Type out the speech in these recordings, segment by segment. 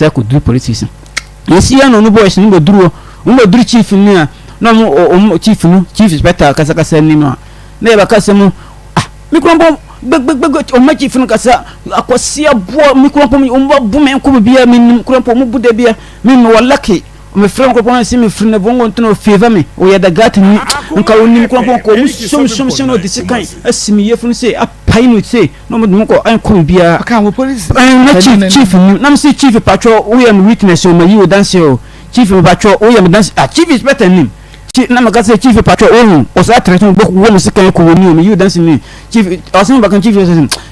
say could do politician you see no boys no duro chief ni no chief no chief inspector kasa ni no na ba kasa mu mi krompo beg o ma chief no kasa akwasi abo mi krompo mi bu me ko bia mi krompo mu buda bia mi no lucky me frem ko pon si me frem na bongo ntono favor me o ya da gati ni nka woni krompo ko mu som no disikan asimi yefun say apai no say no mo ko an ko bia aka wo police na chief ni na me say chief patrol we am witness o ma yi o dance o chief patrol we am dance chief is better nim na maka say chief patrol o sa treton bo wo musikan ko woni o me yi o dance ni chief o sa bakan chief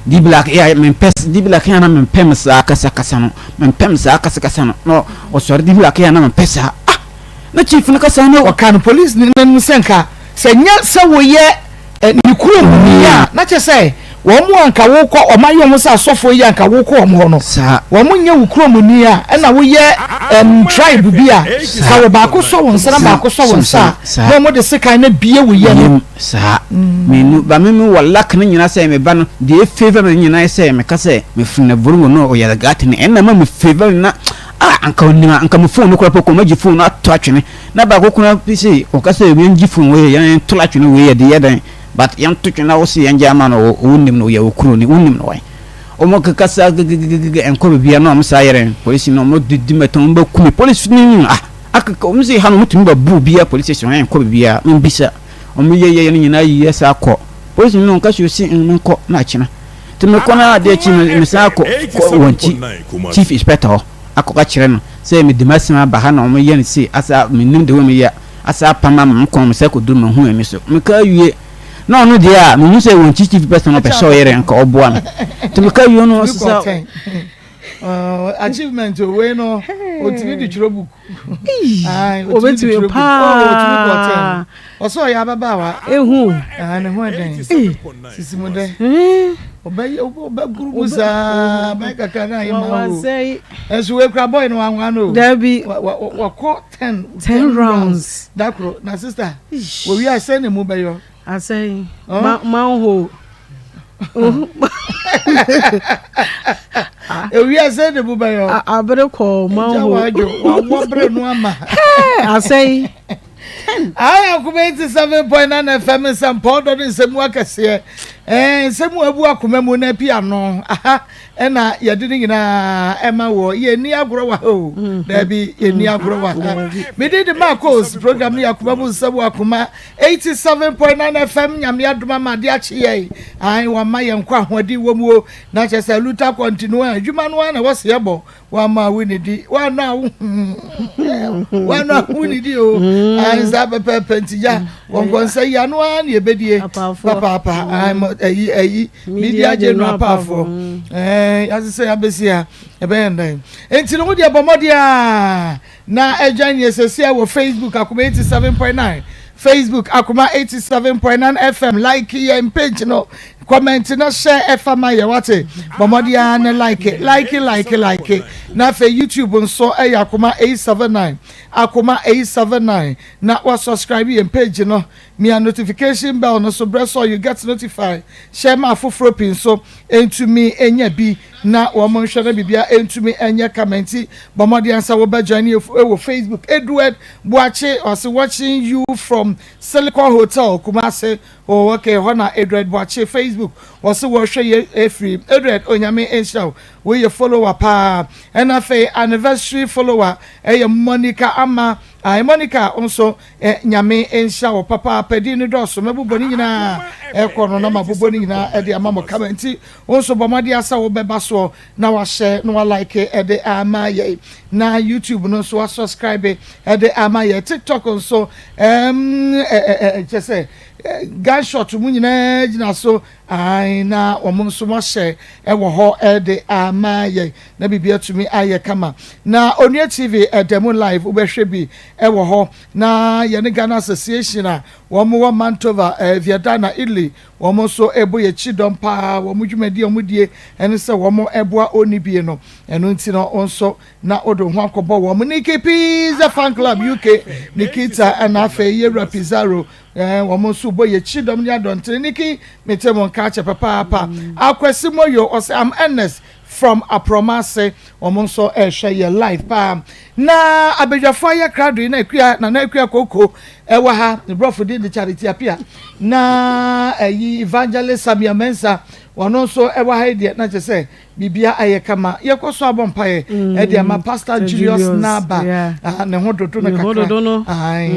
di black ya men pes di black ya na men pem sa kasa no men pem sa kasa no o so di black ya na men pesa na chief na kasa no o kan police ni nan senka senya sa wo ye ni kuro ni ya na che say wo mu anka wo ko o mayo mu sa sofo ye anka wo ko o mu no wo mu nya wo kuro mu ni ya na wo ye tribe bia sa wo ba ko so won sa na ba ko so won sa no mo de sekan na bie wo ye no sa me nu ba me wala kan nyina say me ba no de favor me nyina say me ka say me funa burungo no o ya gati ni na ma me favor na anka onima anka mo phone ko ko ma ji phone ato atwene na ba ko kuna pc o ka say me nji phone we yan to atwene we ye de ye dan but yan to twena wo se yan jama no wonnim no ye okuro ni wonnim no wai o mo ka kasa enko bia no am sa yere police no mo di meton ba kumi police ni aka ko mo se ha no mutumi ba bu bia police station enko bia mbisa o mo ye ni nyina yi sa akọ police no ka shi nko na achina te me ko na de chi me sa akọ wanchi chief inspector akọ kire no say me demasima ba ha na o mo ye ni say asa me nim de wo me ya asa pama me ko me say ko du me hu emi so me ka wie no no dia me nu say won chief person no person yere nka oboa me to me ka wie no sa achievement we no o timi di chiro book o be timi pa o so ya baba wa ehu ne ho den sisi mo de oba guru za ba kaka na yima o enso we kra boy no anwa no there be wa call 10 rounds dakro na sister we are saying mo be yo I say manho we are saying mo be yo I better call manho wa bre no ama I say I Akoma 87.9 FM sample do nsemu akase nsemu abu Akoma mu na pia no aha na yede ni nyina ema wo ye ni agoro wa ho da bi ye ni agoro wa me did Maa Akos program ni Akoma mu nsemu Akoma 87.9 FM nyame adoma ma de achi ye ai wa ma ye nkwa hodi wo mu na che se luta continue adwuma no na wo se yebo wa ma winidi wa na winidi o ai pepe ntija wongonsa ya no an ye bedie papa ayi media general pafo as say abesia e be ndan enti no de bomodia na agyan yesesia wo Facebook Akoma 87.9 Facebook Akoma 87.9 FM like your page no comment na share FM ya wate bomodia na like na fe YouTube nso Akoma 879 Akoma 879 na wa subscribe your page no me a notification bell no so breast so you get notified share ma foforo pin so entumi enya bi na wo mo hwere bibia entumi enya commenti bomodia nsa wo ba join you Facebook Edward Boache was watching you from Silicon Hotel Kumase oh okay hona Edward Boache Facebook was watch ye free Edward onyame enshaw we your follower pa and afa anniversary follower Monica ama Monica also nyame enshaw papa pedi ni doso mebuboni nyina ekono na mabuboni nyina e de amamo commenti also bomadi asa wo beba so na wa share na wa like e de ama ye na YouTube no so wa subscribe e de ama ye TikTok also just gunshot mu nyina gina so ai na omo so mo share e wo ho e de ama ye na bibia tumi aye kama na Onua TV demo live ubehwe bi e wo ho na ye ne Ghana Association a wo mo wo Mantova Vietnam na Italy wo mo so ebo ye chidom pa wo mo dwumadi o mo die ene se wo mo eboa oni bie no eno nti no onso na odo ho akobo wo mo Nikki Pizza Fan Club UK Nikita and afa ye Rapizaro wo mo so bo ye chidom ya don Nikki metemo ka che papa Akwasimoyo o say am Ernest from Apromase omonso ehwe ye live pa na abedwafo ya krado na ekua koko ewa ha the brofo di charity apia na evangelist Samia Mensa wano so ewa ha de na che se bibia ayekama yekoso abompaye e de ma pastor Julius Naba ne hododo na kakra ai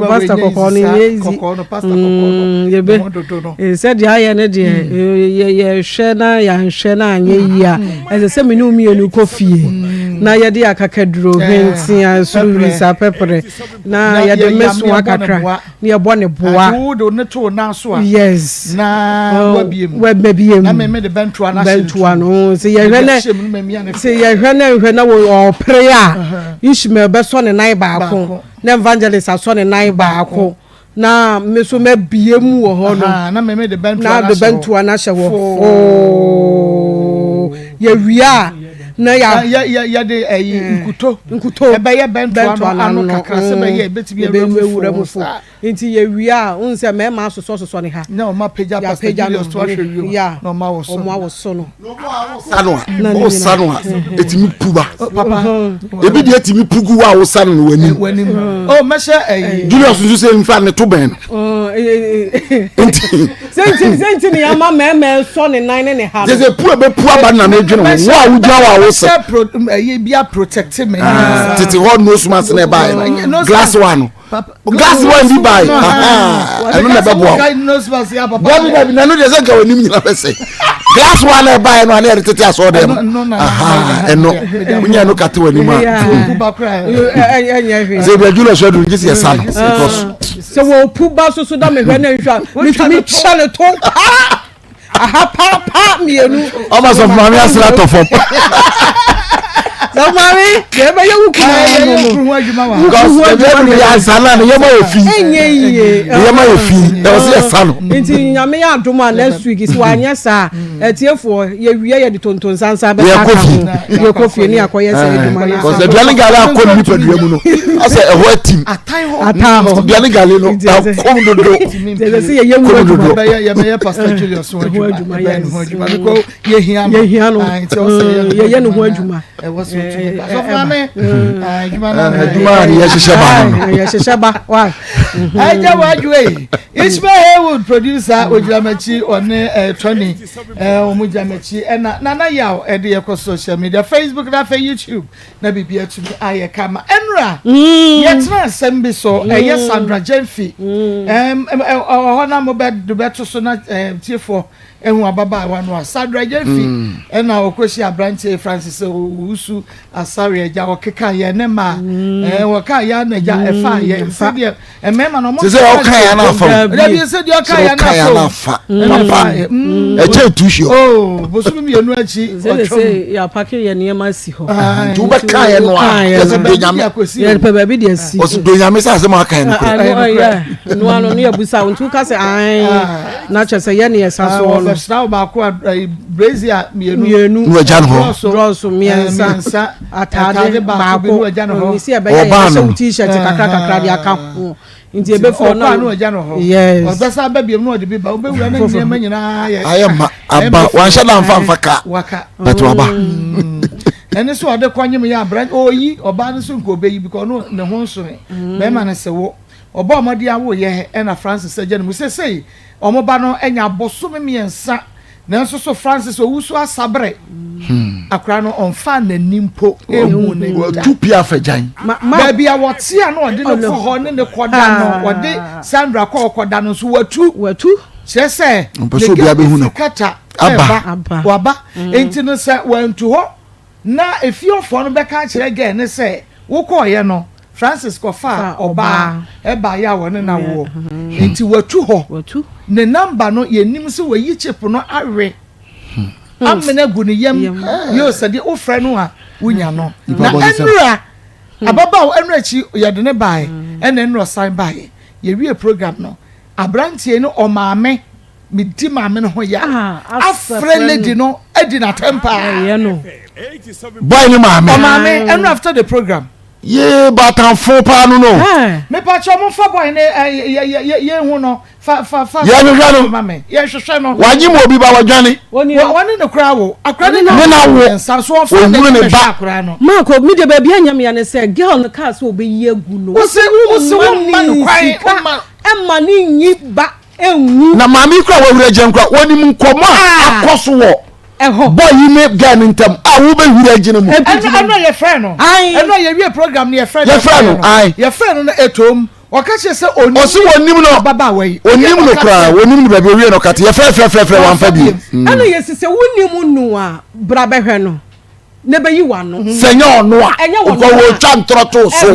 pastor koko no pastor koko yebe said ya ne de ye hwe na ya hwe na anye yia ese se me no mienu kofie na ye de akakaduro henti asuri sa pepre na ye de mesu akakra na ye bone boa do ne to na so yes na wabiem na me de bentua no se ye hwene wo prayer Ishmael be so ne nai baako na evangelist aso ne nai baako na meso mabiem wo ho no na me de bentua na hye wo ye wia na ya de nkuto ebe ye bentua no anu kakra se be ye betimi ewura mu fo nti ye wia unse me ma soso ne ha na o ma peja pastor Julius to ahwe ya no ma wo so o ma wo so no o sano etimi puba papa ebi de etimi pugu wa wo sano no wani o me hye Julius nso se mfa ne to ben senti ni ama me so ne nine ne ha se pu be pu aba na na dwene wo a wo gya wa wo se ye bia protect me tete ho no suma se na buy glass one glass one bi buy anu na be bo David na no de se ka woni nyina be se glass one na buy no na tete aso dem eno munya no kate woni ma ze be Julius Shedu ngisi ya sana because so wo pu ba so da me hwe na hwa mitumi chale to aha pa mienu almost of mami asra to fo so mami de be yewu kuma no because the ya sana no yema ofi yema ofi e o se sano nti nyame ya adoma next week is wanya sa etiefo ye wiye ye de tonton sansa be ka ye kofi ni akoye se eduma ya because the bialing gale akọ ni padua mu no ase e ho atim ataho bialing gale no akọ dodo de se ye yewu aduma ye me pastor Julius ho aduma ko ye hia no ye no ho aduma e wo so so mame aduma ni ye sheshaba wa aja wajwe Ishmael Haywood producer ojamachi one Tony omujamachi na yaw e de ko social media Facebook na fa YouTube na bibia tumi ayekama enra yetra sembi so ye Sandra Jenfi na mo be to so na tiefo ehu ababa wa no Sandra Jenfi na okoshi abranche Francis Usu asari eja okeka ye ne ma woka ya na eja efa ye se emema no mo se oka ya na fa Dabi se di oka ya na fa papa e che tushi oh bosumi mi enu achi se ya pake ye ne ma si ho tu be ka ye no a ye se do nyame ye pe ba bi de si o se do nyame sa se ma ka ye no no ano ne abusa untu ka se ai na che se ye ne sa so no sraw ba ko Brazil mienu no aja no drosso miensa atade ba ko ni se be ye se t-shirt kakra de aka ho nti ebe fo no no aja no ho yes obesa ba biem no de bi ba obewura na nyem nyina ye ayema aba wan sha da mfa waka beto aba ene so ode kwanyem ya brand oyi oba ne so nko obeyi because no ne ho nso be ma ne se wo oba omode awo ye e na Francis agene mu sei omoba no enya boso miensa nanso so Francis owusu asabre akra no onfa nanimpo ehu ne tu pia fajan ba bia wote a no ode ne fo ho ne koda no ode Sandra koda no so watu chese mpeso bia be hu no kata aba waba enti no se wantu ho na efiofo no be ka kire ge ne se wo ko ye no Francis kofa oba eba ya woni na wo enti watu ho ne number no ye nim se wayi chip no awe amena gu ne yam yo sade o frɛ no a wunya no na enra ababa o enra chi ye de ne bai ene enra sign bai ye wie program no abrantie no o maame mi di maame no ho ya afre lady no edi na tempa ye no boy ni maame o maame enra after the program ye batanfo pa no no me pa cho mo fa boy ne ye hu no fa ye hwehwe no mame ye hwehwe no wanyi mo obi ba wadwane woni ne kra wo akra ne na wo sanso fa ne ba akra no Marco me de baby anyam ya ne say girl no car so be ye gu no wo se man kwai emma ni nyi ba enwu na mami kra wo wura genkra woni mu nkomo akoso wo boy you make girl ntam wo be wura gine mu eno ye friend no eno ye wie program ne ye friend ye friend no etom wakache se oni osi wonim no baba wai onim no kra wonim no ba be wie no kate ye frɛ wan fa bi eno ye sise wonim no a bra behwe no ne be yi wa no senya ono a ko wo twa ntroto so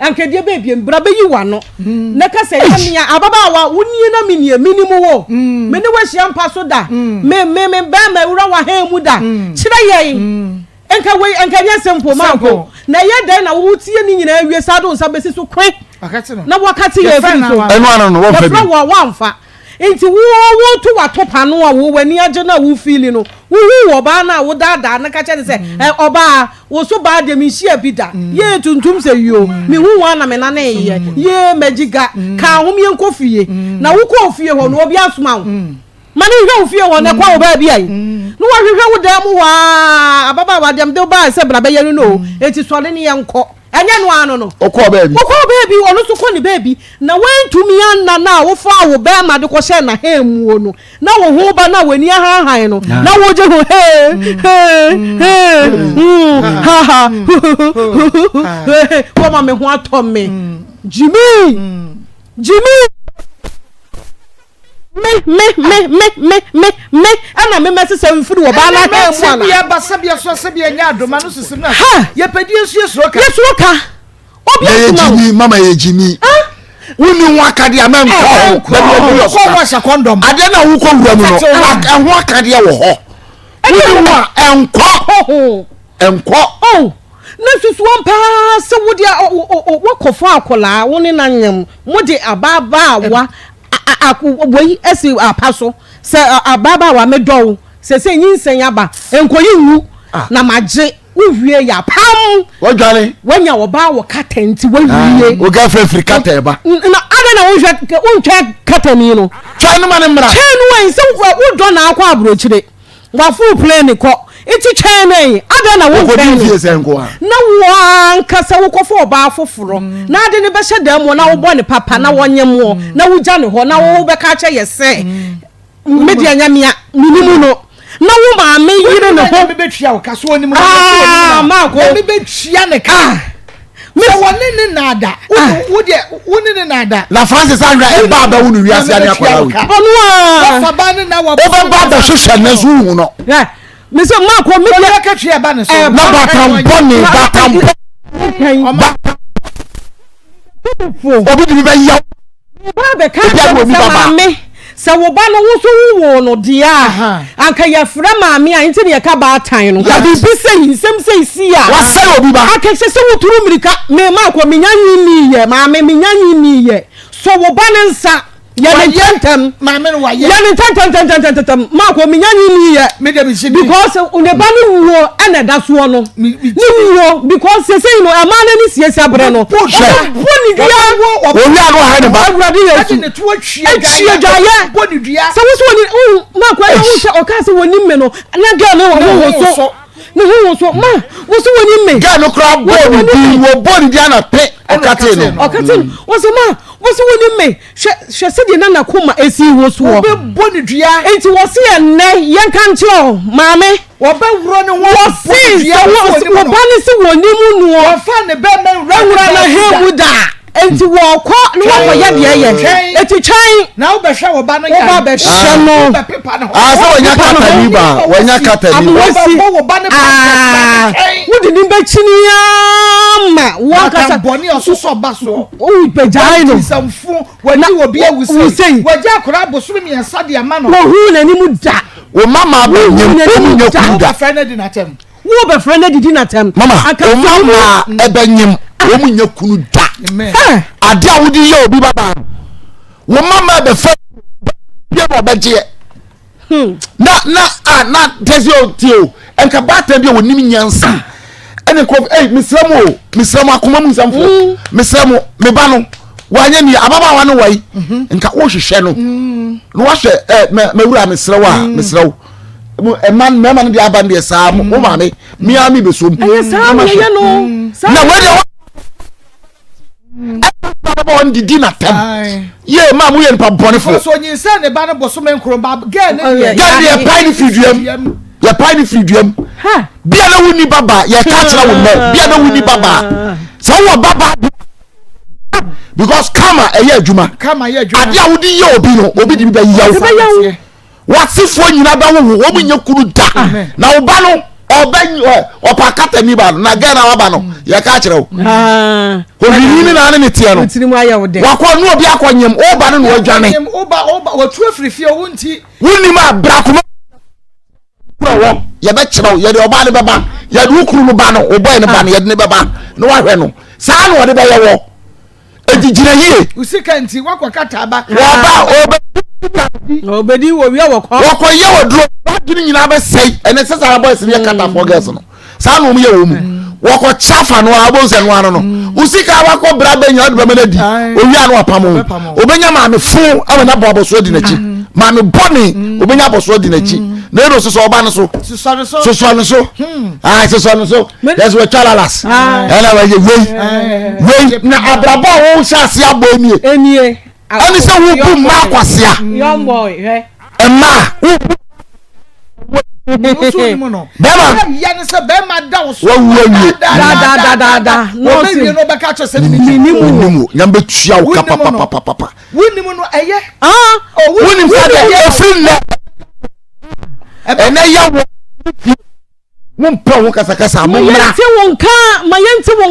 ankedie baby bra be yi wa no na ka se ya ababa wa woni na minimu wo me ne wa hia mpa so da me ba ma wura wa ha mu da kire ye enka we enka nya simple Marco na ye dan na wo tie ni nyina awie sa do nsa besi so kwen na wakati ye fi so eno ano no wo fa bi wa wanfa enti wo to watopa no a wo wani age na wo feel no wo ba na wo dada na ka che se oba wo so ba de mi hia bi da ye tuntum se yo mi hu wa na me na na ye magiga ka ho mi enko fie na wo ko fie ho no obi asoma wo mani hwe fie ho na kwa wo ba bi ai no wa hwe wo da mu wa ababa wa dem de ba se bra be ye no eti so le ne ye nko anya no ano no okọ baby onu so ko ni baby na wentumi anna na wo fa wo be ma de ko hye na hemu no na wo ho ba na wani han no na wo je ho ha ha wo ma me ho atom me Jimmy me ana me message se firi wo ba na hemu ana ya basabia so sabia nya adoma no sisim na ye pedi yesu ka obi Jimmy mama ye Jimmy woni ho akade amen ko wa sha condom ade na wo ko wura mu no ho akade wo ho woni ho enko na susu wampa se wodi wakofo akola woni na nyam modi ababa wa akwo esi apaso se ababa wa medo se nyinsen aba enkoyi wu na maje uwie ya pam wodwale wanya wo ba wo katenti wawie wo ga frɛ kata ba na ada na wonhwe katani no twa no ma ne mra twenu wen se wodɔ na akwa abrochire wa full plane ko iti twenu ada na wo na wan kasa wo kofo ba afoforo na ade ne be hyeda mu na wo bɔ ne papa na wonyemo na wo gya ne ho na wo be ka kye yese media nyamia minimu no na wo ma me yire ne ho be betwa wo kaso oni mu Marco me betwa ne ka me woni ne nada wo de woni ne nada la Francis Andra e ba ba wonu wiase ani akwara wo onu fa ba ne na wo ba ba hwehwe ne so hu no me se Marco me de ka twa ba ne so na batambo obi di be yaw ba be ka me se wo ba no wo so wo no dia anka ya fra maame a nti ne ka ba atan no ka bi se nsem se si a wa se obi ba aka se wo turu mirika me Marco me nyanyi ni ye maame me nyanyi ni ye so wo ba ne nsa ya ne tantam maame no wa ye ya ne tantam Marco me nyanyi ni ye me de bi si because une ba no wo ana da so no ni wo because se no amana ni sie sabre no boni dia wo nya no ha ne ba awurade yesu ne to atwie dwaye boni dua se wo so ni Marco ya wo se o ka se woni me no na girl no wo so ni wo so ma wo so woni me girl no kra boni dia na pe okate no wo so ma wo so woni me hwe se de na Akoma esi wo so wo be boni dua enti wo se enne yen kan chio maame wo be wuro ne wo si wo ba ni si woni mu nu wo fa ne be men wura na hemu da enti wo ko ni wo ko ye de ye eti twan na wo be hwe wo ba no ya wo ba be hwe no so wonya kata ni ba wonya kata ni ba wo ba ne pa wo di ni be chini ama wo kasa boni ososo ba so o pejai no samfu wani wo bia wusi waja akora bosumi mi ansa de ama no wo hu na ni mu da wo mama ba nyem nya da friend di na tem wo be friend di na tem mama wo mama e ba nyem wo mu nya kunu da ade a wodi ye obi baba wo mama be fa bia bo ba je na tesi o tio enka ba tan bia wonim nyansa ene ko misramo akoma mu nsamfo misramo me ba no wanye ni ababa wa no wai nka wo hwehwe no no wa hwe me wura misrawo man me man dia ban dia saa mo ma me mi ami be so mu saa mo ye no na we dia baba on di na tem ye ma mu ye npa bone fo so nyin se ne ba no boso men kro ba ge ne ye pine fiduam ye pine fiduam ha bia na wuni baba ye ka kira wo me bia na wuni baba so wo baba because kama eye adwuma ade a wodi ye obi no obi di be yawo wasifo nyina ba wo wo munye kuru da na wo ba no opakata ni ba na ga na wa ba no ye ka kire wo ohini na ne tie no wakọ no obi akonyem o ba no no adwane o ba watu afrifie wo nti woni ma brakoma wo ye be kire wo ye de oba ne baba ye de ukuru no ba no o boy ne ba no ye de ne baba no wa hwe no saa no de be ye wo ejijire yie usika nti wakọkata ba wa ba obedi wo wi woko ye wo dro wadini nyina be sei ene sesa boys be kata for girls no saa no ye wo mu woko chafa no abonse no ano no usika wako bra benya de be di owi anu apamo obenya ma me fun awe na bobo so di nachi ma me boni obenya boso di nachi na ero so oba no so so that's what chalalas ela wa ye we na abraba wo shase abo enie ani se wo bu ma kwasia young boy emma bema yani se bema da wo so da no se no be ka cho se ni nyambe tua wo ka papa woni mu no eye woni mfade efri na ene ya wo mumpa wo kasa mo yenti wonka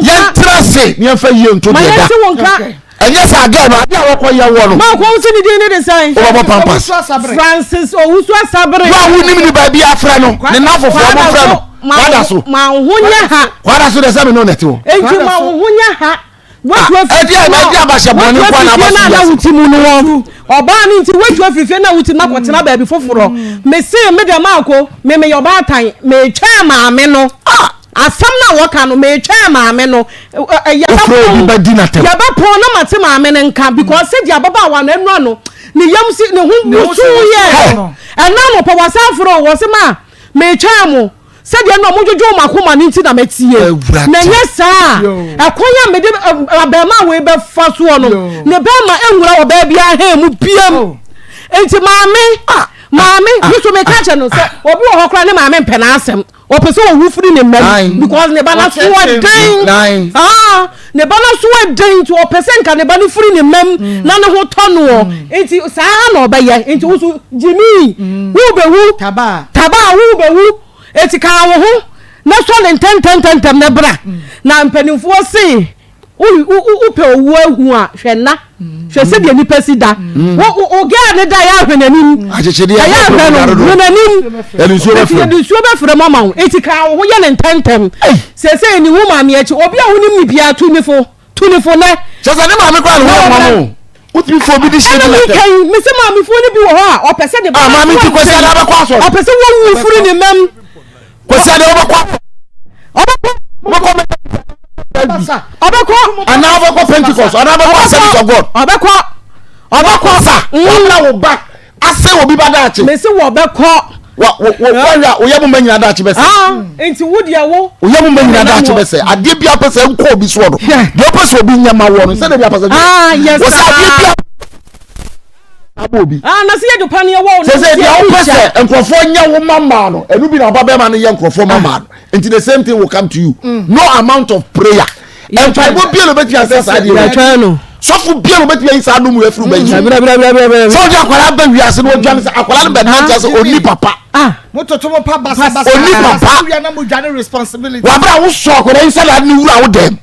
yentrase ni amfa yie nto de da yenti wonka enye sa ga no ade a wo koye wo no ma ko nsi ni din de sai o pampas Francis Owusu Asabre wa wonim ni ba bi afra no ne na fofo mo fra no wada so ma hunya ha wada so de se me no nete wo enti ma hunya ha watu afifie na abasha boni kwa na abasha na wutimu no wo oba ni nti watu afifie na wuti na kwotena ba bi foforo me se me de maako me yoba atan me twa maame no asam na woka no me twa maame no yaba pon na mate maame ne nka because se dia baba wa na enu no ne yam si ne hu su ye ena no pa wasafro wo se ma me twa mo se dia no mojojo makoma ni nti na metie na nya saa akonya me de abema we be fa so no ne be ma enwura wo ba bia ha mu piam enti maame biso me ka che no se obi wo hokra ne maame mpena asem o pese wo wufuri ne mam because ne bana so den ne bana so den to o pese nka ne bana furi ne mam na ne ho tono enti saa na obaye enti wo so jimi wo be wu taba wo be wu eti ka wo ho na so ne tentem na bra na mpanimfo se u pe owu ahu a hwena hwe se de nipa si da o ga ne da ya hwenanim achechede ya hwenanim elisuo be fere mama wo eti ka wo ye ne tentem se ni wo maame echi obi a wonim ni bia tunifo ne chesa ne maame kwa ne wo mama uti fo bi di shede na kai me se maame fo ni bi wo ha o pese de ba maame ti kwesi ada ba kwa so o pese wo wufuru ni mem kwesi ada wo ba kwa obeko anabeko Pentecost anabeko Assembly of God obeko sa wala wo back ase obi badachi me se wo beko wo yemu manyina dachi bese enti wo dia wo yemu manyina dachi bese ade bia pese nko obi so do de pese obi nyama wo no se de bia pese yes wo sa ade bia abobi na se ye do pane wo no se dia wo pese enkrofo nya wo mama no enu bi na oba ma no ye enkrofo mama no enti the same thing will come to you no amount of prayer and Bible bielo beti ase sa dia no so fu bielo beti ase anu mu efru ba yi so dia akwara ba wi ase no dwan se akwara no be na ase oni papa mototo mo pa basa oni papa we na mo dwane responsibility wa bra wo so akwara yi sala ni wura wo dem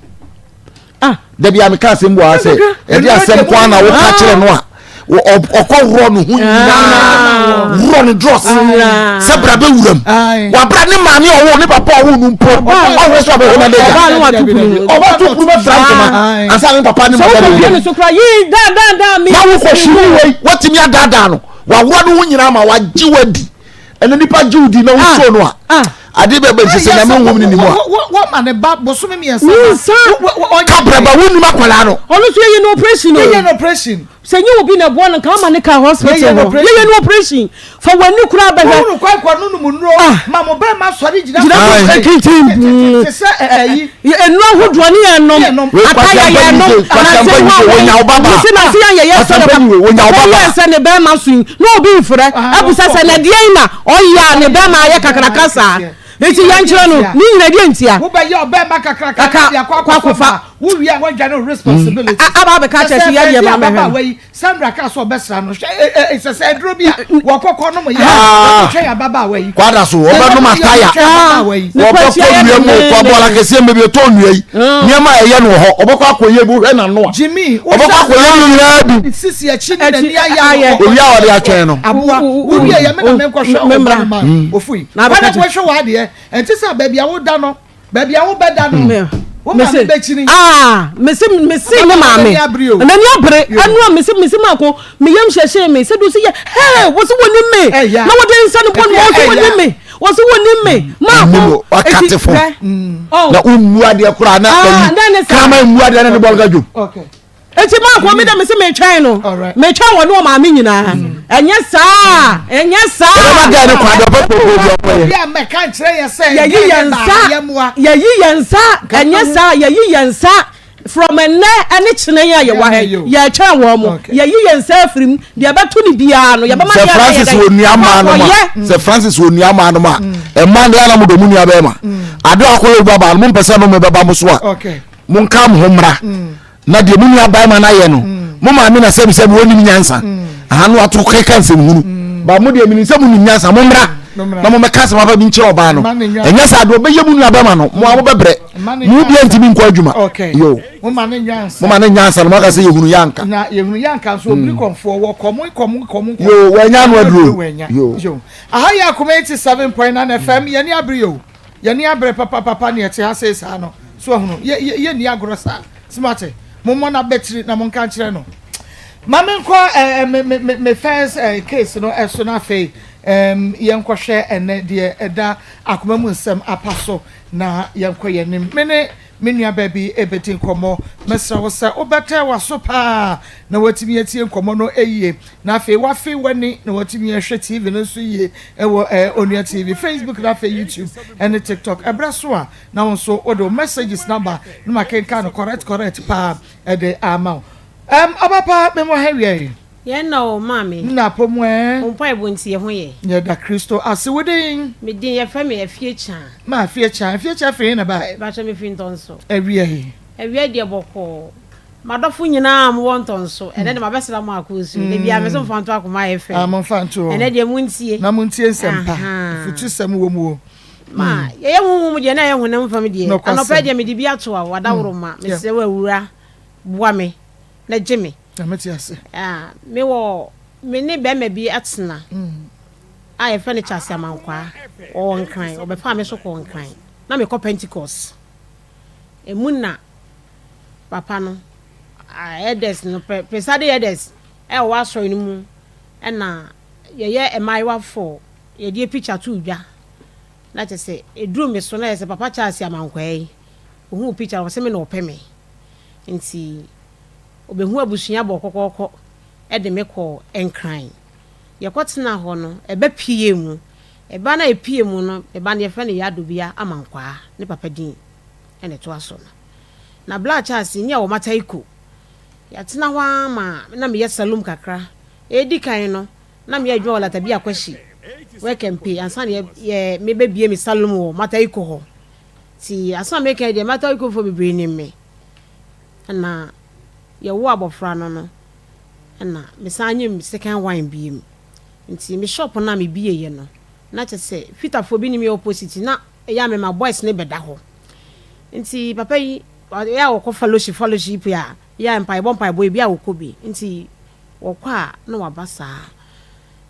da bia me ka se mbo ase e dia asem kwa na wo ka kire no a okọ no hu ro no dross se bra be wuram wa bra ne ma ne owo ne papa owo nu mpo owo so be ho na de oba to kuru be frank ma asa ne papa ne ma de so kra yi da mi ma wo ko shiri we watimi adada no wa wuro no hu nyina ma wa ji wadi ene nipa jiudi na wo so no a ade be be se na me nwom ni mo what man ba boso me yesa kabra ba wonu makwala no onu so ye no operation no ye no operation se nyi obi na bo no ka ma ne ka hospital ye no operation for wani kura ba wonu kwa no mu nro ma mo be ma sori jina se yi enu ahodo ne ye no ataya ye no wonya obaba se na se ye ye so wonya obaba se ne be ma so no obi mfre abusa se na de na oya ne be ma ye kakraka sa eti yanchira no ni nyina de ntia wo ba ye obe ma kakraka ya kwa wo wi a won no responsibility aba be ka che ya de ma me Sandra ka so besra no se dro bia wo kokko no mo ya che ya baba wa yi kwada so oba no mataya wo ba ko nua mu kwa bola kese mebe to nua yi niam a ye no ho obekọ akoye bu hwe na no Jimmy obekọ akoye ni nyina bi sisi ya chi na ni ya owi a ode atwen no aboa wo wi ya me na me ko hwe ofui na ba ko hwe wa de enti sa ba bia wo da no ba bia wo be da no mesi ne maame na ni abre anu mesi mako me yam hyehye me se do se ye wo se woni me na wo de nsa no bon wo se woni me wo se woni me ma akatefo na ummu ade kura na kama ummu ade na ne bolga ju okay eti ma ko me da me se me twan no me twan wo no ma me nyina enye saa ba ga ne kwa do pa po ya me kan kire ye se yayi yensa enye saa yayi yensa from enne ene chine ya ye wa he ya twan wo mo yayi yensa afrim de abeto ni bia no ya ba ma ya Francis woniama no ma se Francis woniama no ma e man de ana mo do mu nia be ma ado akoyo baba no mo pese no me baba mo so a okay mo nka mo homra na de mu nia ba ma na ye no mo ma me na se woni nyansa ahanu ato keka nsem hunu ba mo de mi nsem ni nyansa mo mra na mo meka se ma ba bi nche oba no enya sa do be ye mu nia ba ma no mo abo bebre mu bi antimi nko adwuma yo mo ma ne nyansa no maka se ye hunu yanka na ye hunu yanka so obri konfo wo komo yo wanya no aduro yo aha ya Akoma 87.9 FM ye ni abre yo ye ni abre papa ne ete ha se sa no so hunu ye ni agoro sa smart mo mo na betri na mo nka kire no mame nko me first case no eso na fe yenko hwe ene de eda Akoma mu nsem apaso na yenko yenim mene menua baby ebetin komo mesra wo se obete waso pa na watimi atie komo no eyie na fe wafe wani na watimi ahwe TV no so yie ewo onua TV Facebook na fe YouTube and TikTok ebraso a na wonso odo messages number no makenka no correct pa de amount abapa memo hawie ye no mami na pomo ompa ebontie ho ye ye da Kristo asewodin me din ye fa me afiecha ma afiecha fe na ba ba me fi ntonso ewie de boko madofo nyina am wontonso ene de mabesela Maa Akos de bia me so mfanto Akoma efe am mfanto ene de muntie na muntie nsempa futu sem wo mu ma ye hu de na ye hu na mfam de anopa de me de bia to a wadaworo ma me se wa wura boa me na jeme ametiase me wo me ne be ma bi atena I furniture amankwa o nkran obefa me so ko nkran na me ko Pentecost emuna papa no edes no presade edes e wa so ni mu e na ye emaiwa for ye die picture to dwa na che se eduru me so na ye se papa chase amankwa yi ohu picture wo se me na opeme nti obehu abusunya bo kokoko e de me ko nkran ye kwotena ho no ebe pie mu eba na epie mu no eba na ye fa ne yadobia amankwa ne papa din ene to aso na bla chance ni a wo mata iko ya tena ho ama na me ye salum kakra edi kan no na me adwo wala tabi akwashi we kempe ansa ye me bebie me salum wo mata iko ho ti asa me kan de mata iko fo bebre ni me na ye wo abofra no na me sanyem second wine biem nti me shop na me bie ye no na che se fitafo bi ni me opposite na ya me ma boys ne beda ho nti papa yi ya wo ko fellowship ya empai boy bi a wo ko bi nti wo kwa na wa basa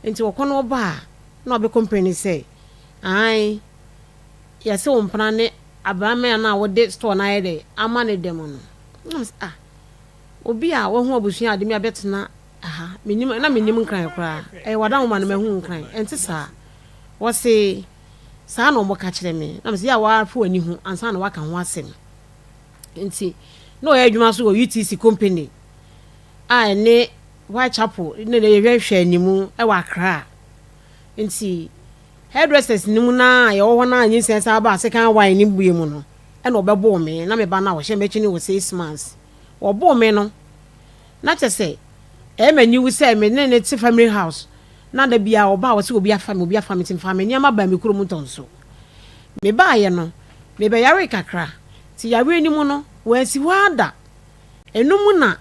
nti wo ko no ba na obe company say ai ya se wo mpana ne abrame na wo de store na ye de ama ne dem no obi a wo hu abusuan ade me abetena menim nkran kra wada wo ma no mahu nkran enti sa wo se saa na ɔmo ka kyerɛ me na me sɛ ya wa fo ani hu ansa na waka ho asɛm nti na ɔyɛ adwuma so wɔ UTC company a ne Whitechapel ne ne yɛhwɛ animu e wa Accra nti hairdressers nimu na yɛ wɔ na anyi sɛ sa ba second wine ni bue mu no e na ɔbɛbɔ me na me ba na wɔhyɛ mɛkyi ne wɔ 6 months ɔbɔ me no na kyɛ sɛ e ma nyiwu sɛ me ne te family house na da bia ɔba wɔ sɛ obi afa me tim fa me niam ba me kuro mu tonso me ba yɛ no me be yare kakra ti yare ni mu no wansi wada enum na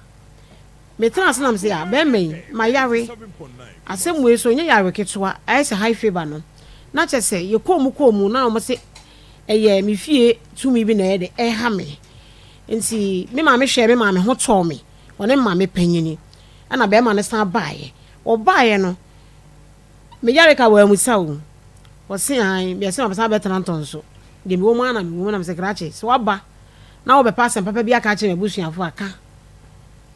me trans nam sɛ ya be me ma yare asɛm we so nye yare ketwa ayɛ high fever no na kyɛ sɛ ye komu na ɔmo sɛ ɛyɛ me fie tumi bi na yɛ de ɛha me nti me ma me hwɛ me ma me ho tɔ me wɔne ma me panyini ana be ma ne san baaye ɔbaaye no me yare ka wa musa wo wɔse an me se ma san betena ntonso de me wo mu ana me wo na me se krache so waba na wo be pass papa bi aka che me busuafo aka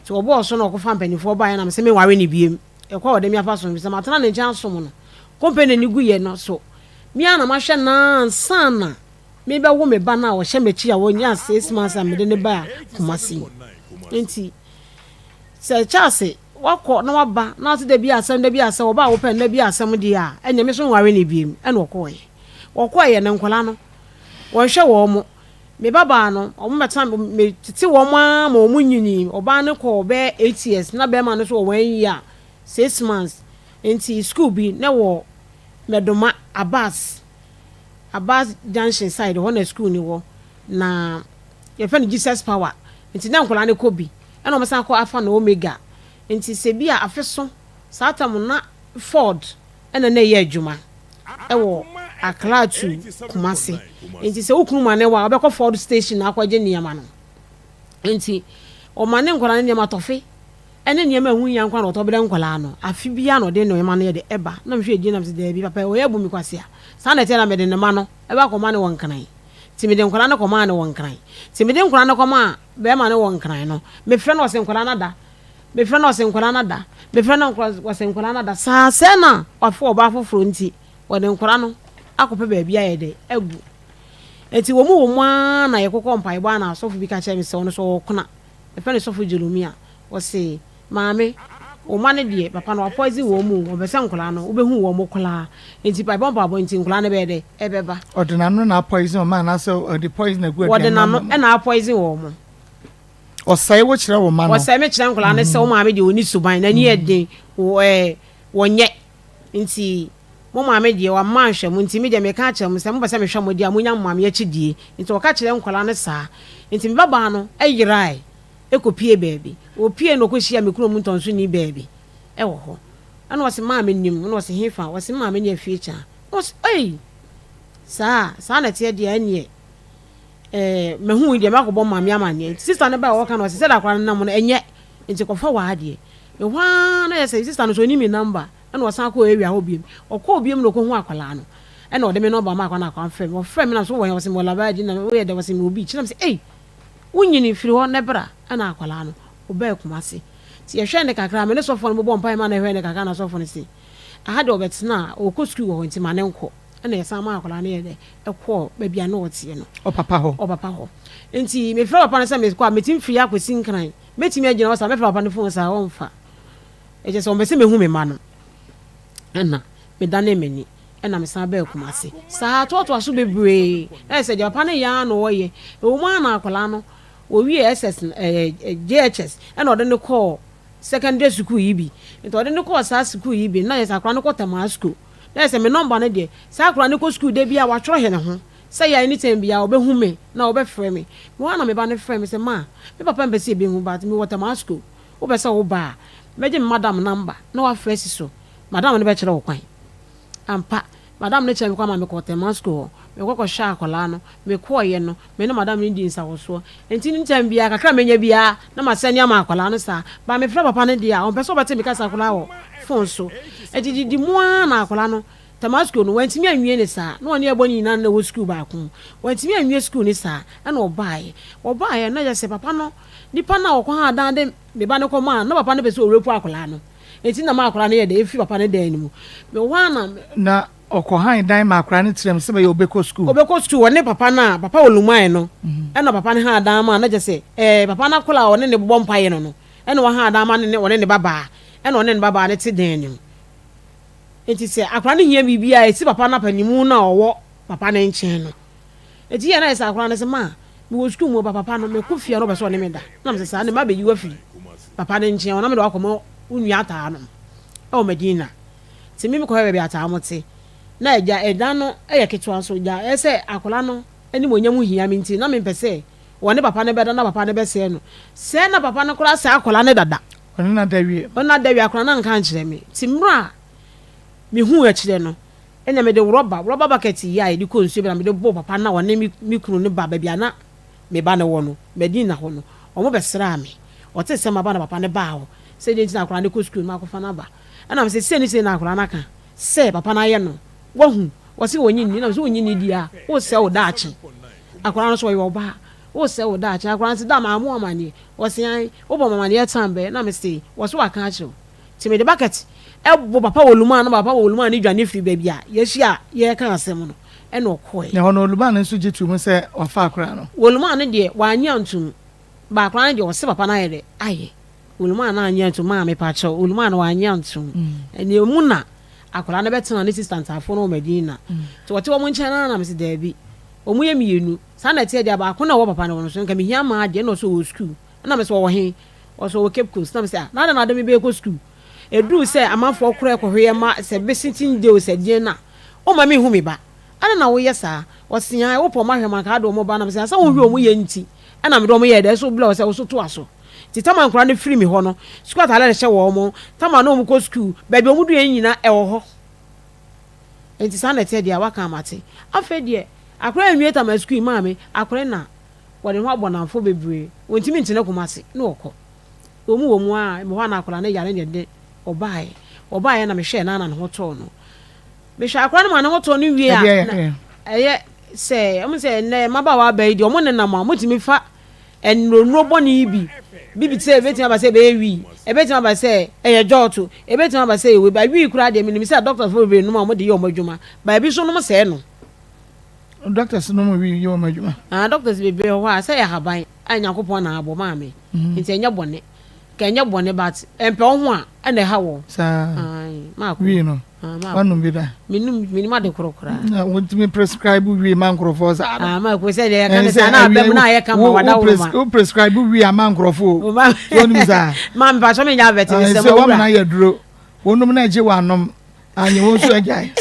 so obo so na okofa mpanifo baaye na me se me ware ne biem ekwa wode me afa so me se matena ne njan so mu no company ni guye no so me ana ma hwɛ na sana me be wo me ba na wo hye me chi a wo nya 6 months a me de ne ba kumasi nti se chase wakɔ na waba na ase da bi asɛm oba wo pɛ na bi asɛm di a ɛnyɛ me so ware ne biem ɛna ɔkɔɛ ne nkwala no wɔhwɛ wɔ mo me baba no ɔmo mɛta me tete wɔ mo a ma ɔmo nyini ɔba ne kɔ bɛ 8 years na bɛ ma no so wɔ 1 year 6 months nti school bi na wɔ Medoma Abbas Junction side hɔ na school ni wɔ na yɛfɛ no Jesus Power nti na nkwala ne kɔ bi ɛna ɔmo san kɔ afa na Omega nti se bia afeso satam na Ford ena na ye adwuma ewo Accra to Kumasi nti se okunu ma ne wa obekɔ Ford station na akɔgye niama no nti o ma ne nkwala ne niama tofe ene niama hu ya nkwa na otobere nkwala no afi bia no de no ema no ye de eba na mhwe edi na se de bi papa o ye bu mi kwase a sa na te na me de ne ma no eba kɔma ne wonkan ti me de nkwala ne kɔma ne wonkan ti me de nkwala ne kɔma be ma ne wonkan no me frɛ no se nkwala na da me frɛ no ɔsɛ nkwala na da me frɛ no ɔsɛ nkwala na da saa sɛ na ɔfo ɔba foforo nti wɔde nkwala no akɔpɛ baabi ayɛ de agu enti wɔ mu na yɛkɔkɔ mpae ba na asɔfo bi ka kyerɛ me sɛ ɔno so ɔkona me frɛ no sɔfo Jeremia ɔsɛ maame o ma ne de papa no apoisi wɔ mu ɔbɛsɛ nkwala no wobɛhu wɔ mo kola enti pa bomba bo enti nkwala ne bɛ de ɛbɛba ɔde nano na apoisi o ma na sɛ ɔde poison agu aduane ɔde nano ɛna apoisi wɔ mo ɔsɛe wo kyerɛ wo ma no ɔsɛe me kyerɛ nkwala ne sɛ wo maame de oni suban na ni ɛden wɔnyɛ nti mo maame de wa ma hwɛ mo nti me de me ka kyerɛ mo sɛ mo bɛsɛ me hwɛ mo de a mo nya maame akyi die nti wɔka kyerɛ nkwala ne saa nti me baba no ɛyerae ekopie baabi opie no kɔhyia me kuro mu ntonso ni baabi ɛwɔ hɔ ana wɔse maame nim na wɔse hefa wɔse maame ne afie kya wɔse saa na te de anie mehu ide makobɔ maame amane sister ne ba wɔka no sɛ da kwara nam no enye nti kɔfa wa ade me hwa na yɛ sɛ sister no so ni me number ɛna wɔsan kɔ area hɔ biem ɔkɔ obiem no kɔ hu akwala no ɛna ɔde me number ma akwana akwan frɛ me ɔfrɛ me na so wɔyɛ wɔse mo laba di na wo yɛ de wɔse me obi kyerɛ me sɛ wonyini firi hɔ ne bra ɛna akwala no ɔbɛ Kumasi ti yɛhwɛ ne kakra me ne sɔfo no bɔ mpa ma na hwɛ ne kakra na sɔfo no se aha de ɔbɛtena ɔkɔ school wɔ hɔ nti ma ne nkɔ ɛna yɛsan ma akwala no yɛ de ɛkɔ baabi a na ɔteɛ no ɔpapa hɔ nti me frɛ papa no sɛ me kɔ a metim firi akɔsi nkran metimi agyina hɔ sa me frɛ papa no phone sa ɔmfa ɛkyɛ sɛ ɔmbɛsɛ mehu me ma no ɛna me dane m'ani ɛna me san bɛɛ Kumasi saa totoa so bebree sɛ gya papa no yɛ no wɔyɛ ɛwɔ mu ana akwala no owie SS JHS ɛna ɔde ne kɔ secondary school yi bi nti ɔde ne kɔ saa school yi bi na yɛ sakra no kɔ Tamaa school na sɛ me number ne de sakra ne kɔ school de bia watwerɛ hɛ ne ho sɛ yɛ anytime bia ɔbɛhu me na ɔbɛfrɛ me me wana me ba ne frɛ me sɛ ma me papa mbɛsi ebi hu but me wɔ Tamaa school wo bɛ sɛ wo ba mɛgye me madam number na wa frɛ si so madam ne bɛkyerɛ wo kwan ampa madam ne kyerɛ me kwa ma me kɔ Tamaa school me kɔ hwɛ akwala no me kɔ ye no me ne madam ne di nsawoso enti ne time bia kakra menya bia na ma sɛ ne ama akwala no sa ba me frɛ papa ne dia on pɛ so bɛte me kasa akwala wo phone so enti di mu na akwala no Tamaa school no wantimi anwie ne sa na ɔne ɛbɔ nyina na wo school ba ko wantimi anwie school ne sa na ɔbaaye na yɛ sɛ papa no nipa na ɔkɔ ha dan de me ba ne kɔ ma na papa ne pɛ so ɔrepu akwala no enti na ma akwala ne yɛ de efi papa ne dan ni mu me wana na okohan dan makra ne tirem se be obeko school one papa na papa oluman no e na papa ne ha dan ma na je se papa na kola one ne bobom paye no e na wa ha dan ma ne one ne baba e na one ne baba ne ti dan nim enti se akra ne hia bibia e si papa na panimu na owo papa ne nchen no enti ye na isa akra ne se ma mi wo school mo papa no me kofia no be so ne me da na me se sa ne ma be yi wa fi papa ne nchen ona me do akomo unu ata no o medina ti mi ko be ata amote na eja no eye ketwa so ja ese akola no ani monyamu hia mi nti na me pese woni papa ne beda na papa ne be se no se na papa ne kola se akola ne dada ona dawie akola na nka nkyere me ti mra mi hu akire no enya me de rubber bucket ya e di ko nsu be na me de bo papa na woni mi kunu ne ba bia na me ba ne wo no medina ho no omo be sra me o te se ma ba na papa ne ba ho se de nti na akola ne ko school ma ko fa na ba ana me se ni se na akola na ka se papa na ye no wahu wasi wonyi ni na so wonyi ni dia wo se wo daachi akwara no so wo ba wo se wo daachi akwara nti da ma amu amani wasi an wo bo mamani ya tambe na me say wo so aka achi ti me de bucket e bo papa woluma na papa woluma ni dwane free baby a ye hia ye ka asem no e na okoi na hono oluma na so jitu mu se ofa akwara no woluma ne de wa anya ntum ba akwara ne de wo se papa na ye de aye woluma na anya ntum ma me pa cho woluma na wa anya ntum ene mu na akola na betena ne assistant afo no medina to wote wo nchen na me se dabi omu ye mienu sa na tie dia ba ko na wo papa no so nka me hia ma de no so wo school na me se wo he wo so wo Cape Coast na me se na de me be ko school edu se amafo okro ekohwe ma se visiting day se die na o ma me hu me ba ana na wo ye sa wo sian wo po ma hwe ma ka do mo ba na me se sa wo hwe omu ye nti ana me do mo ye de so bla wo se wo so to aso ti tama nkura ne free me ho no school atale re hye wo mo tama no mu ko school ba bi omudu nyina e wo ho enti sa na tie dia waka amate afa die akura enwie tama school ma me akura na wo de ho abonamfo bebre wontimi ntine komase na okọ omu a me ho na akura ne yare ne de obae na me hwe na ho to no me hwe akura na ma na ho to no wie a eye se am se ne mabawa ba di omo ne na ma mutimi fa enro boni bibi se ebetima ba se be wi ebetima ba se eye joto ebetima ba se ewe ba wi kura de me se doctor for be no ma mo de ye omadwuma ba bi so no mo se no doctors no mo wi ye omadwuma doctors be ho a se ya haban anyakopon na abo ma me nti enya bone ka enya bone but empe ho a na ha wo sa ma ko wi no wanu bi da minima de korokora na wontimi prescribe wi ma nkrofo sa ma ko se de kan sa na abem na ye kan wada wo ma o prescribe wi ama nkrofo wonu za ma mpa so me nya vet ni se mo wa na ye duro wonu na je wanom anye wo so agai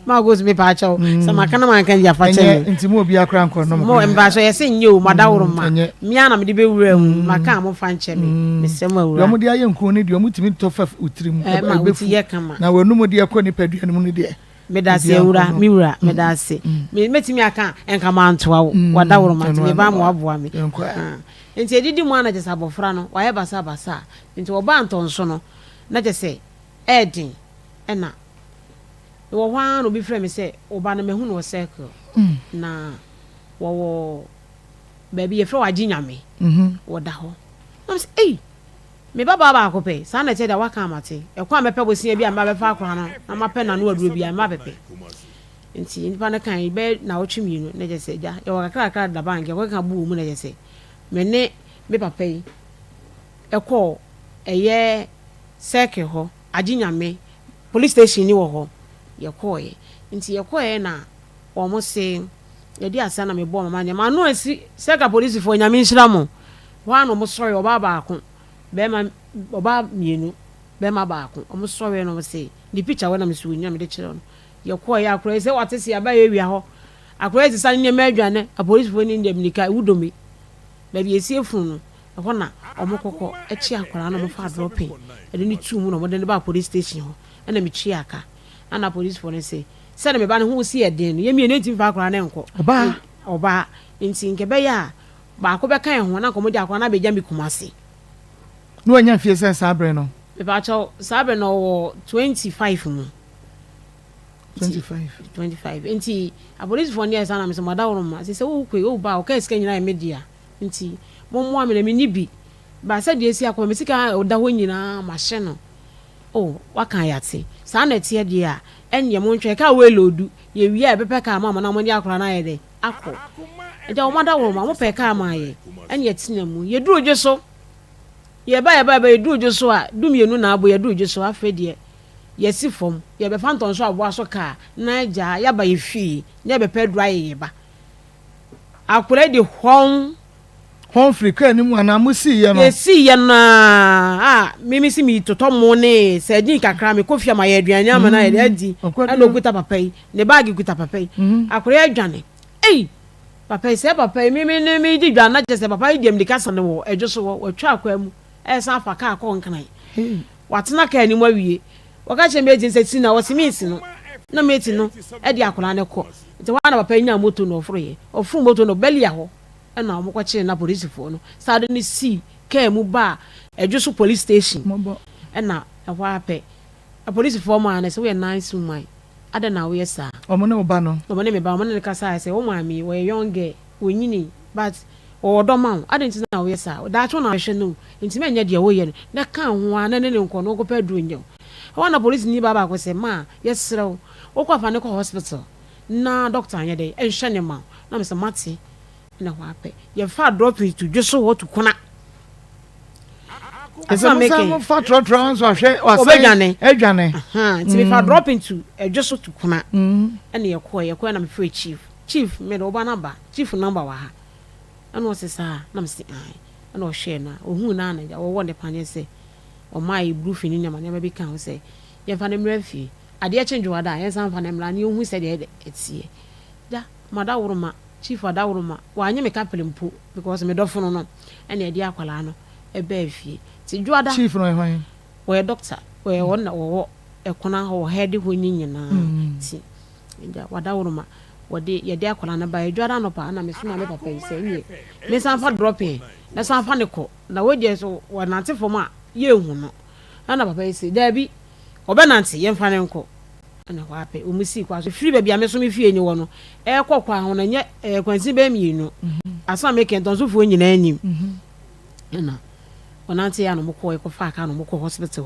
ma go me pa chawo sa maka na man kan ya fa che nti mo obi akra nkọ no mo mpa so ye se nye o madaworo ma mi ana me de be wura mu maka mo fa nche me se mo wura yo mo de aye nko ni de mo timi to fa utrim ma uti ye kama na wonu mo de akọ ni padua no de me da se wura mi wura me da se me metimi aka enka ma ntoa wo wadaworo ma me ba mo aboa me nti edidi mo ana je sa bofra no wa ye basa nti wo ba nton so no na je se edin ena wo hwan no bi frɛ me sɛ oba no mehu no circle na wo baby e frɛ wa ginyame wo da ho na me sɛ me baba ko pɛ sa na tɛ da waka amate e kwa mepɛ bosia bi amba bɛfa akora no na mapɛ na no aduro bi amba bɛpɛ nti nipa na kan be na wo twimi no na je sɛ ja e wo kakra da bank e ko ka bu mu na je sɛ me ne me papa yi e ko eye circle ho aginyame police station ni wo ho yekoye nti yekoye na omo se yedi asana me bo mama nyama no asi seka police fo nyame nhira mo wa no mo sori oba baako be ma oba mienu be ma baako omo sori no mo se di picture we na me su nyame de kire no yekoye akora se watese aba ewia ho akora se san nyama adwane a police fo ni ndem nika wudomi ba bi esi efun no ho na omo kokọ echi akora no mo fa dropping e ni tu mu no mo de ba police station ho na me chi aka ana police for say na me ba ne hu si eden ye mi enti fa akora na enko oba enti nke be ya ba ko be kan ho na komo di akora na be ja mi kumase no anya fie se sabre no me ba cho sabre no 25 mu 25 enti a police for near sana me so madaworo ma se wo kwe wo ba o ka sika nyina media enti mo mo amene me ni bi ba se de esi akoma me sika o da ho nyina ma hye no oh waka yate saa na tie de a enye mo ntwe ka we lodu ye wi a bepe ka ma na mo ni akora na ye de akọ eja o mada wo ma mo pe ka ma ye enye tina mu ye duro je so ye ba ye duro je so a dumienu na abo ye duro je so afede ye si fom ye be fanton so abo aso ka na ja ya ba ye fi ne be pe dry ye ba akora de hon frika ni mu ana musi ye no yesi ye na mimi si mi toto mo ne se din kakra me kofia ma ye aduane ama na ye adi ana okuta papa yi ne bag okuta papa yi akora adwane papa yi se papa yi mimi ne mi di dwana je se papa yi dem dikasa ne wo edwo so wo twa akwa mu san fa ka akọ nkran watena ka ni mu awie waka che me jinse ti na wo simisi no na meti no e di akora ne ko nti wa na papa yi nya moto no ofro ye ofu moto no beli aho na mo kwache na police fo no sade ni si ka mu ba edwo police station na wa pe a police fo ma na se we nice woman ada na we sa omo ne oba no omo ne me ba omo ne ka sa se o ma mi we young girl onyini but o do ma ada nti na we sa da to na hwe no nti me nya de wo ye na ka ho ana ne nko no ko pa duro nya wa na police ni baba ko se ma yesrew o kwa fa ne ko hospital na doctor anya de enhwe ne ma na me se mate na wape ye fa drop it to just what to kuna asa making fa trans wa hwe wa say edwane ti me fa drop into just to kuna ene ye ko na me free chief me do ba number chief number wa ha ana o se sa na me se ana o hwe na ohun na na ja wo ne panye se o mai blue fini nyama ne be kan se ye fa ne mrafi ade change wa da ye san fa ne mra ne ohun se de etie da mada woroma chief adawroma wa anye me kapele mpo because me dofo no ene edi akwala no ebe afie ti juada chief no hwan we doctor we wona wo ekona ho head ho nyina ti nda wadawroma wode ye di akwala na ba juada no pa na me suma me papa ise nye me san fa dropping na san fa ne ko na we je so wonante fom a ye hu no na papa ise da bi obenante ye mfa ne nko ana wape umusi kwa so free baby ameso me fie ni wo no e kokwa ho na nye kwansi be mienu asa me kenton so fu nyina anim na onante ya no mko e ko fa aka no mko hospital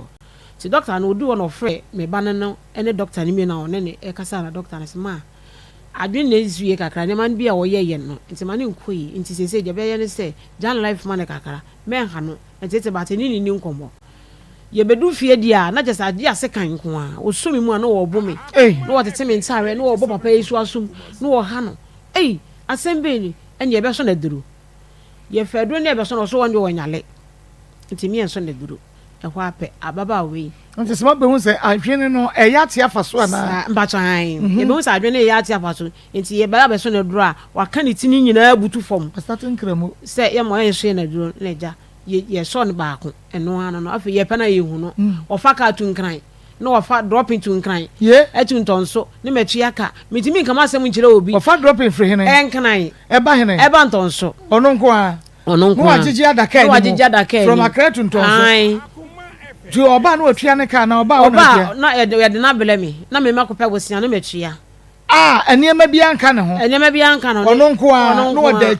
ti doctor na odu no frɛ me ba no ene doctor ni me na one ne e kasa na doctor na se ma adwen na ezuye kakra ne man bia wo ye no nti man nkoyi nti sese je be ye ne se jan life man kakra me ha no ntete ba te ni nkomo ye bedu fie dia na jesa dia sekan ko a osumi mu a no wo bo me no wo tete me ntare no wo bo papa yesu asum no wo ha no asembe ni enye ebe so na duru ye fedu ne ebe so no so wonje wonyale ntimi enso na duru e ho ape ababa we nti se mabe hu se adwene no ya te afaso ana mbachan ye be hu se adwene ya te afaso nti ye baba be so na duru a waka ni tini nyina butu fom starting kramo se ye mo enso na duru na ja ye so ne baako eno ano no afi ye pana ye hu no ofa ka tu nkran no ofa dropping tu nkran etu ntonso ne metu aka mitimi nkama asem nkire obi ofa dropping free hene nkran eba hene eba ntonso ono nko a no wajiji adaka no wajiji adaka from akra tu ntonso ti oba no otua ne ka na oba oba na ye de na bele me na me makopa bosia no metua enema bia nka ne ho enema bia nka no ono nko a no woda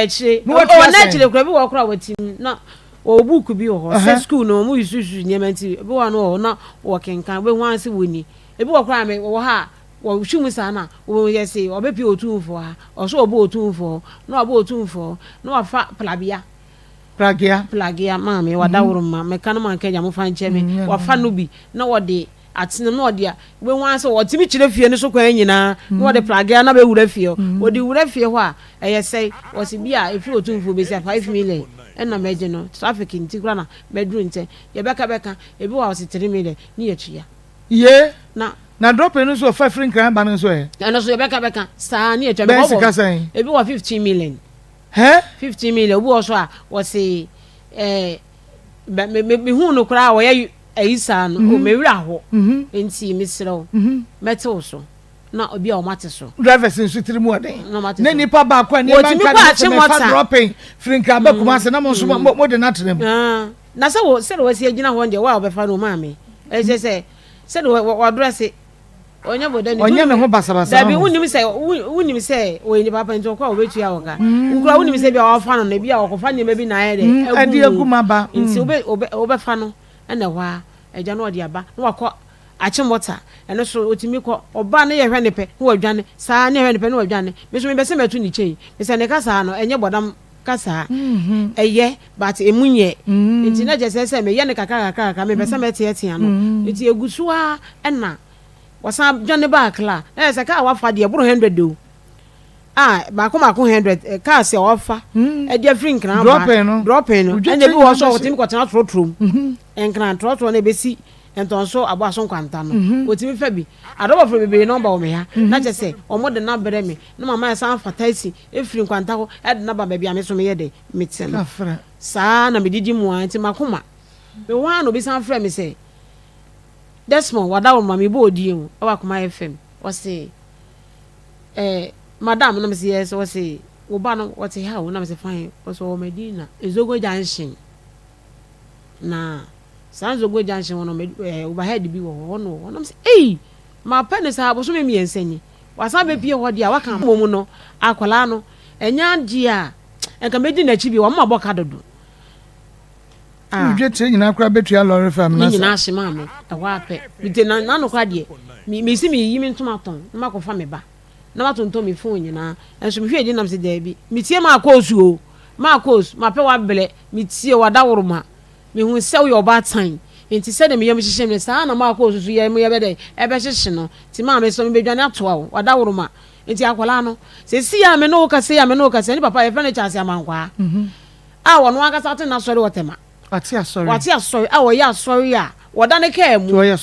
akire no na akire kura bi wo kura watim na o book bi ho se school no mu yusu nyema nti bi wa no na wo kenkan be hwan se woni ebi wo kura me wo ha wo hwimu sana wo ye se obepi otunfo ha o so obo otunfo na obo otunfo na wa fa plagia mama wadawro ma me kan man kenya mo fa nche me wa fa no bi na wo de atene no de we hwan se wo timi kire fie no so kwa nyina na wo de plagia na be wura fie wo de wura fie ho a eye sei wo se bia efi otunfo be se 5 million na meje no traffic ntikura na bedru nte ye beka ebi wa 3 million ni ye twa ye na drop no so 5 free nkran ba no so e na so ye beka sa ni ye twa ebi wa 15 million 15 million obi wo so a wo se me hu no kura wo ye ayisa no o mewira ho enti misrew metal so na obi a o mate so drivers in sutiri mu oden na nipa ba kwa ni man ka dropping free nkran ba kuma se na mo so mo de na trem na se wo si agina ho nde wa obefa no ma me se wo dress onye boda ni onye me ho basabasa da bi unim se o ni papa nto kwa obetu ya woka nkura unim se bia wa fa no na bia wo fa ni ma bi na ye de adi aguma ba nti obefa no na wa agya no odi aba no wakọ achimota eno so otimi kọ oba ne ye hwe ne pe no wadwane saa ne hwe ne pe no wadwane me so me bese metu ni chei me se ne kasa no enye bodam kasa eye but emunye nti na je se me ye ne kakaka me bese mete no nti egusuwa na wasa dwane ba kla na se ka wafa de buru 100 do ba ko 100 ka se wafa e de free nkran ba dropping no ene bi wo so otimi ko tena trotrom nkran trotro na besi entonso abo aso kwanta no otimi fa bi adobo fro bebe number o me ha na che se omo de na bere me no mama san fatasi e free kwanta ho e de na ba bia me so me ye de metem saa na me didi mu anti makoma me wa no bi san fra me se Desmond wada wo mama bo odi en o Akoma FM o se madam na me se yes o se wo ba no what he ha wo na me se fine o so Medina ezogo junction na sanzogo junction wono overhead bi wo no na me se ma pen sa bo so me miensanyi wasa be pie ho dia waka mo mu no akwala no enya dia enka Medina chi bi wo ma boka dodo Ujete nyina kra betua lorry farm na nyina hye ma me wa pe bite na no kwa de me si me yi me ntoma ton na makofa me ba na matonto me phone nyina enso me hwe di nam se da bi me tie Maa Akos o Maa Akos ma pe wa bele me tie wada woroma me hu se wo yo ba tan enti se de me yam hihye me sa na Maa Akos so ye me ye be de e be hihye no ti ma me so me bedwane atoa wo wada woroma enti akwala no se si ya me no ka se ya me no ka se ni papa ye fene chance amankwa wono aka sa na sori wotema wati asori wo ya asori a woda ne ka mu wo ye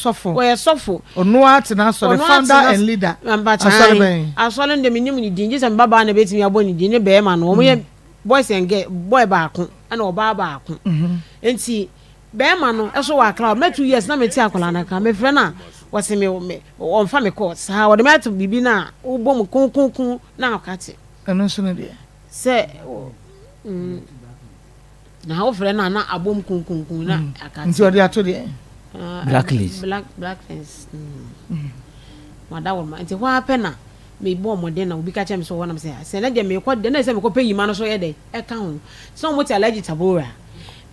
sofo ono ati na asori founder and leader asori ben asori ndem nim ni dinje se baba na betimi abo ni dinje be ma no mo ye boys and girl boy ba ko na oba ba ko enti be ma no eso wa kra me 2 years na me ti akola na ka me frɛ na wose me on fa me course ha wo de me to bibi na wo bom kunkun na akate eno so ne de se na how friend na abom kunkun na akati nti odi ato de blacklist blacklist mada wo ma nti ho apena me bo omode na obi ka chem so wona me se na de me ko de na se me ko peyi ma no so ye de e ka ho so mo ti allergy tabora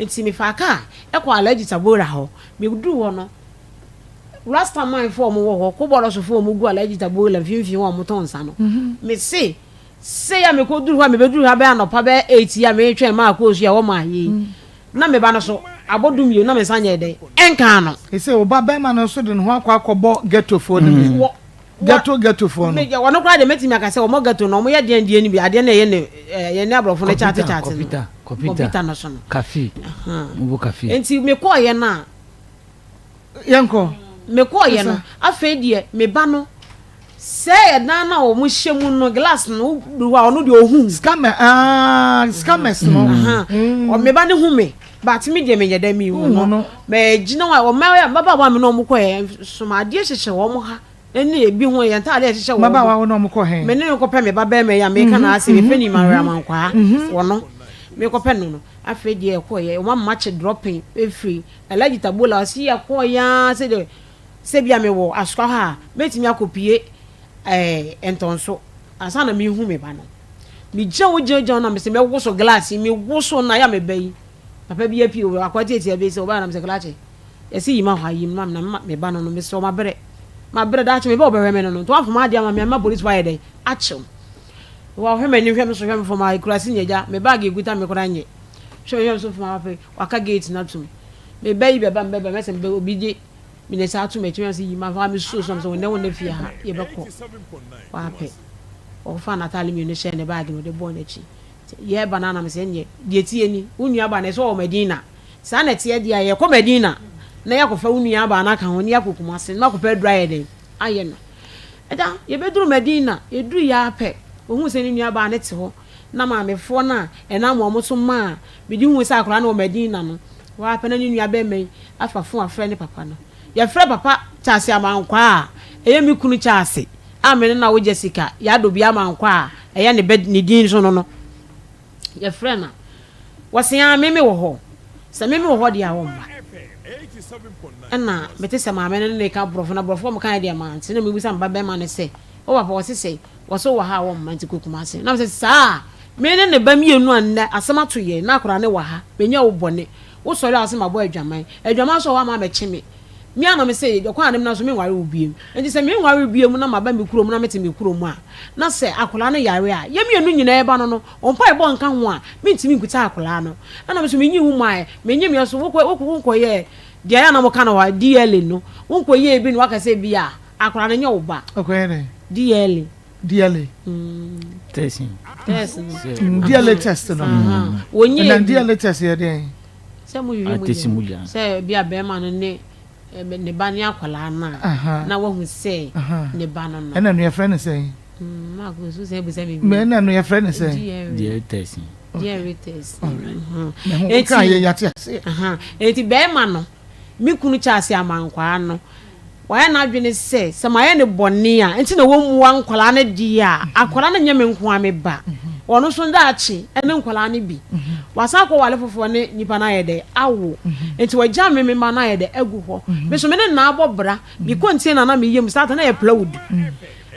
nti me fa ka e ko allergy tabora ho me du wo no last time my form wo ho ko bolo so form gu allergy tabora finfin wo mo ton sa no me se ya me ko duru ha me be duru ha be anopa be 8 ya me twen Maa Akos ya wo ma yi na me ba no so abodum ye na me sanye de enka no e se o ba be ma no so de no akwakobo ghetto phone bi ghetto phone me ya wono kra de metimi aka se o mo ghetto no mo ye de ni bi ade na ye ne abrofo ne chat kopita no so no cafe mo cafe enti me ko ye na yanko me ko ye no afa die me ba no say na o mu hyemu no glass no wa ono de ohun scammers no o me ba ne hu me but me de me yeda mi hu no me gina wa o ma baba wa me no mu ko e so ma de hyehye wo mu ha eni ebi hu ye nta de hyehye wo baba wa no mu ko he me ne ko pe me baba me ya me ka na ase me feni ma ra man kwa wono me ko pe no afa de e ko ye o ma match dropping e free allergy tabola si ya ko ya se bia me wo askwa ha metimi akopie entonso asana mi hu me ba no mi jawo na me se me woso glass mi woso na ya me bayi papa bi api o akwati eti abi se o ba na me se glass esi yima ha yim na me ba no me so ma bere da che me ba obere me no to afoma dia ma me ma police wire dey achim wa hwe me ni hwe me so hwe me for my class nyeja me bag eguta me kora nye hwe me so for my papa waka gate na tum me bayi be ba me se me obi je mi ne sa tu me twen se yima fa me so so ne wona fia ha ye be ko wa pe o fa Natalie mi ne share ne bag no de bo na chi ye banana me se nye de tie ni unua ba ne so o Medina sa na tie dia ye ko Medina na ya ko fa unua ba na ka ho ne ya kokuma se na ko pe dry de aye no eda ye be duru Medina ye duru ya pe ohun se ni nua ba ne te ho na ma me fo na e na mo so ma bi di hu se akora na o Medina no wa pe na ni nua be me afa fo afre ne papa no ya frɛ papa chase amankwa a eye mi kunu chase amene na wo Jessica ya do bia amankwa a eye ne bed ne din so no ya frɛ na wose ya meme wo ho se meme wo ho dia wo mba na mete se ma amene ne ka brofo na brofo mo kan dia man se na mi busa mba be ma ne se o papa wose se wose wo ha wo mma nti kokuma se na se sa me ne ba mienu anna asema to ye na akora ne wa ha menya wo bone wo sori asema bo adwaman so wa ma me chime me ana me say the kwa anem na so me nware ubiem enti se me nware ubiem na maba me kurom na mete me kurom a na se akola no yare a ye me enu nyina eba no ompa ebo nka ho a me ntimi nkuta akola no na me so me nyi hu mai me nyi me so wokɔ ye dia ya na mo kana wa DL no wonko ye bi no waka se bi a akola no nye wo ba okay DL test DL test no wonye na DL test ye den se mo yiye se bi a be ma no ne ba ne akola na wo hu se ne ba no na no ye friend say Maa Akos say be say me na no ye friend say DL test e kan ye yate ase eti be ma no mi kunu cha ase amankwa no why na adwene se samaye ne bonni a enti na wo muwa nkwala ne di a akwala ne nyame nko ame ba wono so nda achi ene nkwala ne bi wasa ko wale fofo ne nipa na yede awo enti wagya me ma na yede egu ho me so me ne na abobra bi container na me yem start na ye plowed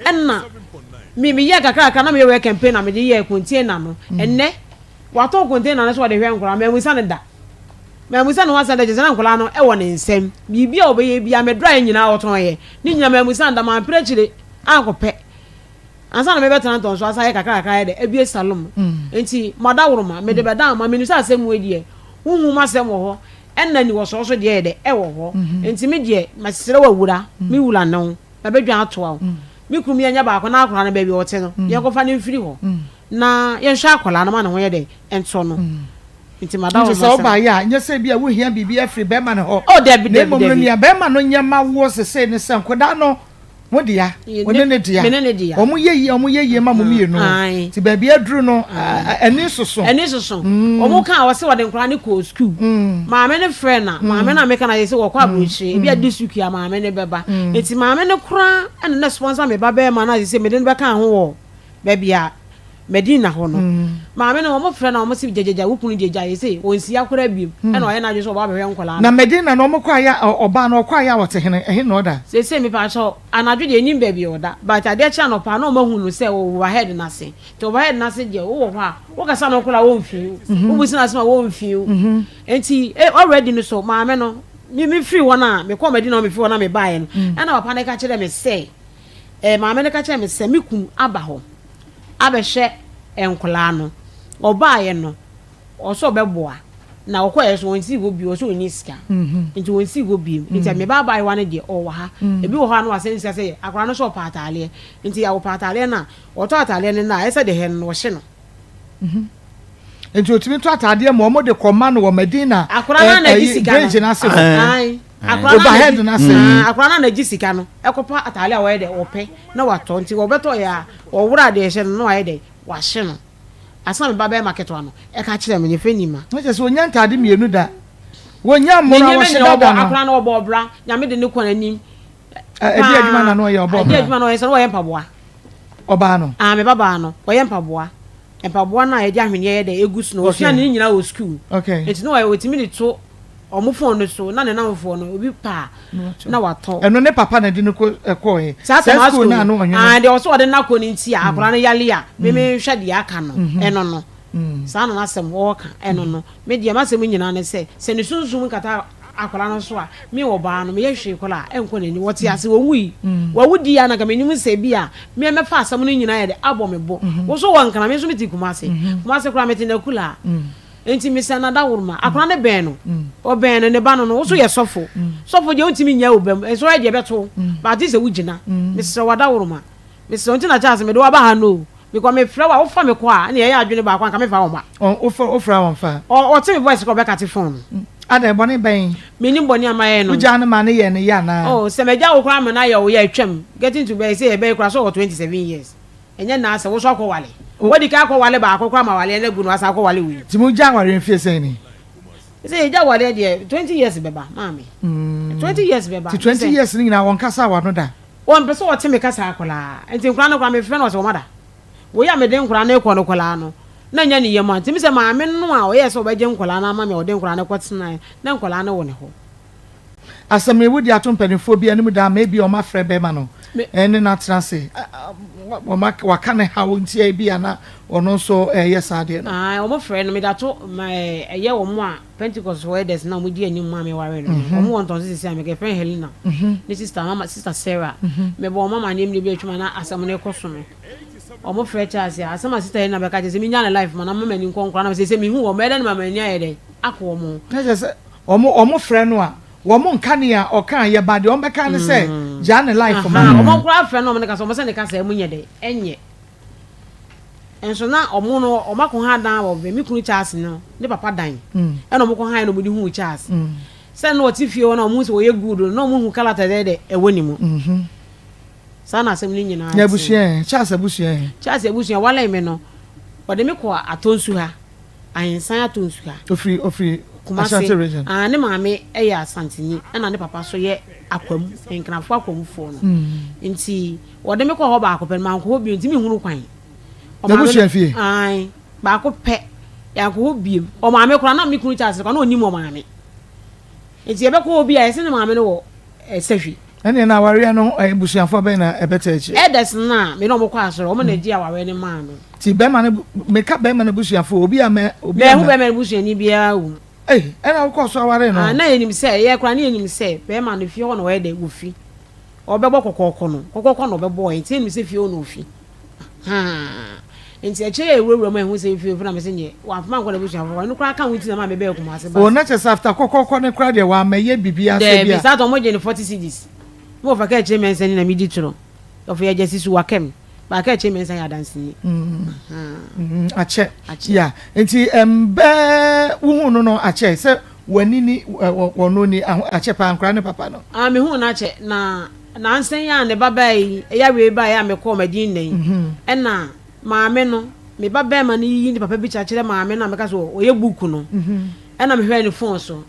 enna me ye kakaka na me we campaign na me de ye container no enne wato container na so de hwe nkwala me musa ne da me musa no wasa de jena nkwala no e wo ne nsem bibia obeye bia me dry nyina oton ye ni nyina me musa nda ma prechire akope ansa na me betana ton so asa ye kakaka ye de ebie salom enti madawroma me de beda ma me nusa asem wedie huhu masem wo ho enna ni wo so so de ye de e wo ho enti me de masere wa wura me wula no na bedwan atoa me krum ye nya ba ko na akora na ba bi wote no ye ko fa ne mfiri ho na ye hwa akola na ma na ho ye de ento no nti madawo so ba ya nya se bia wo hia bibia afri be ma ne ho o de bi be ma no nya ma wo se ne se nkoda no mo dia woni ne dia omo ye ma mo mienu ti ba bia duru no eni soso omo kan wo se wo de nkra ne ko school ma me ne friend na ma me na me kana ye se wo kwa abrochi bia disuku ya ma me ne beba enti ma me ne kra ene na sponsor me ba be ma na ye se me de be kan ho wo ba bia Medina hono maame no mo frɛ na mo si jejeja wukunu jejeja yese onsi akora biem na ɔyɛ na adwo ba behwe nkola na Medina no mo kwa ya oba no kwa ya wote hene ehe no da se me pa so anadwo de nim ba bi oda but ade cha no pa na mo hunu se wo overhead na se to overhead na se je wo ho a wo kasa no kola wo mfi wo busi na se ma wo mfi enti already no so maame no me free wona me ko Medina me free wona me bae no na papa ne ka kire me se maame ne ka kire me se me kun aba ho abehwe enkola no obaaye no oso beboa na okoye so wonsi go bi oso oni sika nti wonsi go bi nti me baabaye wane de owa ha ebi wo ha no asensi say akora no so paatale nti ya wo paatale na oto atale ne na ese de he no hye no nti otimi to atade mo de koma no wo Medina akora na gi sika no ai overhead na se akora na gi sika no ekopa atale a wo ye de ope na wato nti wo beto ya wo wura de hye no aye de wa hye no asa me baba market wa no e ka kire me nyefe nima no je so onya ntade mienu da wonya mo na wo hye da no akora na wo bobra nya me de ne kwana nim edi adwuma na no ye obobra edi adwuma no ye so wo ye mpaboa oba no me baba no wo ye mpaboa na ye di ahwene ye de egusu no wo hia ne nyina wo school okay enti no wo timi de to omo phone no so na ne na phone no obi pa na wato eno ne papa na di no ko he school na no onyo de oso de na ko ni nti akora no yale a me hwe de aka no eno no sa na asem wo ka eno no me de masem nyina ne se ne sunsun kata akora no so a me wo ba no me ye hwe kola enko na ni wote ase wo wudi ya na ga menyum se bi a me fa asem no nyina ye de abo me bo wo so won kana me so meti kumase kora meti na kula enti misa na da wurma akora ne ben no o ben ne ba no no so ye sofo je ontimi nya obam so ye de beto ba ti se wugina misa wada wurma misa onti na chance me do ba ha no because me fra wa wo fa me ko a na ye adwene ba kwa ka me fa wo ma o fra wo fa o ti me voice ko be ka ti phone ada boni ben me ni boni amaye no uja na ma ne ye ne ya na se me ja wo kra me na ye wo ye atwam getting to be say e be kra so 27 years enye na ase wo so akọ wale wodi ka akọ wale ba akọ ma wale na gu no asa akọ wale wi ti mu ja wale mfie sen ni say ja wale de 20 years beba mami 20 years beba ti 20 years ni na won kasa wa no da won pese wo te me kasa akola enti nkura no kwa me friend wo se wo mada wo ya me de nkura na ekọ no kola no na nya ni yema ti me se maame no a wo ye se wo beje nkola na ma me wo de nkura na kwotena na nkola na wo ne ho asam ewu di ato mpanifo bi anim da maybe o ma frɛ bɛma no ene na transe waka ne ha wontia bi ana ono so yes ade no o mo frɛ no me da to eye wo mo a Pentecost weddings na mo di anim ma me ware no o mo won ton sisi am ke friend Helena ne sister Sarah me bo mama ne mi bi atwuma na asam ne koso no o mo frɛ chance ya asam sister Helena be ka je se mi nya na life mana mama ni nkonkora na se mi hu o me de na mama ni ayede akọ mo na je se o mo frɛ no a wo mo nka ne a o kan ye ba de o be kan ne se ja ne life ma o mo kura frɛ no o me ka so mo se ne ka se mu nye de enye enso na omo no o mako ha dan wo be mi kunu Charles no ne papa dan e no mo ko han no mo di hu Charles se no ti fie wona o mu se wo ye good no mo hu kala tade de e woni mu sana asem ni nyina ya bushie Charles abushie wala me no o de me ko atonsu ha ayensan atonsu ha ofri Asante region ne maame e ya Asanteni e na ne papa so ye akwam enkrafo akwamfo no nti o de me ko ho ba akopɛ man ko bi nti mi hunu kwan Nebushie fie. Ai, ba ko pe. Ya ko biem. O maame kora na mi kunu Charles kwa na oni mo maame. Enti ebe ko obi a ese ne maame no wo sehwi. Ene na aware no busuafo be na ebeta echi. Edes na me no mo kwa asoro, o mo na di aware ne ma no. Ti be ma ne me ka be ma ne busuafo obi a me obi a. Be hu be ma ne busuani bia wu. Ena wo ko so aware no. Na enim se ye kora na enim se be ma no fie ho na we de wo fi. O be bo kokoko no. Kokoko no be bo enti enim se fie ho no fi. Enti eche ewurawura ma ehu se fie na me se nye wa fama nko na busuafo no kora ka wuti na ma me be ko ma se ba. O na che after kokoko ne kora de wa ma ye bibia se bia. De sa to mo je ni 40 cedis. Mo fa ka eche mensa ni na mi di turo. Of ye jesi su wakem. Ba ka eche mensa ya dance ni. Ache. Ya. Enti be wu hu no ache se wani ni wono ni ache pa nkra ne papa no. Me hu na ache na ansen ya ne baba yi ya we ba ya me ko madin nen. E na maame no me baba ma ni yi ni papa bi cha kire maame na me ka so o ye book no. E na me hwe ni phone so.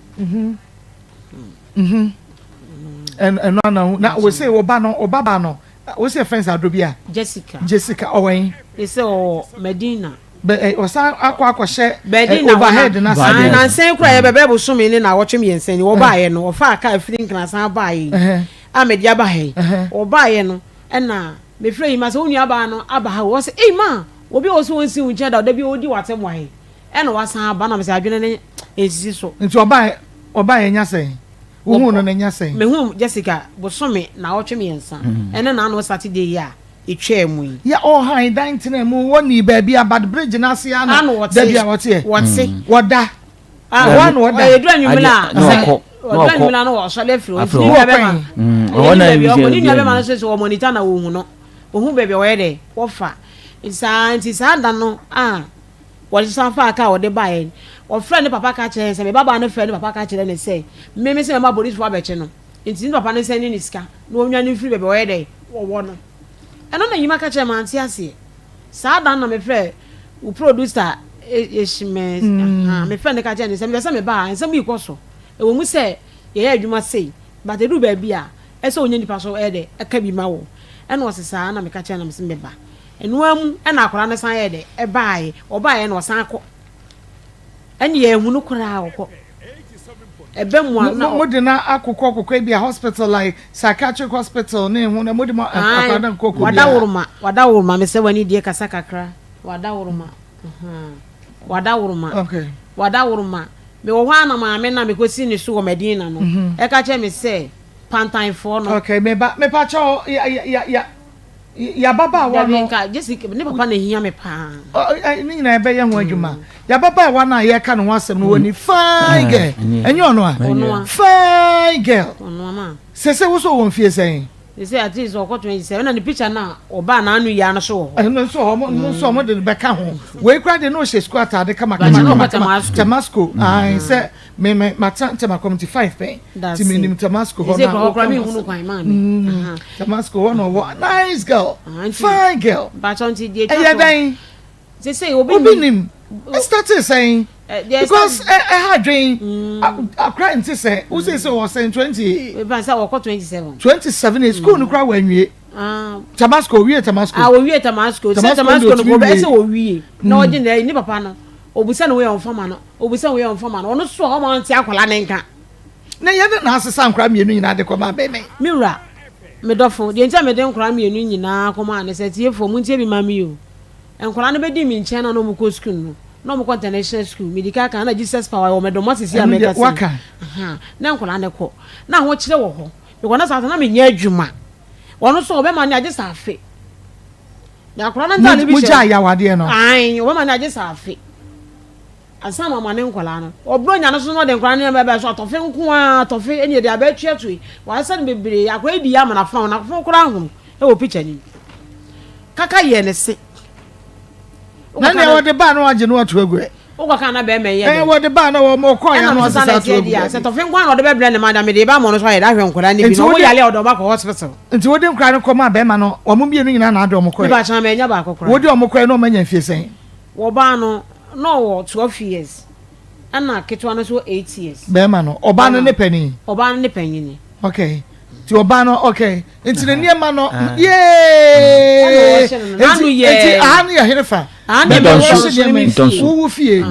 And na we say oba no obaba no we say friends adobia Jessica owen they say o Medina be o sa akwa she Medina overhead na san na sen kura ye bebe bo so me ni na wotwe me yensen wo ba ye no o fa ka afiri nkna san ba ye a media ba he o ba ye no e na me frɛ yi ma so onua ba no aba ha wo say eh ma obi wo so wonsi unche da bi odi watem wa he e no wasan aba na me say adwene ne esisi so nti oba ye nya sen wo no nya sen me hu Jessica bo so me na wotwe me yensan ene na no Saturday ya etwa mu yi ya o han dan tena mu woni ba bia bad bridge na ase ana da bia wote woda one woda edu anwumla odu anwumla no wo so le firo ni bia be ma ni bia be ma no so monitor na wo hu no wo hu bia wo ye de wo fa nti sa da no wo ji san fa ka wo de ba ye wo friend ne papa ka che se me baba no friend ne papa ka che ne say me se me police for abeche no nti papa ne se ni sika no onwa ni free bia wo ye de wo no eno na yima ka che ma anti ase sa da na me frɛ wo producer eshime me friend ka che ne se me ba nsem yi koso e wo mu se ye ya adwuma sei but edu ba bia e se onye nipa so e de e ka bi ma wo eno wo se sa na me ka che na me se me ba eno am e na akora ne san ye de e baaye o baaye na o san akọ eni ye hunu kora akọ ebe mu na modi na akụkọ bi a hospital like psychiatric hospital na ehun na modi ma akwadan kokko wada wurma me se wani die kasa kakra wada wurma okay wada wurma me wo hwa na maame na me kosi ni so wo Medina no e ka che me se pantan fo no okay me pa cho ya baba wa no Jessica ne papa na hia me pa ni nyina ebe ye ho adwuma ya baba wa na ye ka no asem no woni fine girl enye ono a fine girl ono ma se wo so won fie sen say at least oko 27 na the picture na oba na anu ya no so no so mo de be ka ho we kra de no she school atade kama Tamasco I say me mata community 5 pen ti me nim Tamasco ho na okra me hunu kwan man Tamasco one of nice girl fine girl but until dey they say obi nim I started saying because I had dream I cried to say who say so was saying 20 we say we 27 is school no cry when we Tamasco we Tamasco we Tamasco no go be say we na oje na ni papa no obusa no we on farmer no obusa we on farmer no ono so o ma nti akwala ne nka na yɛde na asesa nkora mienu nyina de kɔma bɛmɛ miwura medɔfo deɛ ntia mede nkora mienu nyinaa kɔma ne sɛ tiefo mu ntie bi ma mi o nkora no bɛdi mi nkyɛn na no mu kɔ school no na mo kɔ international school medika kan na Jesus power wo medomo sisi ameka si waka na nkora ne kɔ na ho kyerɛ wo ho because na sa na me nya adwuma wono so obema ne agye safe na nkora na ntane bi mu gya yawade no ai obema ne agye safe asa mama ne nkora no obro nya no so no de nkora ne bebe so atofe nko a atofe ene de abetwe atui wa sa ne bebre akwa edi ya mana fa na fa nkora ho e wo picture ni kaka ye ne se na ne wo de ba no agye no ato agu Ogo kana be me ye. Wo de ba na wo mo ko ya no asesa to. Se to fin kwa no de be ble ne madam de ba mo no so ye da hwe nkora ni bi no wo yale odo ba ko hospital. Nti wo de nkora no koma be ma no wo mo bienu nyina na ado mo ko. Bi ba chan me nya ba kokora. Wo de o mo ko no manya fie sen. Wo ba no wo 12 years. Ana ketwa no so 8 years. Be ma no oba no ne pani. Oba no ne pani ni. Okay. Ti oba no okay. Nti ne niema no ye. Nti anu ya herefa. Who fie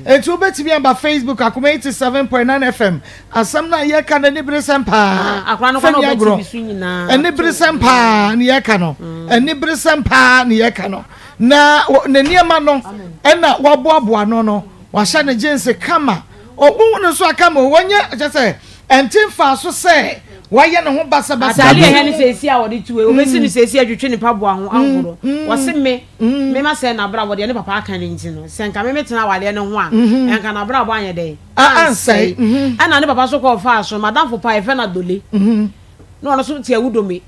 etu betimi amba Facebook Akoma 87.9 FM asam na ye ka na ni bresem pa akwa no ko betibisu nyina eni bresem pa ni ye ka no eni bresem pa ni ye ka no na niema no ena waboaboa no wahya ne jense kama obu no so akama wonye je entin fa so se waye ne ho basa atali he ne sesi a wode tuwe o mesi ne sesi adwetwe ne paboa ho ahoro wose me ma se na bra wode ne papa aka ne ntino se nka me metena wale ne ho a enka na bra bo anye de ansai ana ne papa so ko fa so madam fo pa e fe na dole no no so ti awudome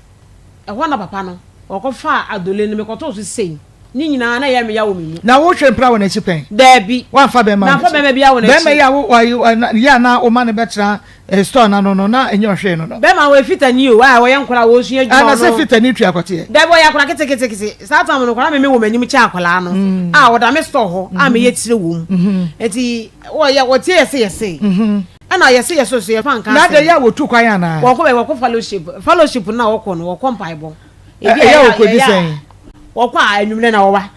e ho na papa no o ko fa adole ne me ko to so sei ni nyina na ye me ya wo me na wo hwe mpra wo na chipen dabi wa fa be ma na fa be ma bia wo na be me ya wo ya na o ma ne betra store na no na enyo hwe no be ma wo fitani o wa wo ye nkora wo sua adwuma no ana se fitani twa akote dabi wo ya kora kete sa ta mo no kora me wo manim cha akola no wo da me store ho me ye tire wo mu enti wo ya wo tie yese ana yese so ye fa nka na da ya wo tu kwan ana wo ko fellowship na wo ko no wo ko mpaebo ya wo ko disen wokwa anwumle na wowa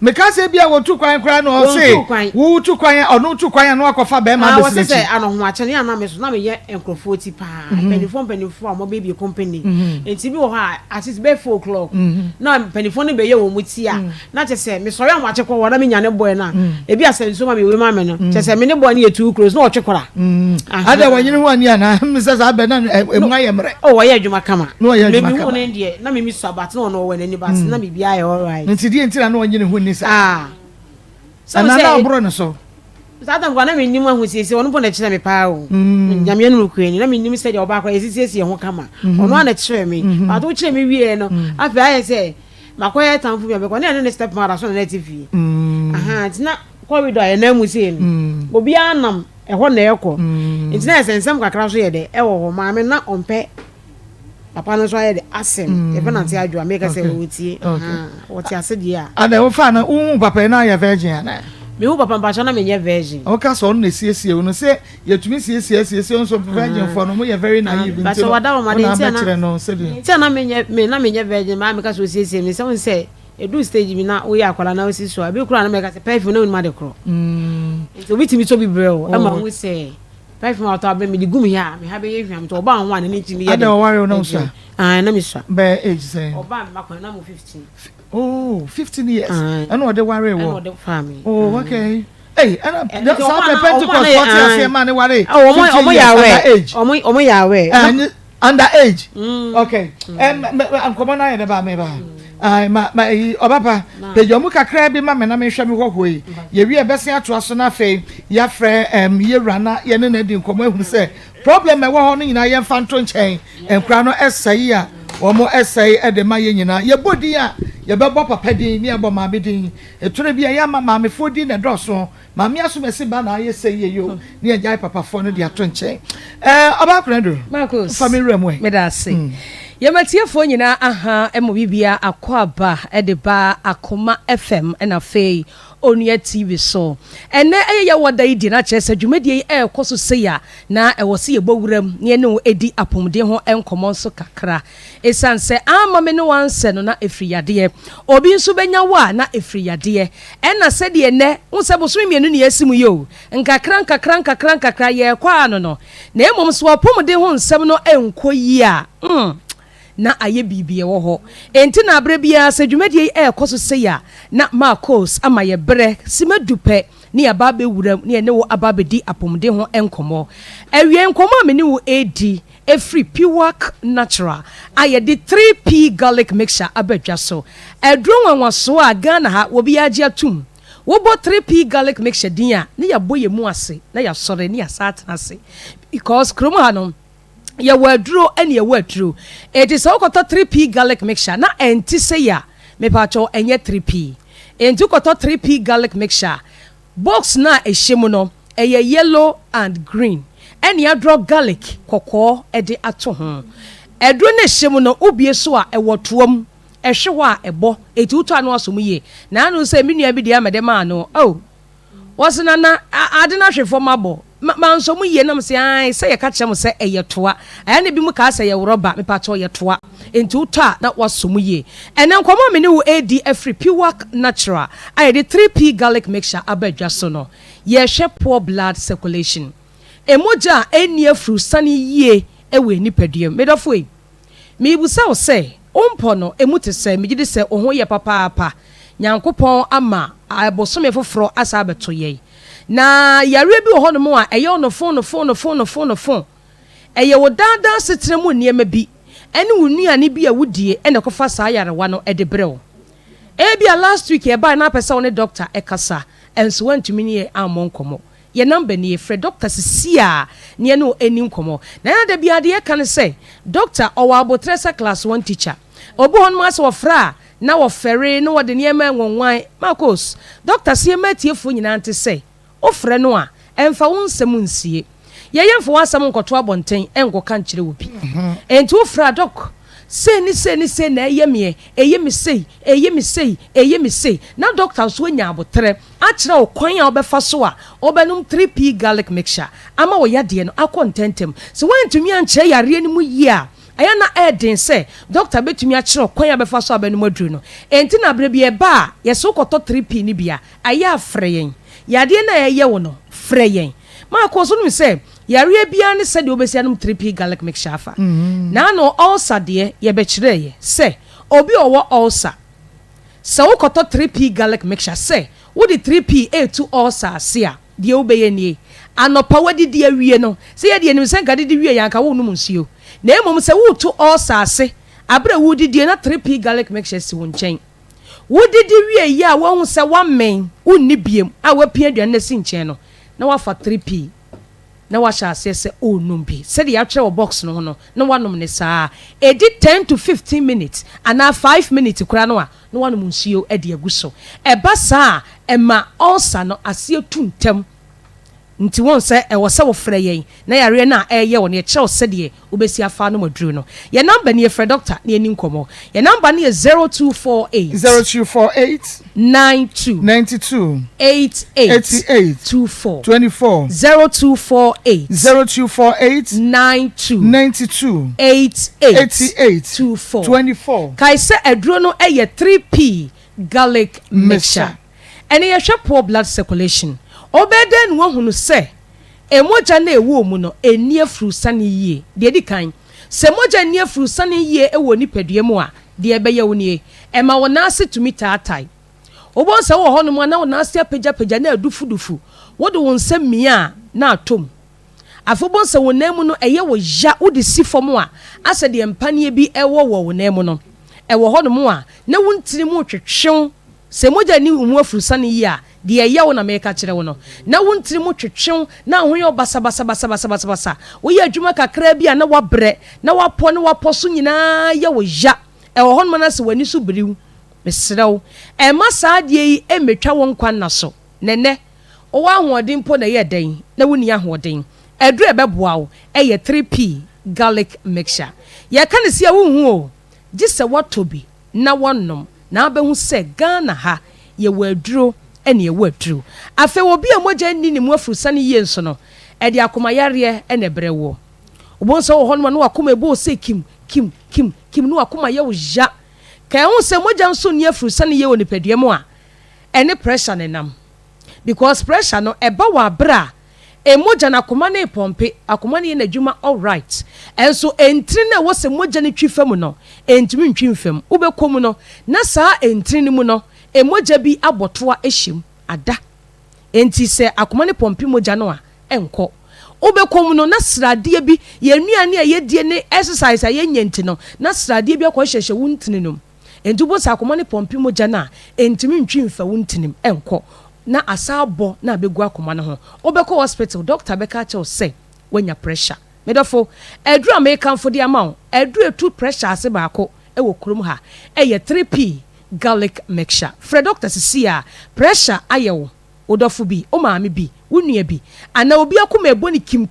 meka se bia wo tu kwan kra no se wo tu kwan ono tu kwan no akofa be ma be se se ano ho ache ne ana me so na me ye enkrofo ti pa penifo a mo baby company enti bi wo ha at least be 4 o'clock na penifo ne be ye wo muti a na che se me so ya mo ache ko wo na me nya ne boy na e bi asenso ma me we ma me no che se me ne boy ne ye 2 close na o twekora ada wanyini ho ani ana me se sa be na emu aye mre o wo ye adwuma kama no wo ye adwuma kama me mi won ndie na me mi so abat na ono wo nani bas na me bia ye all right nti die nti na no wanyini ho ni sa na obro no so sata ngwa na mennim ahusiesie ono bona kire me paa o nyame no kwani na mennim se de oba akwa esiesie ho kama ono ana kire me ba to kire me wie no afi aye se makoye tamfu bi abekwa na ne step mother so na TV tina corridor ye na musie ni obi anam eho na ekọ tina esensem kakra so ye de ewo ho ma me na ompe papa no so aye de asem e fa na nti adwa make say wotie wotie ase de a ana wo fa na wu papa na ya virgin ana me wu papa mpa na me nye virgin o ka so no siesie no se yetumi siesie so virgin for no mo ye very naive nti so wada ma de nti na me nye virgin ma me ka so siesie me se won se edu stage mi na wo ya akwala na wo si so abi kura na me ka se perfume na ma de kro nti obi timi so bi brel e ma wo se perfume auto abe me digum ya me ha be ye hwam to oba ho an ne ntimi ye ada wo ware no so na me so be age say oba me makwa na mo 15 oh 15 years and what the worry wo the family oh okay hey and so Pentecost 40 years man worry omo ya we under age okay am come na ye ba me ba ma obapa pejo mu kakra bi ma me na me hwa me hohoi ye wi e bese ato aso na fe ya frɛ ye rana ye ne na di nkomo ehunu se problem e wo ho no nyina ye mfa nto nchen enkura no esai a omo esai e de ma ye nyina ye bodi a ye bebo papa din ni ebo ma me din etore bi ya ma me fodi na doso ma me aso mesi ba na ye sei ye yo ni e jai papa fo no di ato nchen obakura do Maa Akos family room we me da say Yamatiefo nyina aha emo bibia akwaba edeba Akoma FM na fei Onua TV so ene eya wada idi na chese dwumadie ekoso seya na ewose yebowuram ne ne edi apomde ho enkomo so kakra esanse ama me ne wanse no na efriyade obi nso benya wa na efriyade ena sede ne unseboso mienu ne yasimu yo nkakra ye kwa no na emom so apomde ho nsem no enkoyi a na aye bibie wo ho enti na abre bia se dwumadie ekoso seya na Maa Akos ama ye bre simadupe ni aba be wuram ni ene wo aba be di apomde ho enkomo awie enkomo amene wo edi efree piwak natural aye di 3p garlic mixture abadwa so edro wanwaso a Ghana ha wo bia agi atum wo bo 3p garlic mixture din a ne ya boye mu ase na ya sore ne ya satana ase because kromo hanom ya waduro ene ya waduro it is okoto 3p garlic mixture na enti se ya me pacho enye 3p enti okoto 3p garlic mixture box na ehemu no eye yellow and green ene ya draw garlic kokko ede ato ho edro na ehemu no ubie so a ewotoam ehwe a ebo eti uto anu aso mu ye na anu se menua bi dia mede ma no oh wasina na ade na hwefo mabo manso mu ye nam se ai se ye ka kyem se eyetoa aya ne bi mu ka se ye roba me pato yetoa enti uta na waso mu ye ene nkomo me ne wo adi afri piwak natural aya de 3p garlic mixture abadwa so no ye hwe poor blood circulation emoja eni afru sane ye ewe nipaduam medofo e me busa wo se ompo no emute se megide se oho ye papa nyankopon ama abosome foforo asa abeto ye na yare bi ho no mo a eye ono phone eye wo dada setre mu niema bi ene wo nuane bi a wudie ene kofa sa yare wa no ede brew e bia last week e ba na pesa one doctor ekasa enso wantumi ne amon komo ye number ne frɛ doctor sisia ne no eni nkomo na da bia de kan say doctor owa abotresa class 1 teacher obo hon ma so fra na wo fere no wode niema enwonwan Maa Akos doctor sie matiefo nyina ante say ofre no a emfa wonsem nsie ye yemfo wasam nkoto abonten enko kan kire wo bi enti ofra doc se ni na eyemi sei na doctor so nya abotre a kire wo kwan a obefa so a obenum 3p garlic mixture ama wo yade no akontentem se wantumi anche yare ni mu yi a aya na eden se doctor betumi a kire kwan a befa so abenum aduru no enti na bre bi e ba ye so koto 3p ni bia aya afre yen yade na ye wo no frɛ yen Maa Akos no se yare bia ne se de obesi anum 3p garlic mixture afa na no ulcer de ye be kire ye se obi owo ulcer se wo koto 3p garlic mixture se wo di 3p a2 ulcer se a de obeye nie anopa wadi de awie no se ye de nim se gade de wie yanka wo num nsuo na emom se wo to ulcer se abra wo di de na 3p garlic mixture si wo nchen wodidi wie ya wo hu se wamen unni biem a wapia aduan na si nchen no na wafa 3p na washa asese onum bi se de ya twa box no no na wanom ne saa edi 10 to 15 minutes ana 5 minutes kura no a na wanom nsuo e de aguso eba saa ema ulcer no ase tuntem nti won se e wo se wo frɛ yen na yare na eye wo ne kyerɛw se de obesi afa no maduru no ye number ne frɛ doctor ne ani nkomo ye number ne 0248 92 88 24 24 0248 92 88 24 kai se eduro no eye 3p garlic mixture ene ye hwe poor blood circulation obeden wo hunu se emoja na ewo mu no eni afru sane yie de di kan se moja ni afru sane yie ewo ni padua mu a de ebeye wo nie ema wo na ase tumi taatai obon se wo ho no mu na wo na ase apagya na adufudufu wo de wo nsam mia na atom afobon se wo na mu no eye wo ja wo de sifom a ase de empanie bi ewo wo na mu no ewo ho no mu a na wo ntiri mu twetwew se moja ni umu afru sane yie a de eya na meka kire wo no na wontiri mu twetwew na ahoye obasa wo ye adwuma kakra bia na wabrɛ na wapo ne waposo nyina ye wo ja wo hon mana se wani so biriw mesrew ma saa de yi emetwa wo nkwa na so nene o wa hoɔden po na ye den na woni ahoɔden edru ebeboa wo eye 3p garlic mixture ya kan se wo hu o gise watobi na wonom na abehu se Ghana ha ye waduro ene ye waduro afe obi a moja ni mu afrusa ne ye nso no e de akoma yare ene brewo obonso wo hono no akoma ebo se kim no akoma ye wo ja ka hu se moja nso ne afrusa ne ye wo nipadua mu a ene pressure ne nam because pressure no eba wa bra emoja na akoma ne pompe akoma ne na dwuma all right enso entri na wo se moja ne twifam no entimi ntwimfam ubekom no na saa entri ne mu no emoja bi abotoa ehyem ada enti se akoma ne pompe moja no a enko ubekom no na srade bi ye nuane a ye die ne exercise a ye nyenti no na srade bi akọ hyehye wuntini no enti bo sa akoma ne pompe moja na entimi ntwimfa wuntinim enko na asabo na begu akoma no ho obekọ hospital doctor beka che o say wanya pressure medofo edru american for the amount edru etu pressure ase baako e wo kurum ha eye 3p garlic mixture fre doctor sia pressure ayewo odofo bi o maame bi wunua bi ana obi akoma eboni kim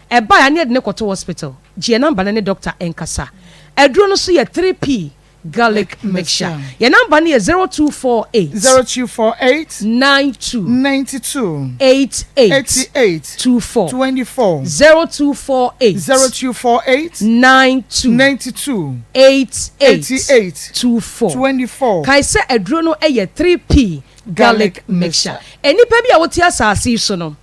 eba ya ne de ne koto hospital gie number ne doctor enkasa edru no so ye 3p garlic mixture. Your number is 0248 92 88 24 0248 92 88 24 Kai say edrono eye 3p garlic mixture. Enipa bi a wote asase so no.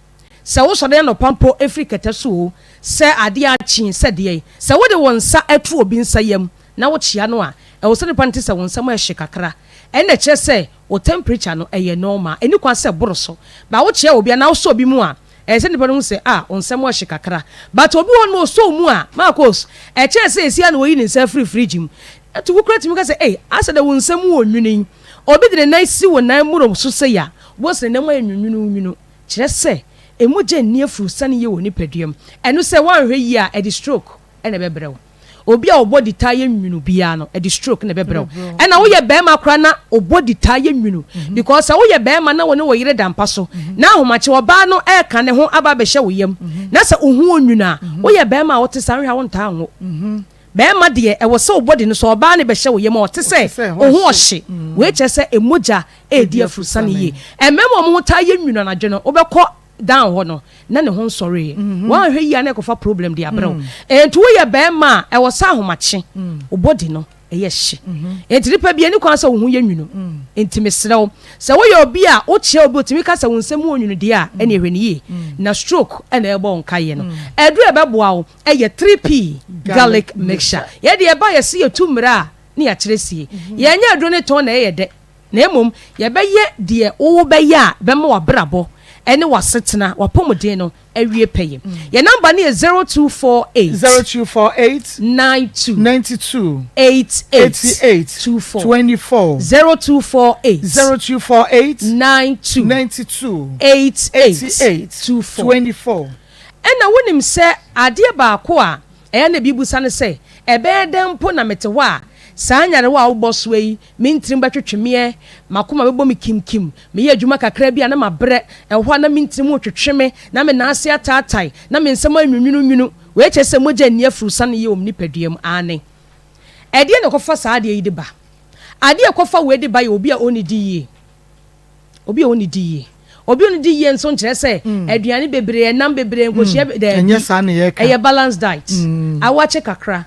Se wo so de no pampo Africa so se ade a chin se de se wo de wonsa atu obi nsa yam na wo chia no a e wo se de pante se wonsa ma hye kakra e na che se wo temperature no eye normal eni kwa se boroso ba wo chia obi na wo so obi mu a e se nipa no se wonsa ma hye kakra but obi won mo so mu a Maa Akos e che se esia na wo yi ni nsa fridge mu etu wo kra timi ka se asa de wonsa mu onwunin obi de na si wo na muro so se ya wo se na ma enwunwunu kire se emoje ni afrusa ne ye wo ni paduam eno se wan hwe yi a e di stroke ene bebrew obi a obody taye nwunu bia no e di stroke ne bebrew ena wo ye bema kra na obody taye nwunu because wo ye bema na wo ne wo yire dampa so na ahomache oba no e ka ne ho aba be hye wo yam na se ohu onwunu a wo ye bema wo te san hwa wo nta ho bema de e wo se obody no so oba ne be hye wo yam o te se ohu ohye we che se emoja e di afrusa ne ye ememo mo taye nwunu na dwe no obekọ down ho no na ne ho nsori wan hwe ya na ekofa problem de abrew entu wo ye be ma e wo sa ahomache obody no e ye hye enti pa bia ni kwan sa wo hu ye nwunu enti mesrew se wo ye obi a wo chia obi otimi ka sa wo nsem wo nwunu de a ene hwe ne ye na stroke ene e bo nka ye no edu e be boa wo e ye 3p garlic mixture ye de e ba ye se ye tumra ne ya kiresie ye nya edu ne ton na ye de na emom ye be ye de wo be ya be ma wa brabo ene wasetena wapomuden no awie peye your number ni 0248 92 88 24 0248 92 88 24 ena wonim se ade baako a na bibusa ne se ebe dempo na mete ho a sanyare wa wo yi mintrim betwetweme makoma bebo me kim me ye adwuma kakra bia na mabre ehwa na mintrim otwetweme na me na ase atatai na me nsem anwunwunu we chese moja ni afrusa ne ye omni paduam ane ede ne kofa sa ade yi de ba ade kofa we de ba ye obi a oni di ye obi oni di ye nso nkyere se aduane bebre nam bebre nkohia de enye sa ne ye ka eye balanced diet awache kakra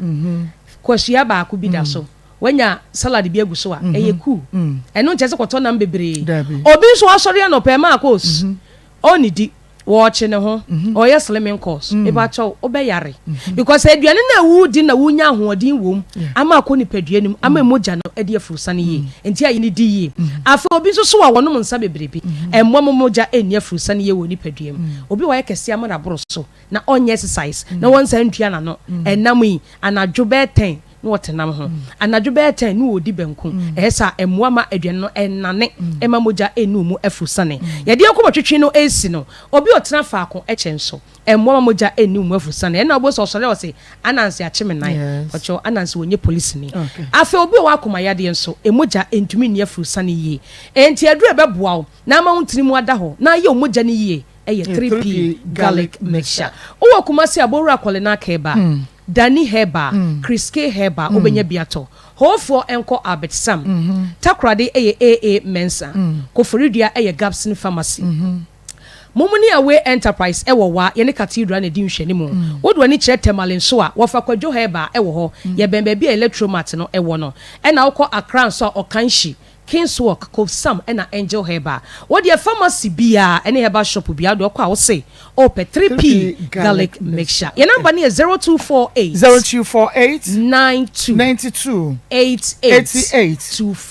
kwashia ba aku bi da so wanya salad bi agu so a eye ku eno nkyese kwoto nam bebre obi nso asori na pe Maa Akos oni di watch ne ho or yes slimming course e ba chaw obeyare because aduane na wu di na wunya hoodin wom ama akọ ni paduanim ama emoja no ade afrusa ne ye enti ayi ni di ye afa obi nso so wa wonom nsa bebrebe emmom moja eni afrusa ne ye wo ni paduam obi wa yakese amara boro so na onye exercise na wonsa ntua na no enam yi anadwo be 10 no wotenam ho anadwo be 10 no odi benku ehsa emmoa ma aduane no enane ema moja enu mu afrusa ne ye de akọ twetwe no esi no obi otena faako echenso emmoa moja enu mu afrusa ne na obo so sore o se anansi achime nan ocho anansi wonye police ni afa obi wa akoma yade nso emoja entumi ne afrusa ne ye enti adu ebeboa na ma wontiri mu ada ho na ye omoja ne ye ɛyɛ 3p garlic mixture wo Kumasi abowura Kolena Keba Dani Heba Chris K Heba obenya biato hofo enko Abetsam takrade ɛyɛ AA Mensa Koforidua ɛyɛ Gabson Pharmacy Momuni Away Enterprise ewo wa ye ne cathedral na di nhwene mu wodwa ni kire temalen so a wo fa kwadwo heba ewo ho ye bemba bia electromat no ewo no e na wokọ Accra so okanshi Kingswalk Cove Sam na Angel Heba wo de pharmacy bia ene heba shop bia do kwa wo say ope 3p garlic mixture your number ni 0248 92 88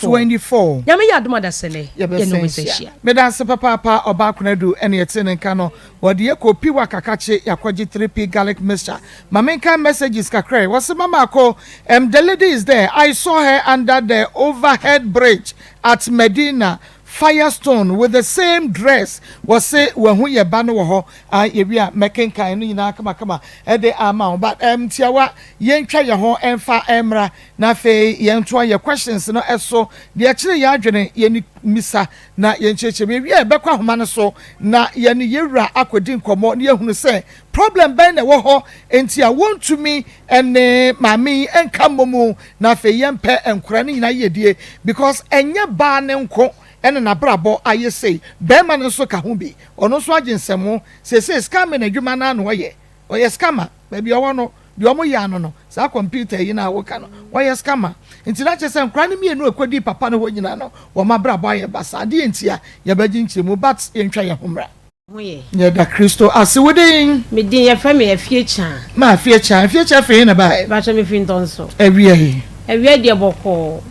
24 yame ya adoma da sene ye no meseshia me dan se papa oba kunadu ene yete nka no wo de kopi wa kakache yakwaji 3p garlic mixture mamenka messages kakra wo se mama ko the lady is there I saw her under the overhead bridge at Medina Firestone with the same dress was say when hu ye ba no wo ho ewia mekenkan no nyina kama e de ama but tiawa yentwa ye ho emfa emra na fe yentoa ye questions no eso de kire ye adwene ye ni misa na yencheche me ewia be kwa homa no so na ye ni yewura akodi nkomo na yehunu se problem ben na wo ho entia wontumi ene mami enka momu na fe yempe enkura ni nyina ye die because enye ba ne nko ene na brabo aye say be man nso ka ho bi ono so agensemo say scam na adwuma na no ye oye scammer baby owo no bi omo ya no sa computer yi na wo ka no oye scammer nti na chese nkra ne mienu ekodi papa no ho nyina no wo ma brabo aye basa de entia ye bagi nchemu but entwa ye homra hoye ye da Kristo asewodin me din ye fa me afie chan ma afie chan fe na ba cha me fi ntonso ewie de boko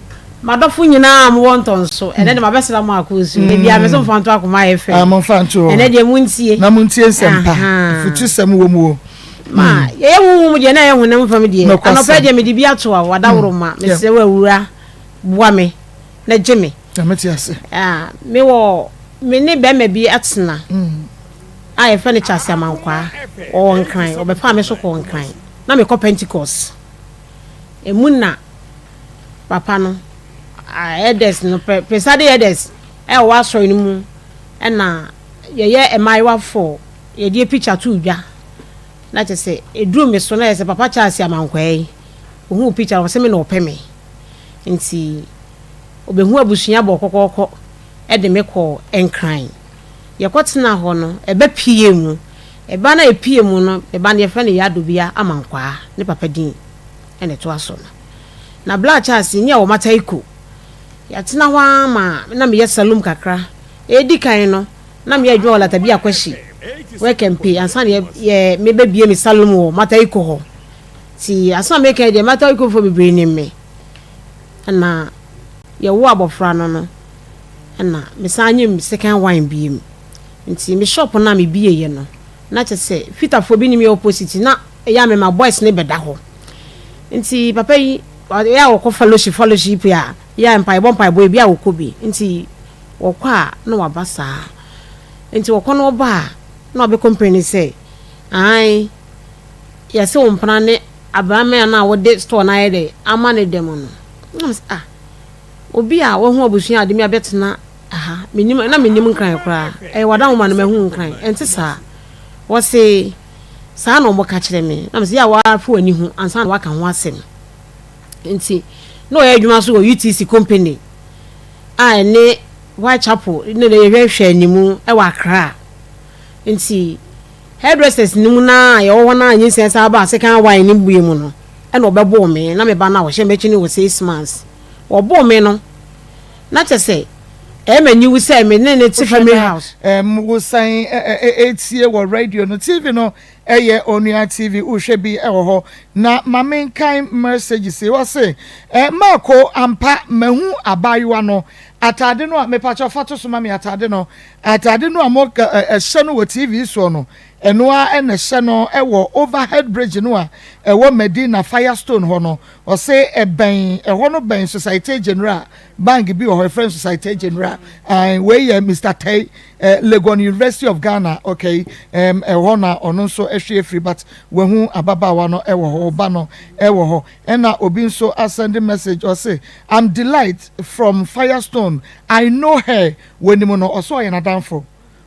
madofo nyina am wonton so ene de mabesela Maa Akos e bia me so fanto Akoma ye fe am fanto ene de muntie na muntie sempa futu sem wo mu ma ye wu je na ye hu na mfam de anopa de me de bia to a wada woro ma me se wa wura bua me na geme ameti ase me wo me ne be ma bi atena ye fe ne chase amankwa o nkran o be fa me so ko nkran na me ko Pentecost emuna papa no edes no pesade edes wa so ni mu na ye emaiwa for ye die picture to dwa na che se eduru me so na ye se papa chase amankwa ohu picture wo se me na opeme nti obehu abusua bo kokoko de me ko enkran ye kwotena ho no ebe pie mu eba na epie mu no eba na ye fa ne ya dobia amankwa ne papa din ene to aso na black chance nya wo mata iko yatina wa ma na me yesalum kakra edi kan no na me adwo la tabi akwashi we kempe ansa ye me bebie me salum wo mata iko ho ti asa me kan de mata iko fo bebre ni me na ye wo abofra no na me sanyem second wine biem nti me shop na me bie ye no na che se fitafo bi ni me opposite na ya me ma boys ne beda ho nti papa yi ya wo ko fellowship ya mpa boy bia wo ko bi nti wo kwa na wabasa nti wo ko no ba na obe company say ai ya se wo mpana ne abame na wo de store na ye ama ne dem no obi a wo ho obusun ade mi abetena menim nkran kra wada wo ma no mahu nkran enti sa wo se sa na mo ka kire me na me se ya wa fo ani hu ansa na waka ho asem nti no ye adwuma so UTC company ne Whitechapel ne ye hwehwe animu wa Accra nti hairdressers nimu na ye wo na anyi sensa ba second wine ni buye mu no na obebo me na me ba na wo hye mechi ni wo 6 months obo me no na chese many we say me ne ti family house we say etie wo radio no TV no eye Onua TV uhwe bi ho na mamenkan message say wo say mako ampa mahu abayiwa no atade no me pacho fato so mame atade no amoka ehye no wo TV so no enoa ene hye no ewo overhead bridge no a ewo Medina Firestone ho no o say eben eho no ben Society General bank bi o friend Society General we Mr. Tay Legon University of Ghana okay eho na ono so ehwe free but we hu ababawa no ewo ho ba no ewo ho ena obi nso send message or say I'm delight from Firestone I know her when no oso ye na danfo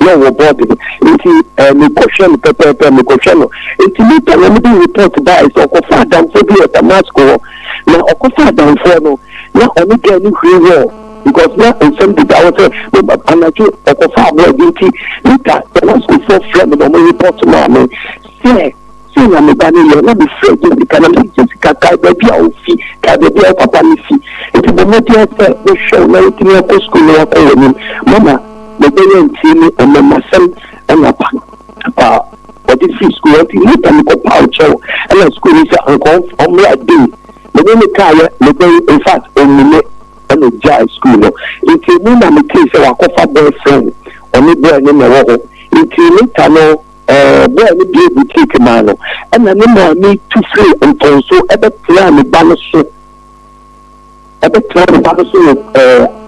no wo body nti me question pepe me question nti later when me report by so ko fa dan for bi at Damascus na okofa dan for no na oni get ni hwe because now in some people I was say anacho okofa abo nti later Damascus for friend no me report na me say na me bani le na be friend the kana me just ka ba bia ofi ka ba bia papa mi fi nti bo mo dia say we show na it me ko school na ko ni mama the parent team and the masam and what is free school and you can go pouch and the school is on my day the name the in fact on me and the jazz school if you know my case I offer boyfriend on me boy in the world if you need to know boy me be boutique man and I know me to free and so ever plan me balance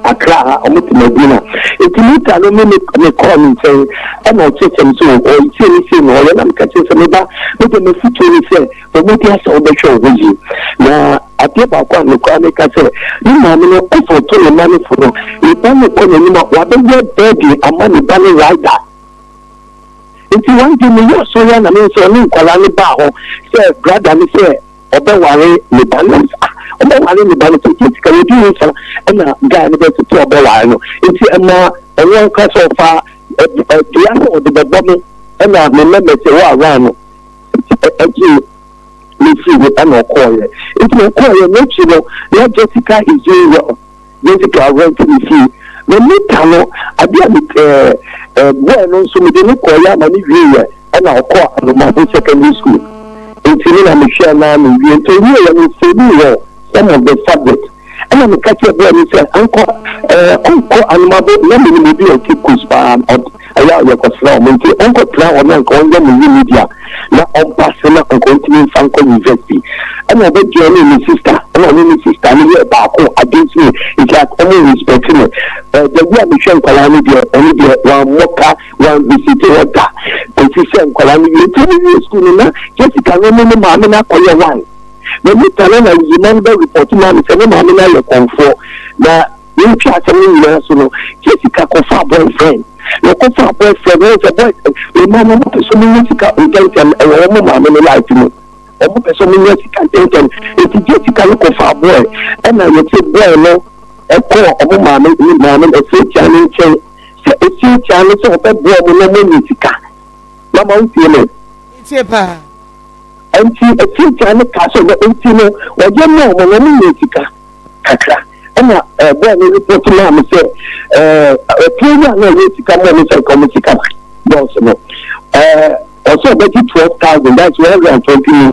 Accra or Medina. If you need to know me call me say, I'm not saying so, or you say anything, or I'm catching some about, but the future say, but what has all the show with you. Now, I think about one, I say, you know, I'm for to the money for you. Don't know what your baby, a money bunny rider. If you want to know, so young, I mean, so I'm calling about, say, brother, me say, Obeware le balance Obeware le balance ti ka we do so na guy no be to Obeware no nti na won ka so fa dia no de bebo me na me member say wa ran no ati me see we na call ye nti call ye no chi no na Jessica is doing well Jessica went to see me later no abia me boy no so me de no call ya na ni wie na call no ma secondary school. Until I'm sure now, we until you say some of the subjects. And I'm a catcher boy and say, Uncle, and my boy, let me be a keep Kuspa allow your Coslam until Uncle Plan or Uncle on the media. Now, on passing up and continuing Franco University. And I bet Johnny, my sister, and my sister, and you're back against me. It's like only respecting it. The way I'm showing Calamity, only one mocha, one visitor, position Calamity, school, Jessica, remember, Mamma, call your one. The new talent and remember reporting man is a mamma, your comfort. Now, you chat and so Jessica, Kofa boyfriend. Your Kofa boyfriend is a boy. Remember, so many Jessica, and a woman, mamma, like to me. So many Jessica, it's Jessica, Kofa boy. And I would say, boy, no, a call of a mamma, a free channel, a free channel, so a boy, no Jessica. Mamma, it's a and see a teacher and a castle that Intino, or you know, when I'm musica, Kaka. And a boy report to Mamma say, a player no way to come on and come to also, bet you 12,000, that's 120 million.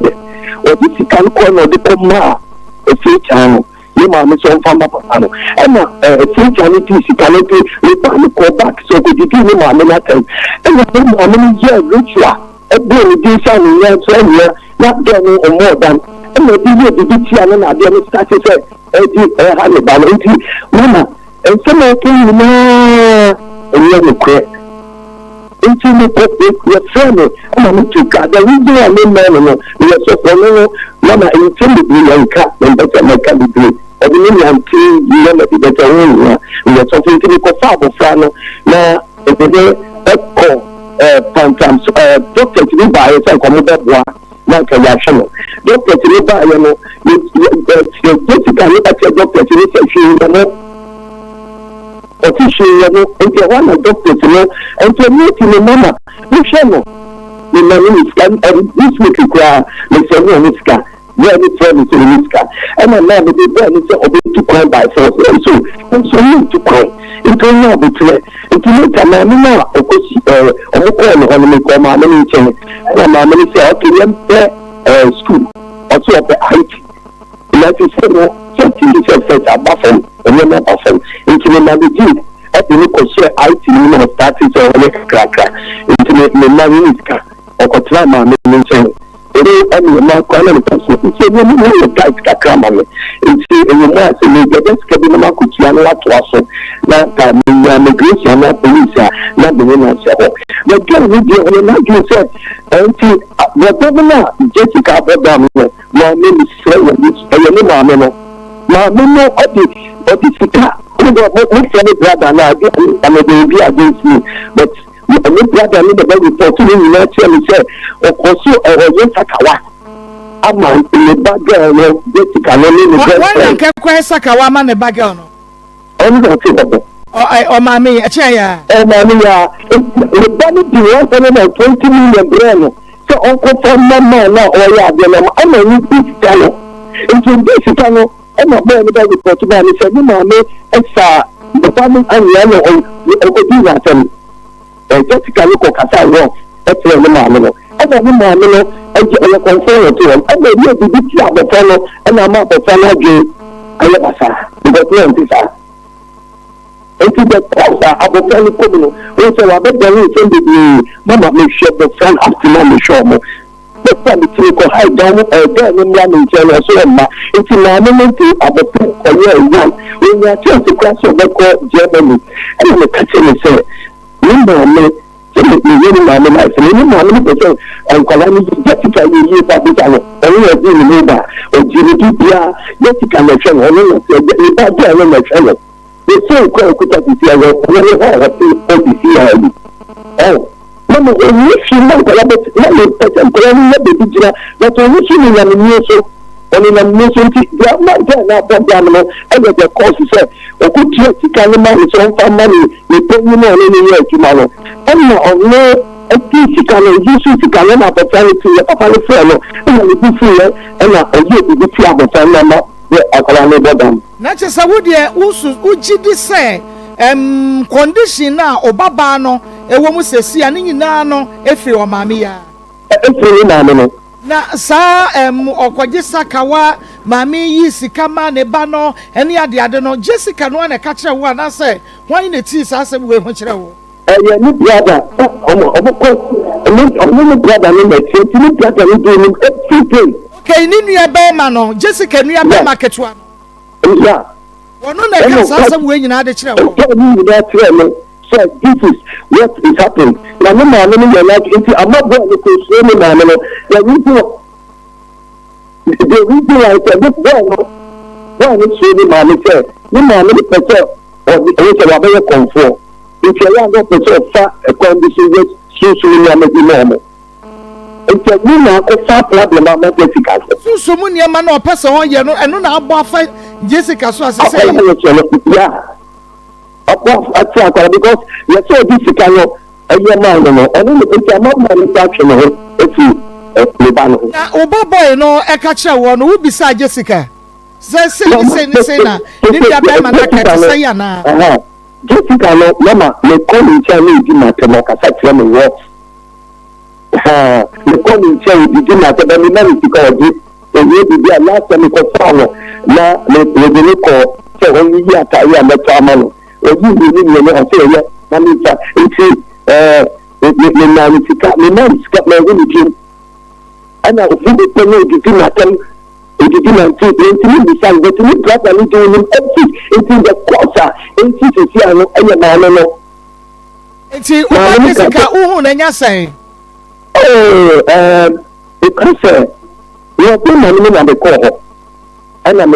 Or this can call the Poma, a free channel. You mamma so from Papa. And a free channel piece, you cannot go back so could you give me mamma nothing. And the mamma, yeah, ritual. A boy, this and yeah, not done or more than and maybe you be tea and I didn't start to say, Mama, and some of you know, and you have a crack. Into the your family, and I'm to God. The reason I mean, man, we are so phenomenal. Mama, intended me and cat, and better my candidate. Or the million tea, you know, that better way. We are something to be father, Frano. Now, if they call. Sometimes doctor to be by a psychomotor like a rational doctor to be by Jessica look at your doctor to say she officially and you want a doctor to know and to meet in the mama you shall know the money is can and this week you cry the son of Miska very friendly to Miska and a man with the burn is to cry by force and so you to cry into now between into later now of course on me come and mamma say okay school also of the IT like you say no something is a buffer and you're not buffer into the magazine at the local share IT minimum starting to make a cracker into the money is or try my mention any man calling person it's a woman who guys kakra mama it's a woman say me just kebi na kutia na to aso na ta me immigration na police na be na say the girl we dey na you say anti the governor Jessica Abdam no me say we mama no odi sika we say brother na am dey be against me but me brother me the report to me na tell me say okoso yen sakawa ama me bagel no Jessica no me girlfriend when kwa sakawa ama ne bagel no onu do ti bobo o mami e che ya mami ya the body di 120 million brand so onko for mama na o ya de na ama ni Jessica no into Jessica no ema be me report ba ni say mama exa the family and no o di na tell Jessica look at Kasa Rock, that's where the man. I don't know, I get confirm to him. I may be able to be the fellow, and I'm out of fellow Jew. I never saw the Atlanta. Into the course of the fellow criminal, also I bet there is somebody, Mamma make sure the son after Mamma show me. The family to hide down in London, so it's an element of the people for year one. When you are just a class of the court, Germany, and the country say, Mama, you mama life. You mama person and Kalani Jessica you public and only a deal neighbor or Jimmy Pia, Jessica mention only the party and mention. The same call could have been oh, Mama, if you know that let me person, but only she is on in a mission to not down and the course said, or could you can man his own family, you pay you know any year tomorrow. And no, a piece can use to come up a charity of a fellow, and a good and a good fiable family, the not just a wood year, Uji de say, condition now, or Babano, a woman says, see an inano, if you are mamma. Na sa okwaje sakawa mami yi sikama ne ba no ene ade no Jessica no na ka kire wo na say wan na ti sa asem we ho kire wo ya ni brother omo brother ni me brother ni do ni everything okay ni nua be ma no Jessica nua be market wa no yeah wono na ka sa asem we nyina ade kire wo so this is what is happening. Now, no man, no like into. I'm not going to say no man. The reason why I said this why is really man. Say no man, no person or the other comfort. If you are not person far a condition just so you normal. It's a new far problem about Jessica. So many man or person on you know and no na fight Jessica so as say yeah. Because you saw this kind of a year man, and then it's a manufacturing now, Oba no, a catcher one who beside Jessica. Say, na, Jessica, no, Mama, they call in Chinese, you might have a set from the work. They call in Chinese, you didn't have any money because they will be a last time because now they will call, so only here, I am a family. You really say, yeah, Mamma, it's and I will tell you, you do not tell you do not take it beside the two drop and doing into the quarter, into the because you have been my the call, and I'm a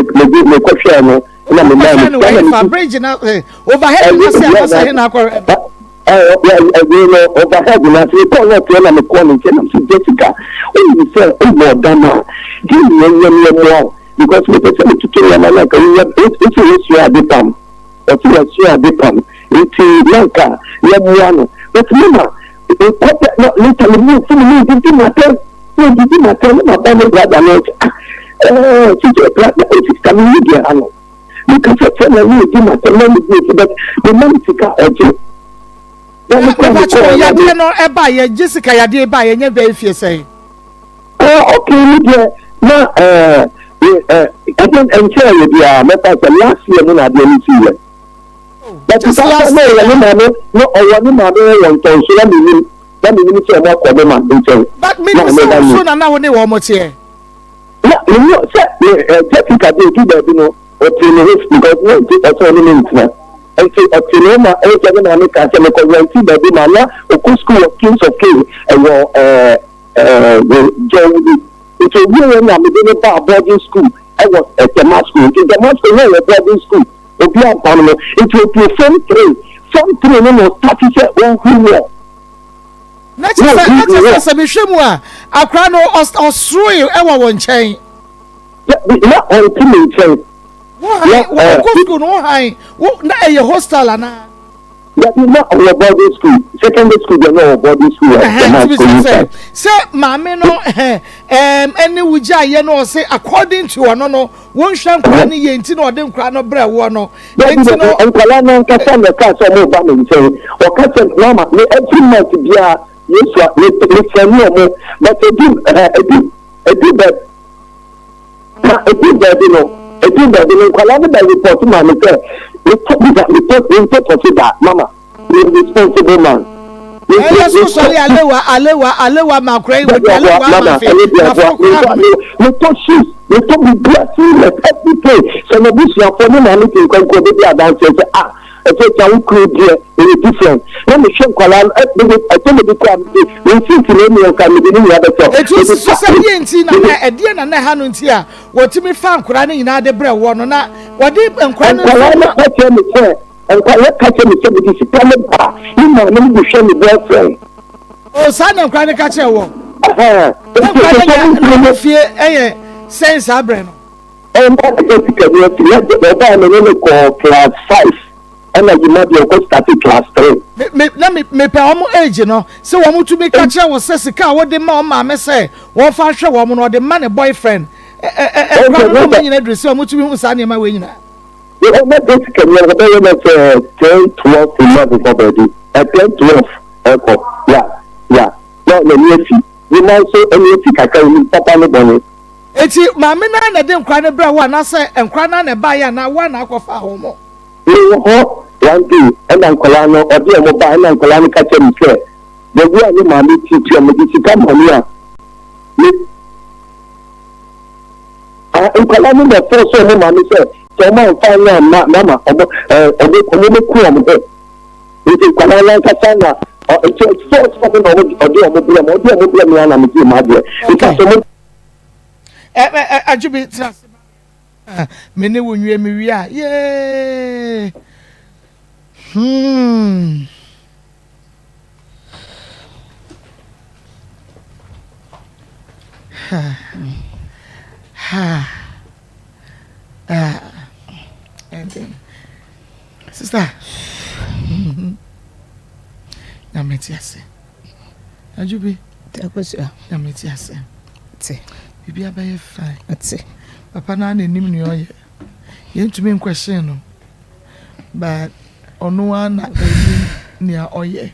question. Overhead, overhead, and I say, call up to them, calling Jessica. When you say, oh, more Dama, give me more because we can to kill them like it's a issue at the time. That's a issue at the time. It's Lanka, Yamuano. But Mama, not literally move to me, did not tell my family brother. It's coming media. Look at the family, but the money to cut a Jessica, I did buy any baby, you say. Okay, now, I don't enjoy it. Yeah, the last year when I didn't see it. But just last year, no, I want to so let me say about the but me, soon and now, only one more year. No, Jessica, you know. Because no, it's only means now. And so, Otinoma, everything I make, I say, because baby, Mama, or school of Kings of King, and it's a real one. I'm in a boarding school. I was at the mass school. The mass school, a boarding school. It will be from 3, no, 30 1 who na chese me hwemu a akra no osroi e wo nchen na on ti me nchen wo go school no han na e hostel ana yeah, not our boarding school. Secondary school, they're not our boarding school. Say, mammy, no, any wuja, you know, say, according to no, one shank any yentin or them cry no bread, one no. And Kalana Cassandra Castle, no bombing, say, or Castle, Mama, every month, yeah, yes, it's a new, but a do that, you know. I think that the Kalana report to my mother. We talk for that, Mama. You're responsible man. Sorry, Alewa, Macray, with Alewa, we talk shoes, we talk with blessing, every day. So, no, this is for me, and you can go to the advance and say, I think I will create a different. Let me show Kalan, I told you to we think to me, and come in the other talk. It was society, a dear and a hanuntia. What to me found crying in other bread, one or not. What deep and crying, and what catch me said, it is coming back. You know, let me show me boyfriend. Oh, son of crying catcher. Fear, sense Abraham. And I call class 5. And I might be a starting class 3. Me pay almost age, you know. So I want to make a chair was says a car. What the mama say? One fashion woman or the man a boyfriend. In address, so much to be signing my way. You know, basically, you're about 10, 12, 11 already. At 10, 12, yeah. No, you know, so anything I can papa no bonnet. It's mamma and I didn't cry a bra one. I say, and cry on a buyer now one hour for home. One thing, and Uncle Lano, or dear mobile, and Uncle Lano catch him care. The way you mammy teach you, and come on here. Uncle Lano, the first one, mammy said, so my father, Mama, it is Kalana Cassandra, or it's first coming over, or dear mobile, and I'm my dear. Because I should be many when you me, yeah. Sister. Nametiase. Ajubi. Takwasua. Nametiase. Te. Bibi abaye fine. Ate. Papa na anim ni oye. Yentumi question no. But ono ana anim ni oye.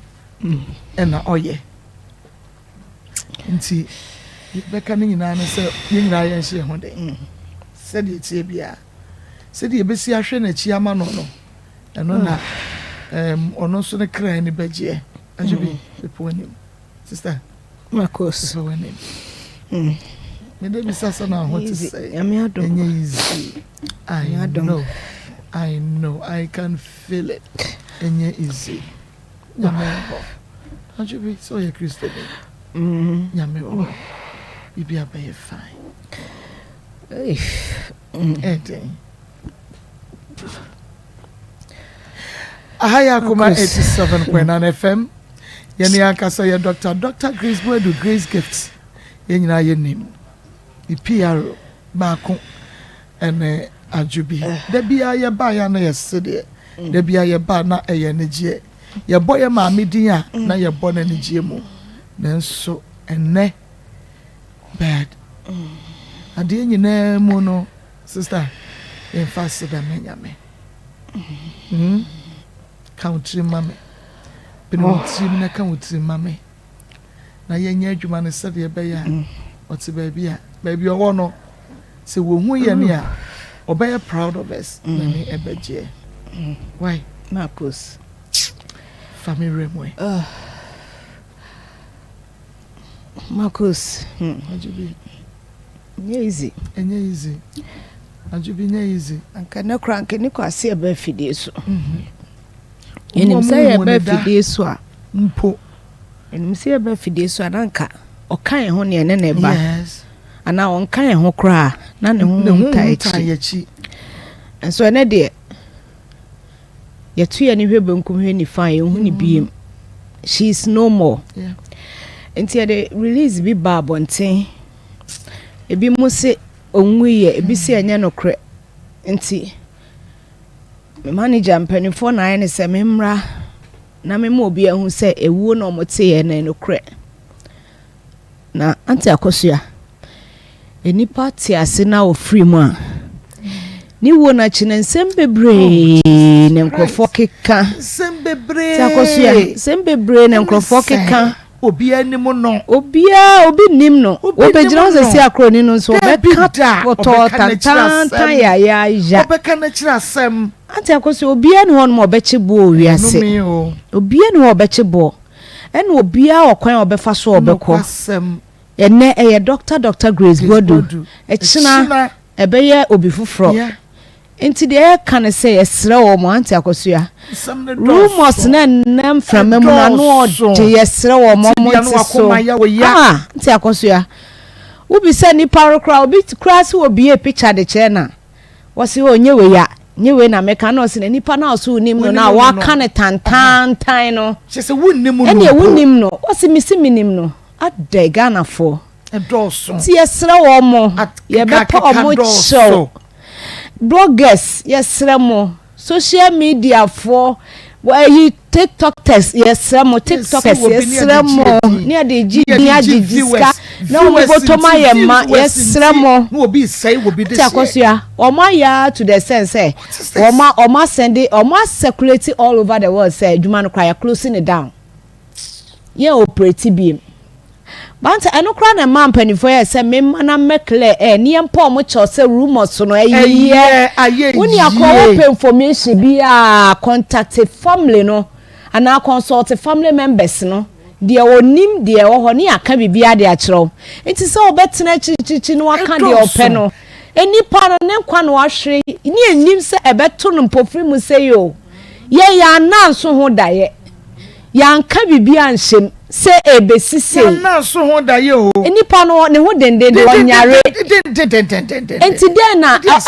Na oye. Nti beka ni nyina no se nyina ye hye ho de. Se de tie bia. Se de besi ahwe na chi ama no no. Eno na ono so ne kran ni bagie. Ajubi eponim. Sister Maa Akos. Eponim. Me dey bisasa na what to say. Easy. I know. I can feel it. Enye easy. Nyame. Ajubi so ye Christian. Nyame o. Bibi abaye fine. Eden. Ahaya Akoma 87.9 FM. Yeni akasa ye Dr. Grace Boydu Grace Gifts. Yenyina ye name. PRO Baako ene Ajubi. Da bia ye ba ya na ye sede. Da bia ye ba na eye negie. Ye boy ye maame din a na ye bo na negie mu. Nanso ene bad. Ade nyina mu no sister in fast da menyame. Country mame. Penutri na country mame. Na ye nya adwuma ne sede ye be ya. Oti baby owo no se wo hu ye ne a obey proud of us na me ebeje. Why Maa Akos family remwe Maa Akos Ajubi easy Ajubi nya easy anka na krank ni kwase e ba fidie so enim say e ba fidie so a mpo enim say e ba fidie so anka okan ho ne ne ba yes ana onkan ho kra na ne ho taichi enso ene de yetu ye ni hwebe nkum hwe ni fine hu ni biem she is no more nti de release bi ba bonten ebi mo se onwuye ebi se enye nokre nti me manager mpanifo na ne se memra na me mo obi ahu se ewuo na omote ye na nokre na anti akosua enipa ti ase na ofri mu a ni wo na chine nsem bebre ne nkrofo keka nsem bebre ti akosua nsem bebre ne nkrofo keka obi anim no obi nim no obejira o se akroni no so obeka foto tan ya obeka na kira asem anti akosua obi ane ho no obechibo owiase obi ane ho obechibo ene obi a okwan obefa so obeko ene eye Dr. Grace Bodu echina ebeye obi fufuro enti de kan say esre wo mo anti akosua rumors na nam from mu na no de yesre wo mo mo so anti akosua ubi se ni power crowd obi crash obi e picture de che na wose onyewe ya nyewe na meka na ose na nipa na so unim no na wa kan tantan no se se wunnim no ene wunnim no wose misiminim no adda Ghana for edoso ti yesre wo mo ye be pa mo show bloggers yesre mo social media for where you TikTok test yesre mo TikTokers yesre mo ni ade ji ni ajiska na mo botoma ye ma yesre mo no obi say obi this akosua oma ya to the sense oma send it oma circulate all over the world say adwuma no kwaya closing it down ye operate beam banta eno kra na man panifo ye se me na mekle ni empo mo cho se rumors no aye woni akọ open information bi a contact family no ana consult family members no de onim de wo ni aka bibia de akiro enti se obetena chichichi no aka de ope no enipa na ne kwa no ahwe ni enim se ebeto no mpofri mu se yo ye ya na nso ho daye ya nka bibia nshem se ebesise na so ho da ye o enipa no ne ho dende de wanyare enti den na as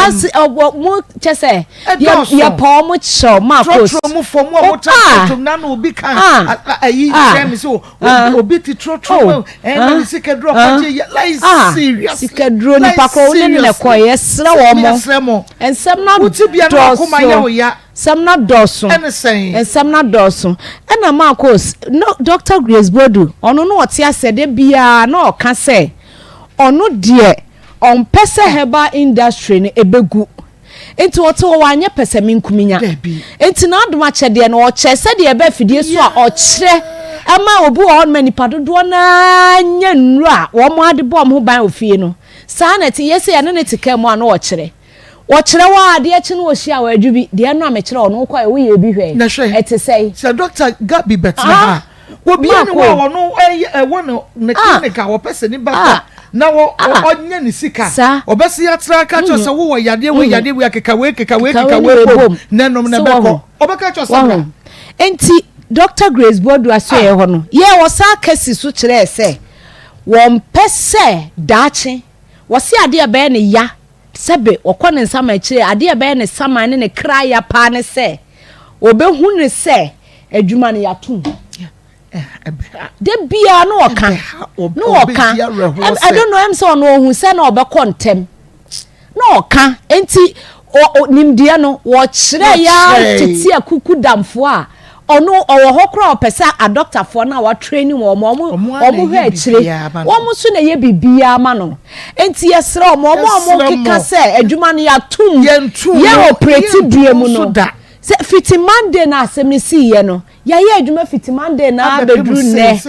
mo chese ya pa mo cho Maa Akos trotro mu fo mo trotro na no obi kan ayi dem so obi ti trotro na sika drop je like serious sika dro ni pa ko ne ko yesra wo mo ensem na utibia na Akoma ye wo ya samna doso en samna doso ena Maa Akos no Dr. Grace Bodu ono no ote asede bia na oka se ono de on pese heba industry ne ebegu enti wote wo anye pese minkuminya enti na adoma chede na o che se de ebe fidie so a o kire ama obu on mani padodo na nya nru a wo mo ade bom ho ban ofie no sa na ti yese ya ne tika mu a na o kire Wachira wa ade achi no ohia wa adwubi de no amekira ono kwa wo ye bi hwe ete sei se Dr. Gabi Betna obi ani wo no wono ne clinical wo person ni baba na wo onye ni sika obesi atra ka cho se wo yade we akeka we bom nanom na beko obeka cho se enti Dr. Grace Bodu aso ye ho no ye wo sa kesi so kire se wo mpese daachi wo se ade be ne ya sebe okone nsama kire ade be ne sama ne kra ya pa ne se obehu ne se adwuma ne yatum de bia no oka I don't know am so no hu se na obekọ ntem no oka enti nimdia no wo kire ya titi akuku damfo a ono owo hokro opesa a doctor for na wa training wo mo hwe akire wo mo so na ye bibia ma no enti yesre mo keka se adwuma no yatum ye operate bia mu no se fitimande na asemisi ye no ya ye adwuma fitimande na bedru ne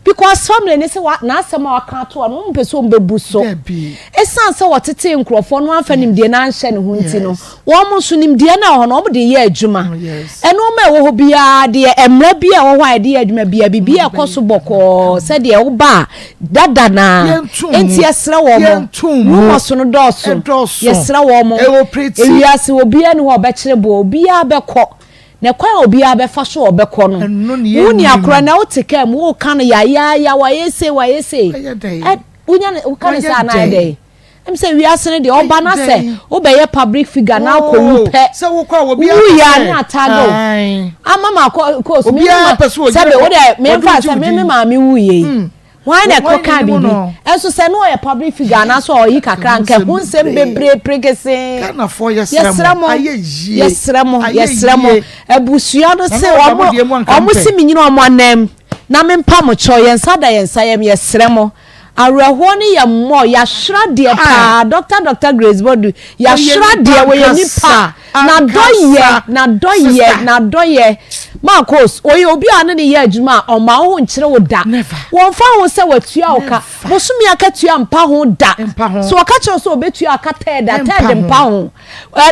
because family ne se na asema waka to no mpeso mbebu so esan se wotete nkrofo no afanim de na nhye ne ho nti no wo mo so nim de na ho no mo de ye adwuma eno ma wo bia de emra bia wo hwa de adwuma bia koso boko se de wo ba dada na enti esra wo mo mo so no doso yesra wo mo ewiase obia ne ho obekire bo obia beko ne kwa obi abefa so obekọ no woni akora na oteka mu wo kan ya wa yese unya kan sa na dey em say we asene de oba na se obeye public figure na ko wupe se wo kwa obi ya na tago ama ma ko so obi a person sabe wo de me fa se me ma me wuye why na koka bibi enso se no ye public figure na so oyi kakra nka hu nsem bebre pregese kana for yesremo yesremo abusua no se omo si minyina omo anam na mempa mo cho yensa yem yesremo areho ni ye mo ya shrade pa Dr. Grace Bodu ya shrade we ye nipa na doye Maa Akos oye obi ane ne ye adwuma o ma ho nkyere wo da won fa ho se watua oka bosumi akatua mpa ho da so waka che so obetua akata da ted mpa ho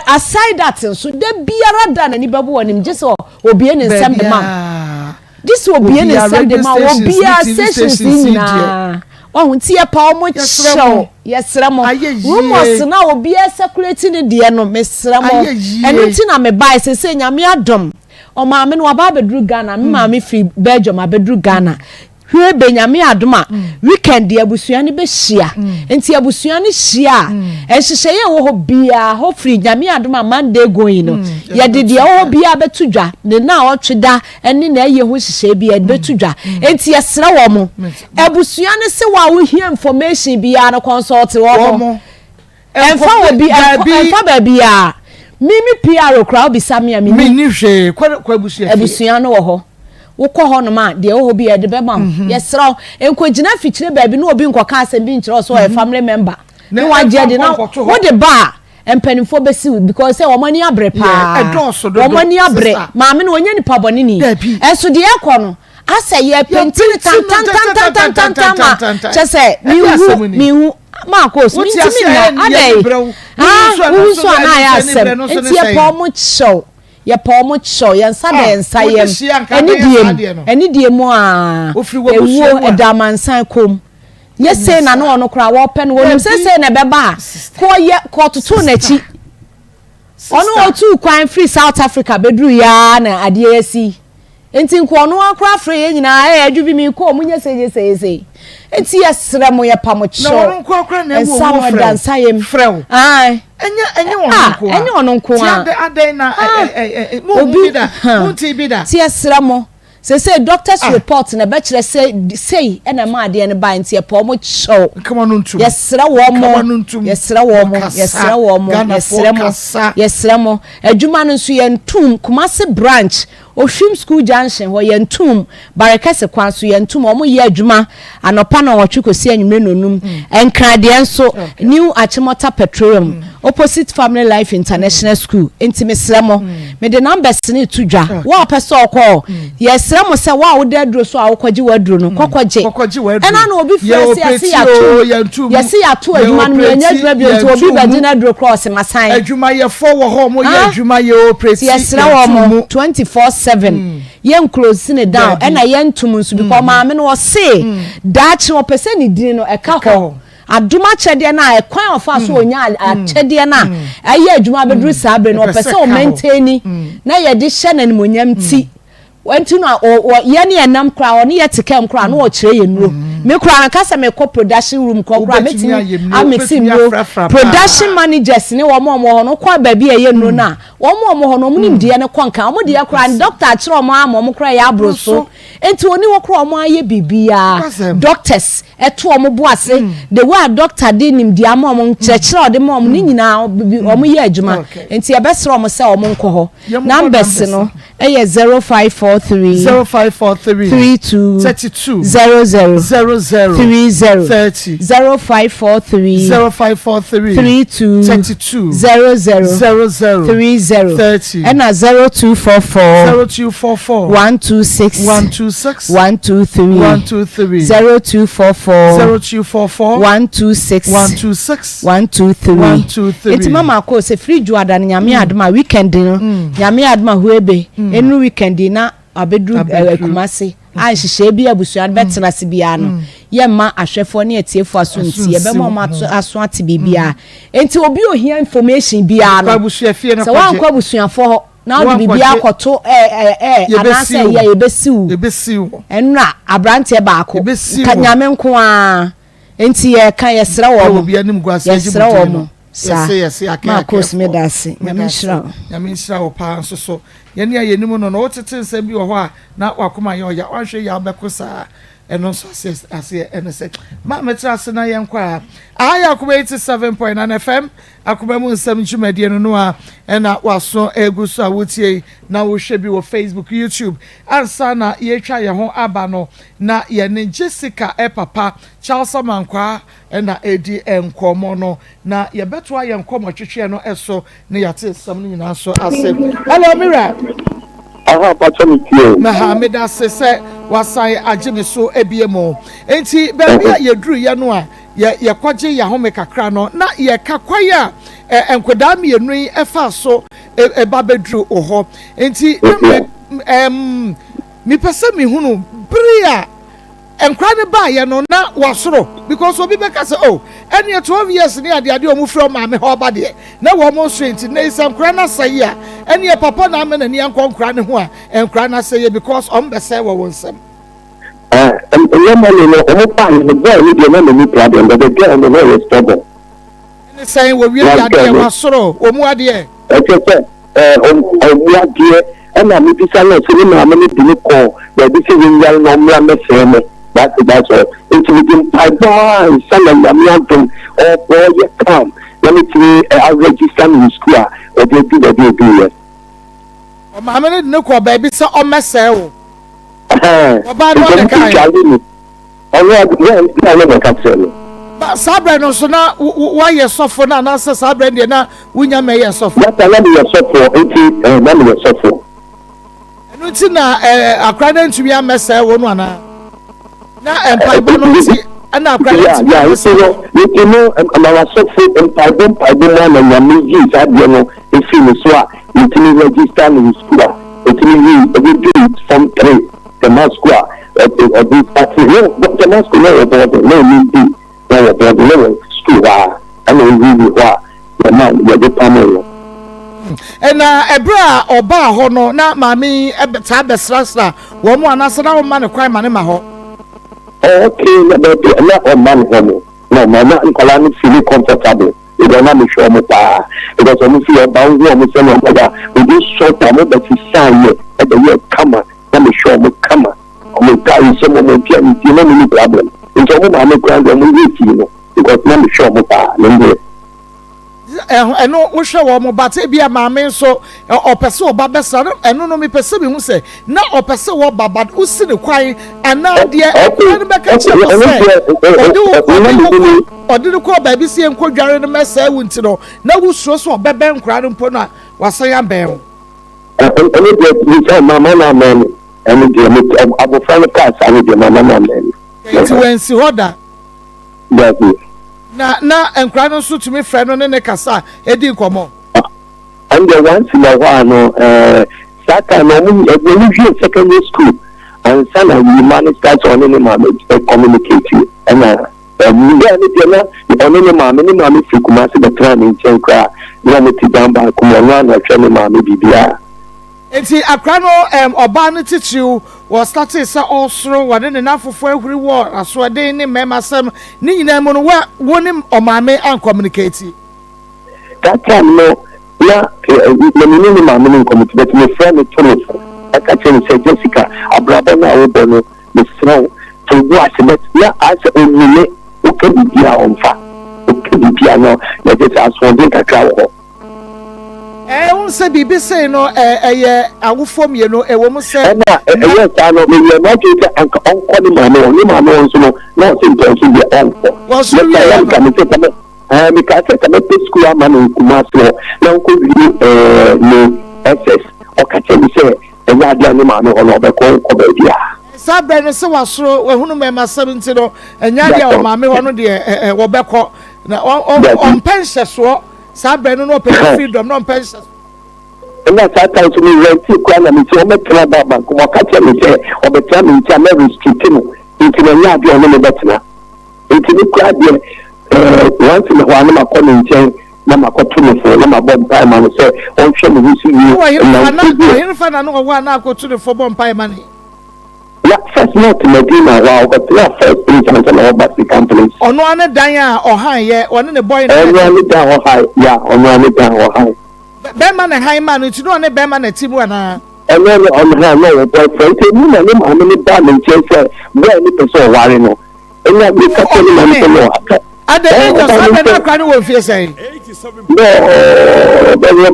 aside that so de biara da na ni bebo wonim je so obi ene nsem de ma this obi ene nsem de ma obi a sessions nyina ohun ti e pa omo show yesremo rumors na obi a circulate ni de no mesremo enu ti na me buy se nyame adom o ma me no aba bedru Ghana me ma me fi Belgium abedru Ghana hwe be nyame adoma weekend abusua ne be hia enti abusua ne hia ehihye ye wo bia ho free nyame adoma Monday going no ye de de wo bia betudwa ne na otweda ene na ye ho hihye bia betudwa enti yesra wo mo abusua ne se wa wo hia information bia no consult wo mo enfa wo enfa ba bia mimi PR crowd bi samia mi ni hwe kwa abusua no wo ho wokọ ho no ma de wo bi e de be ma yesra enkogina fikyire baabi no obi nkoka asem bi nkyere so family member ni waje de na wo de ba empanifo besi because say womani abre pa womani abre ma me no onye nipa bone ni enso de ekọ no asa ye pentini tan chese mi Maa Akos mi na adai unso na ya asem enti ye pa mo show ye nsa de nsa yem eni diem a ewo edamansan kom ye say na no kra wo pe no wonim say na beba ko tutu na chi ono otu kwan free South Africa bedru ya na ade asi enti nko no akra free ye nyina adwu bi mi ko munye say enti yesra mo ye pa mo show no nko akra na ewo wo dansa yem frew enye ono nko a adai na mu bida ti yesra mo say doctor's report na be kire say ena ma ade ne ba enti e pa mo show come on ntum yesra mo adwuma no nso ye ntum Kumasi branch Oshim School Junction ho ye ntum barekase kwan so ye ntum omo ye adwuma anopa na wotwe si anwumre nonum enkrade enso New Achimota Petroleum opposite Family Life International School intimesremo me the numbers ni tudwa wo pese okọ ye sremo se wa wo da duro so a wo kwaji waduro no kokwaje ena na obi frese yesi ya to adwuma no ye adwuma bi nti obi bagina duro cross masan adwuma ye fo wo ho mo ye adwuma ye operate yesremo mo 24/7 yen close ne down ena yen tum nso bi ko ma me no se dachi wo pese ni din no eka ho aduma chede na ekwan ofa so onya achede na aye aduma bedru sabre no pese o maintain na ye de hye na nimonyam ti wanti no ye ne enam kra o ne ye tekem kra no o kire ye nuo me kra kasa me ko production room ko kra metimi amixim no production managers ne wo mo ho no kwa ba bi ye nuo na wo mo ho no mo nim de ne konka wo de kra doctor kire o mo kra ya abroso enti oni wo kra o mo aye bibia doctors eto o mo boase the way doctor de nim de am o mo kire o de mo ni nyina o mo ye adwuma enti e be sere o mo se o mo nko ho numbers no eye 0543 32 00 30 0543 32 00 30 and 0244 126 123 0244 126 123 eti Mama Akos free juada nyame adoma weekend no nyame adoma huebe enu weekend na abedru Kumasi a hihye bi abusua betena se bia no ye ma ahwefo ne etiefo aso nti ye be mo aso ate bibia enti obi ohia information bia no abusua fie no so wan kwa abusua fo na odi bibia akoto anase ye yebesiu enra abrante ba ako kanyame nko a enti ye kan ye sra wo mo yesra wo mo yes Maa Akos me dase nyame nshira wo pa nso so ye ne ayenim no no wotete nsem bi wo ho a na wakoma ye oya wanhwe ya bekosa ɛno nso ase ɛno sɛ ma metra ase na yɛn kwa aya akoma 87.9 FM akoma mu nsɛm dwumadie no a ɛna waso egu so a wotie na wohwɛ bi wɔ Facebook YouTube ansa na yɛtwa yɛn ho aba no na yɛne Jessica papa Charles Amankwa ɛna edi nkɔmɔ no na yɛbɛto ayɛ nkɔmɔ twetwe no ɛso na yɛate sɛm no nyinaa so ase. Hello Mira. Aha patro Mahameda sese wasai agime so ebiemo enti baabi a yeduru ye no a ye kwagye ya home kakra no na ye kakwaya enkoda mienu yi efa so eba beduru oho enti mi pese mi hunu bria enkra ne ba ye no na wasoro because obi beka se oh ene 12 years ni ade omu from ma me ho ba de na wo mo straight na is enkra na sayi a ene papa na me na ni enkra ne ho a enkra na sayi because on be say wo wonsem money no omo pa ni boy ni de na me problem but the girl no very stubborn ene say wo wi ade wasoro omu ade omu ade ena mi bisa na se ni ma me ni bi ko be bi se yin yal no mra me se me that's all it's within Paiba and Salam Yamiantum or boy you come let me see I'll register in school or they do yes o ma me no ko baby say o mese o ba no de kai ba sabre no so na wa ye sofo na na se sabre de na wunya me ye sofo that na me ye sofo enti na me ye sofo enu ti na akra na ntumi amese wo no ana na empaibo no ti ana akra na ntumi you know amara sofo empaibo na na me ji sabre no efi ni so a ntumi register in school ntumi we do it from 3 the mass school this party no the mass school no need be no school and we the man the panel ena ebra oba ho no na mami ebeta besrasra wo mu anase na wo ma ne kwan ma ne ma ho okay na o man ho no mama nkola ni feel comfortable e do na me show mo pa because I'm feel about wo mo say no mother we dey short am but it's sign e dey come na me show mo come mo carry some mo pia ni no me problem nso mo ma me kwan do mo yi no because na me show mo pa no eno wo hwe wo mo bate bia maame so opese oba besa eno no me pese bi hu se na opese wo baba usi ne kwan ana de ekwan be ka che odi ko ba bi sie nkodware no mesa wu nti no na wo suro so obebe nkra no mpo na wasan ya ben eno de ni mama na man eno de me abofra no ka sa ni de mama na man enti wensi hoda that na enkra no so tumi frɛ no ne kasa edi nkomo and the once in a while no saka no we secondary school and sana we manage that on any moment communicate and we dey na on any moment ni mama fi kuma se betra ni chenkra na me ti dan ba kuma na hwɛ ni mama bibia enti akra no oba no titiw was started say osoro wade ne nafofo ahuri wo asoden ne mema sam ni nyina mu no wonim omame an communicate that time no na me mama no communicate but me friend me telephone aka tell say Jessica abraba na wo bono me srow to go asibet na asa onile o ka bibia onfa o ka bibia no na just asodin kakra wo unse bibi say no ye awufo mie no ewo mu say na yes no me ye no tete anka onko ni ma no nso no na o tin tonso bi onko was you ya ka me tete me ka tete me school ama no kuma so na nko bi ni SS o ka tell me say e ya dia ni ma no ono be ko be dia sabe no se wasoro ehunu me ma 70 no enya dia o ma me ho no de wo be ko na on pension so sabe no pe freedom no pension na sata to me rent kwa na me o metra baba ko ka tell me say o betra me ntia me restrict no nti na nya dia no me betna nti ni kwa dia once in a while na ko me ntia na makoto no fo na mabom pai man say on hwe me husi yi na fa na no wa na akoto no fo bom pai man ya first not Medina wow but na first international overseas companies ono ane dan a ohan ye one ne boy na ono ane dan ohan ya ono ane dan ohan be man na han man nti no ne be man na timu ana and then on her no boyfriend, and how many diamonds say, where any person worrying no. And then we can tell you, at the age of 7, I can't know if you're saying. No, there were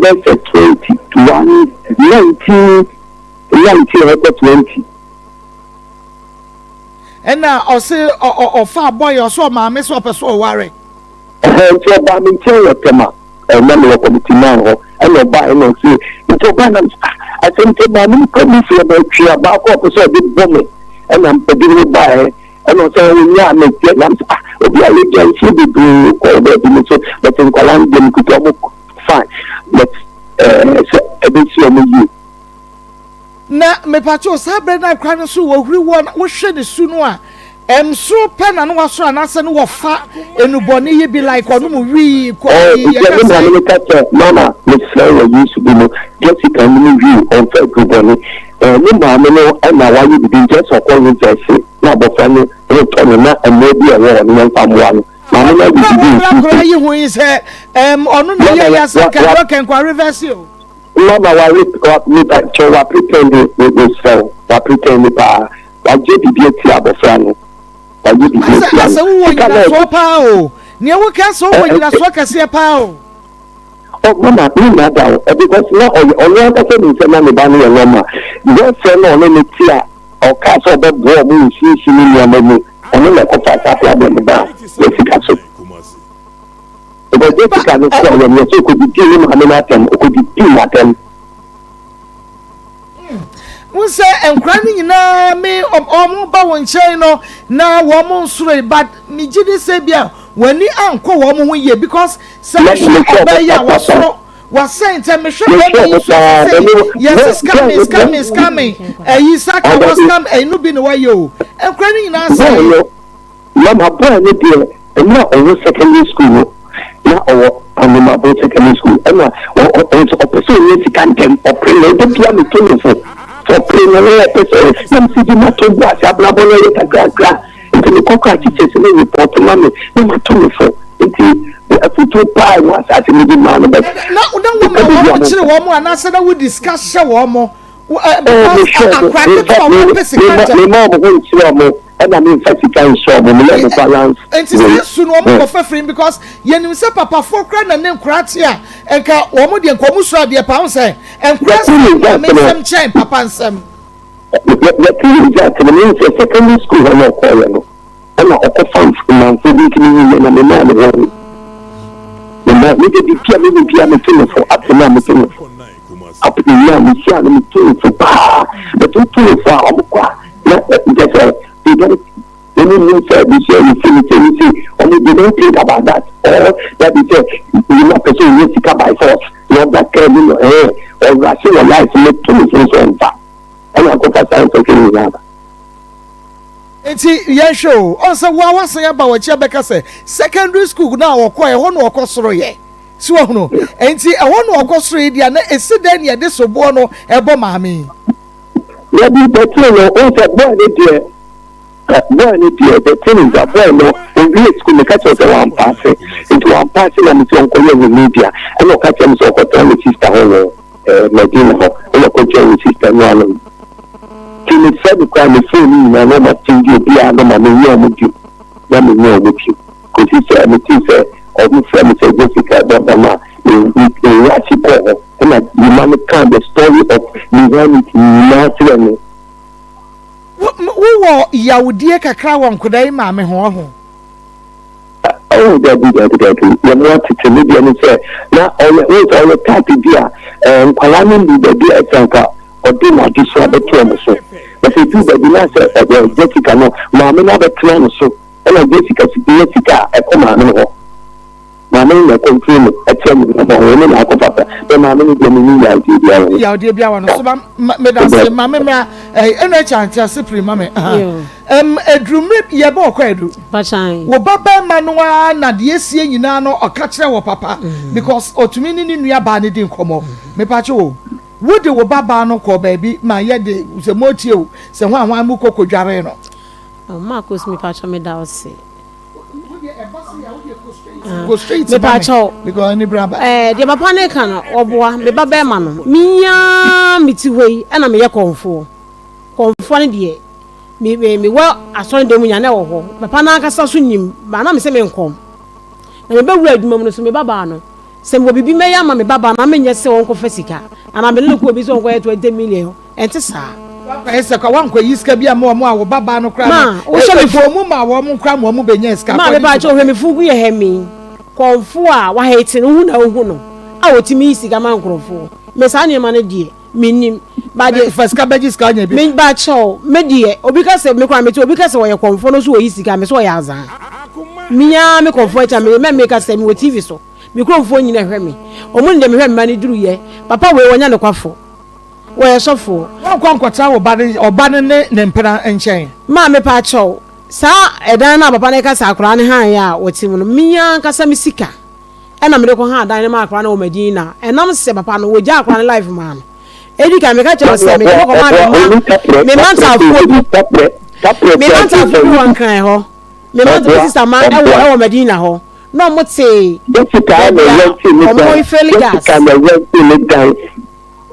21, 19, and now I'll say, or far boy, or so, my miss, or person worry. And so, I'm in Tema, a member of the tomorrow, and no buy no see. I think my new commission about officer big woman, and I'm beginning by, and also, yeah, make them. Obi a legend should be doing all that, but in Colombia, could almost fine. But a bit you. Na me pacho sabre na kwa no so wo huri won wo hwe ne su no a emso pe na no waso anase no wo fa enubone ye be like onu mu wi ko mama me say we used to be no just it can me view on fa enubone me ma me no na wa you be just so call it say na bo fa no e to na e bi e wo no fa mo ano ma me na bi yi hu yi say onu na ye ya say can kwa reverse you. Mama, we pretend we sell. We pretend we buy. We get the beauty of the friend. We get the beauty. I say we want so power. Ni we can so we na so kase power. Oh, mama, me na down because now only one person is na me ba no mama. You say no me tia. O ka so be bo mu shi ni mama. Onu na ko fa ta be me ba. We fika so. But this kind of problem, you could be dealing with them, could be dealing with them. We say, and crying in me of Bowen Chino, now woman stray, but me did say, when the uncle woman we because some was saying to me, yes, it's coming, and you sack was come and no been away you, and crying in answer. Mama, boy, dear, and not over secondary school. Na o anuma bo secondary school ena o person ni kan dem operate do pia me to no for play no person na si di ma to gba si ablabo no ye kakra nti ni kokka chiche se ni report na me ma to no for nti afutu pa wa sa ti ni di ma no but na wo mo chire wo mo ana se na we discuss she wo mo and I mean, Mexican shop, we balance. And it's soon one for free because you say Papa for crying and name Kratia and Omodi and Komusa, dear Pounce, and Kratia make some chain, Papa and some. The thing is that the means a secondary school are not calling. I'm not a fan from for weekly and I'm a man of one. The man with the piano for up to now, up to now, we share them for bar, but two for our they don't say we share you only they don't think about that or that is you know person you seek by force not that kind of or rationalize make two things on that and I go for science okay now enti ye show also wa wa say about what Chebeka say secondary school now okọ e ho no okosoro ye si wo no enti e ho no okosoro ye dia na esi den ye de sobo no e bo maami ya bi better no o se boy dey boy ni dear the thing is that boy no we school make us one pass into one pass and it's on call with media and no catch them so ko tell sister ho Medina ho and ko join sister no alone till it said the crime phone na no ma tingi obi a no ma me yo mu ju na me yo mu ju ko si say me ti say o mi say me say Jessica don't ma we actually go and the man can the story of humanity na wo yawudie kakra won kodai maame ho ho oh that you want to media ni say na all the type dia kwala ni be dia tanka odi na di so abeto mo so but if you be na say Jessica no maame na beto mo so na Jessica si Jessica Akoma no ho maame na confirm atem no no na akopapa be maame ni de ni ya odi bia wa no so me da say maame ma eno chancha sepri maame edrumre ye ba okwa edu pachan wo baba ma no na de esie nyina no oka kire wo papa because otumi ni nua ba ne din komo me pache wo de wo baba no ko ba bi ma ye de se motie o se ho ahwan mu kokodware no Maa Akos me pacha me da o se go straight me pa cho because any braba de papa ne ka no oboa me ba be ma no miya miti hoi na me ye konfo ne de me wa asɔre de mu nya na wo ho papa na aka so nyim ba na me se me nkom na me ba wura adwuma mu no so me baba no se mo bibi me ya ma me baba na me nya se won ko fasika ana me le ko bi so won ko 20 million ente sa ese kwa wankwa yiska bia mo a wo baba no kra ma wo so me fo mu ma wo mu kra mo benya iska ma me ba cho hwe me fugu ye hemi konfo a wa heti no hu na hu no a wotimi isika ma nkrofo me sa ne ma ne die minim ba de faska beji ska nya bi me ba cho me die obi ka se me kwa me ti obi ka se wo ye konfo no so wo isika me so wo ya azan miya me konfo echa me ka se me wo TV so me konfo nyina hwe me omu nde me hwe me ma ne duru ye papa we wonya ne kwafo wo ye sofo kwa nkwata oba ne mpena enchen ma me pa cho sa edan na papa ne ka sa akura ne han ya wotim no miya ka sa me sika na me de ko han dan ne ma akura na wo madina enam se papa no wo ja akura ne life man edi ka me ka cho se me ko ma me manta fu wan kan ho me manta sister ma e wo madina ho no mo te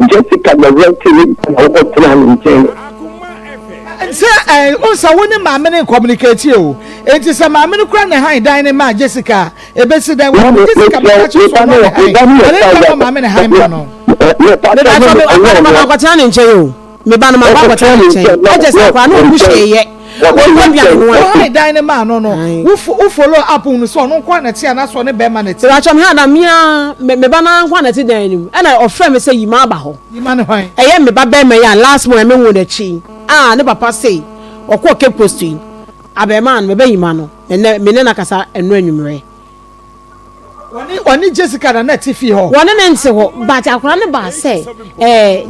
Jessica na renti o plan nchen se o sa woni ma me ne communicate o enti se ma me ne kura na han dan ne ma Jessica e be si dan wo Jessica ma cho so no ma me ne han no me ba kwa ne nche yo me ba no ma kwa nche e Jessica kwa no bu sheye wo bia no han dan ne ma no wo follow up no so no kwa na ti ana so ne be ma ne ti ra cho me ha na mia me ba na kwa na ti dan ni e na ofre me say yima ba ho yima ne hwan e ye me ba be me ya last month me wo da chi ne papa say okwo ke posting abeman me be yima no me ne na kasa enu anwumre oni Jessica na ti fi ho woni ne nse ho but akora ne ba say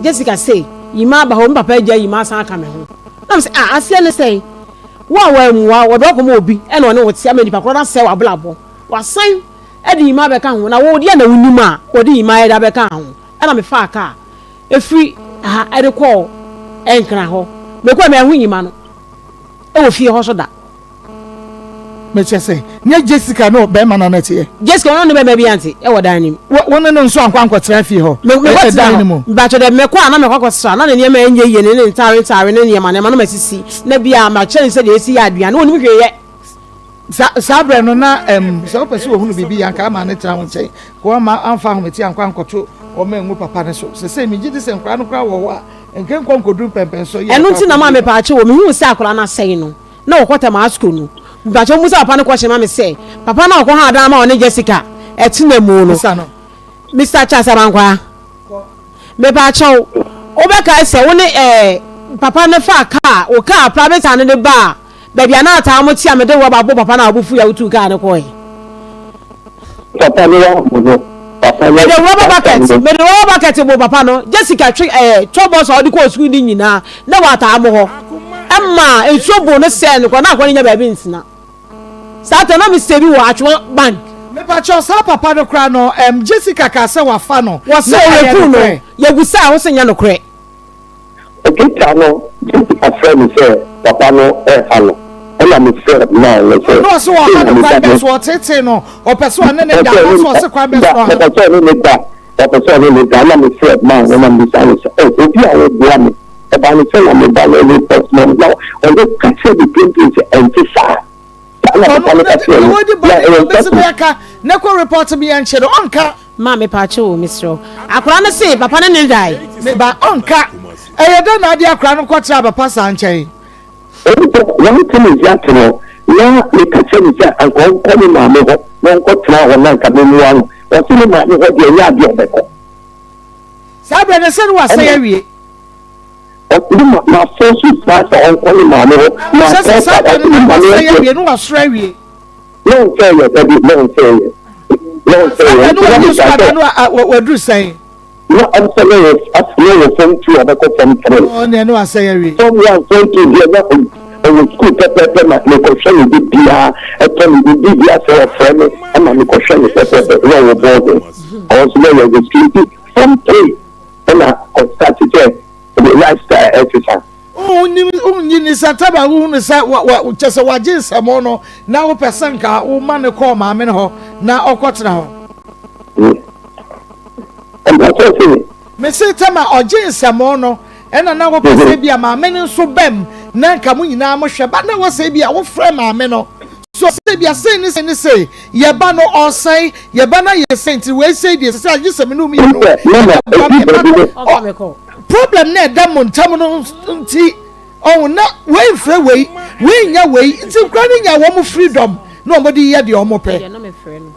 Jessica say yima ba ho papa ja yima san aka me ho na me say asia ne say wa muwa wo do ko mo obi e na one wo ti amani pa kora say wa blabo wa san e di yima be ka ho na wo de na wunum a wo de yima e da be ka ho e na me fa aka e free e de call enkra ho me kwa me hu yima no e wo fie ho so da me chese nya Jessica no be ma na tie Jessica no be bi anti e wo dan nim won no nso ankwa tra fie ho me dan nim ba cho de me kwa na me kwa kwasra na ne ma enye ye ne ntare ne ma no masisi na bia ma che se de esi ya adua na onim hweye sabre no na se o pese wo hunu bibi yanka ma ne tra ho che ko ma amfa ho meti ankwa nkoto o ma enwu papa ne so se mi gidi se nkra no kra wo wa enken konkodu pempen so ye enu ti na ma me pa che wo me hu se akora na sei no na wo kwata ma asko no ba cho musa papa ne ko che ma me se papa na ko ha da ma one Jessica eti na mu no Mr. Chasarankwa me pa cho o be ka se wo ne papa ne fa car o car private ane de ba baby ana ta mo ti amede wo babo papa na abufu ya utu car ne ko papa ne wa mo papa ne de rubber bucket bo papa no Jessica trouble so di ko school ni nyina na wa ta mo ho emma ensobo ne se ne ko na ko nya ba bi nsina sata na mi se bi wo atwo bank me pa cho sa papa no kra no Jessica ka se wa fa no wa se we no ye gusa ho se nya no kre okita no Jessica friend say papa no halo ela me say no so wa ha no kwa so tete no o person ne da so se kwa be so ha papa so ne da na me say man na me say obi a wo bua me e ba ni say na me ba le person no o go catch the things and say ne ko report me an chere onka ma me pa che o misro akora ne se papa ne dai me ba onka eyeda na ade akora no kwatra papa san chei one thing is that no na me ka che me say an ko ni ma me ho no ko tra ho na ka me mu an o si ni ma me ho de ya bi obeko sabe ne se wa say awie ma force fast on ko ni ma me ho ma sabe ne wa say awie no wa sra awie no say what do say no I'm saying as no from two abeko from three oh no I say awie someone going to be na o school pepe ma me ko show you bia e to me bia so friend and me ko show you pepe no board also no you school from three and I start to the lifestyle exercise ni Sataba who say what just a wajin samono now person ka wo man call ma me ho na okotena ho. Me say tama ojin samono ena na wo person bia ma me nso bem na nka mu nyina mo hwe ba na wo say bia wo frɛ ma me no. So say bia say ni say ye ba no on say ye ba na ye sent we say dey say agise me no me no. Problem na dem montam no nti oh na we frɛ we nya we nti kwani nya wo mo freedom no mo di ye de o mo pɛ. Ya na me frɛ no.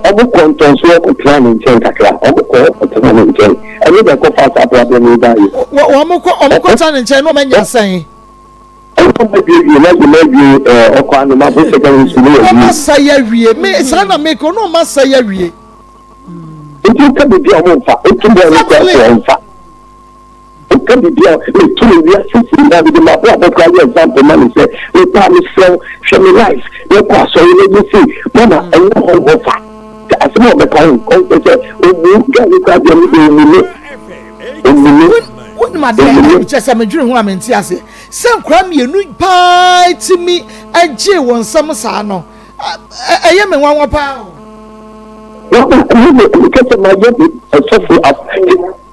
Abu control ko plan in change kakra abu ko plan in change ani da ko fa problem ni da yi wo mo ko tan in change no me nya san ma saya wie me sana me ko no ma saya wie nti ka bi o mo fa nti be ni ko fa ka bi o to we assist na bi ma ko ko ya example man say we pa me show me life we ko so you see mama I no go fa asimo be kan ko say o mu ga ni ka bi ni What my dear, just a major woman, Tiasi. Some cram you knew pie to me, a Jew on some sano. I am in one pound. Because of my baby, I suffer up.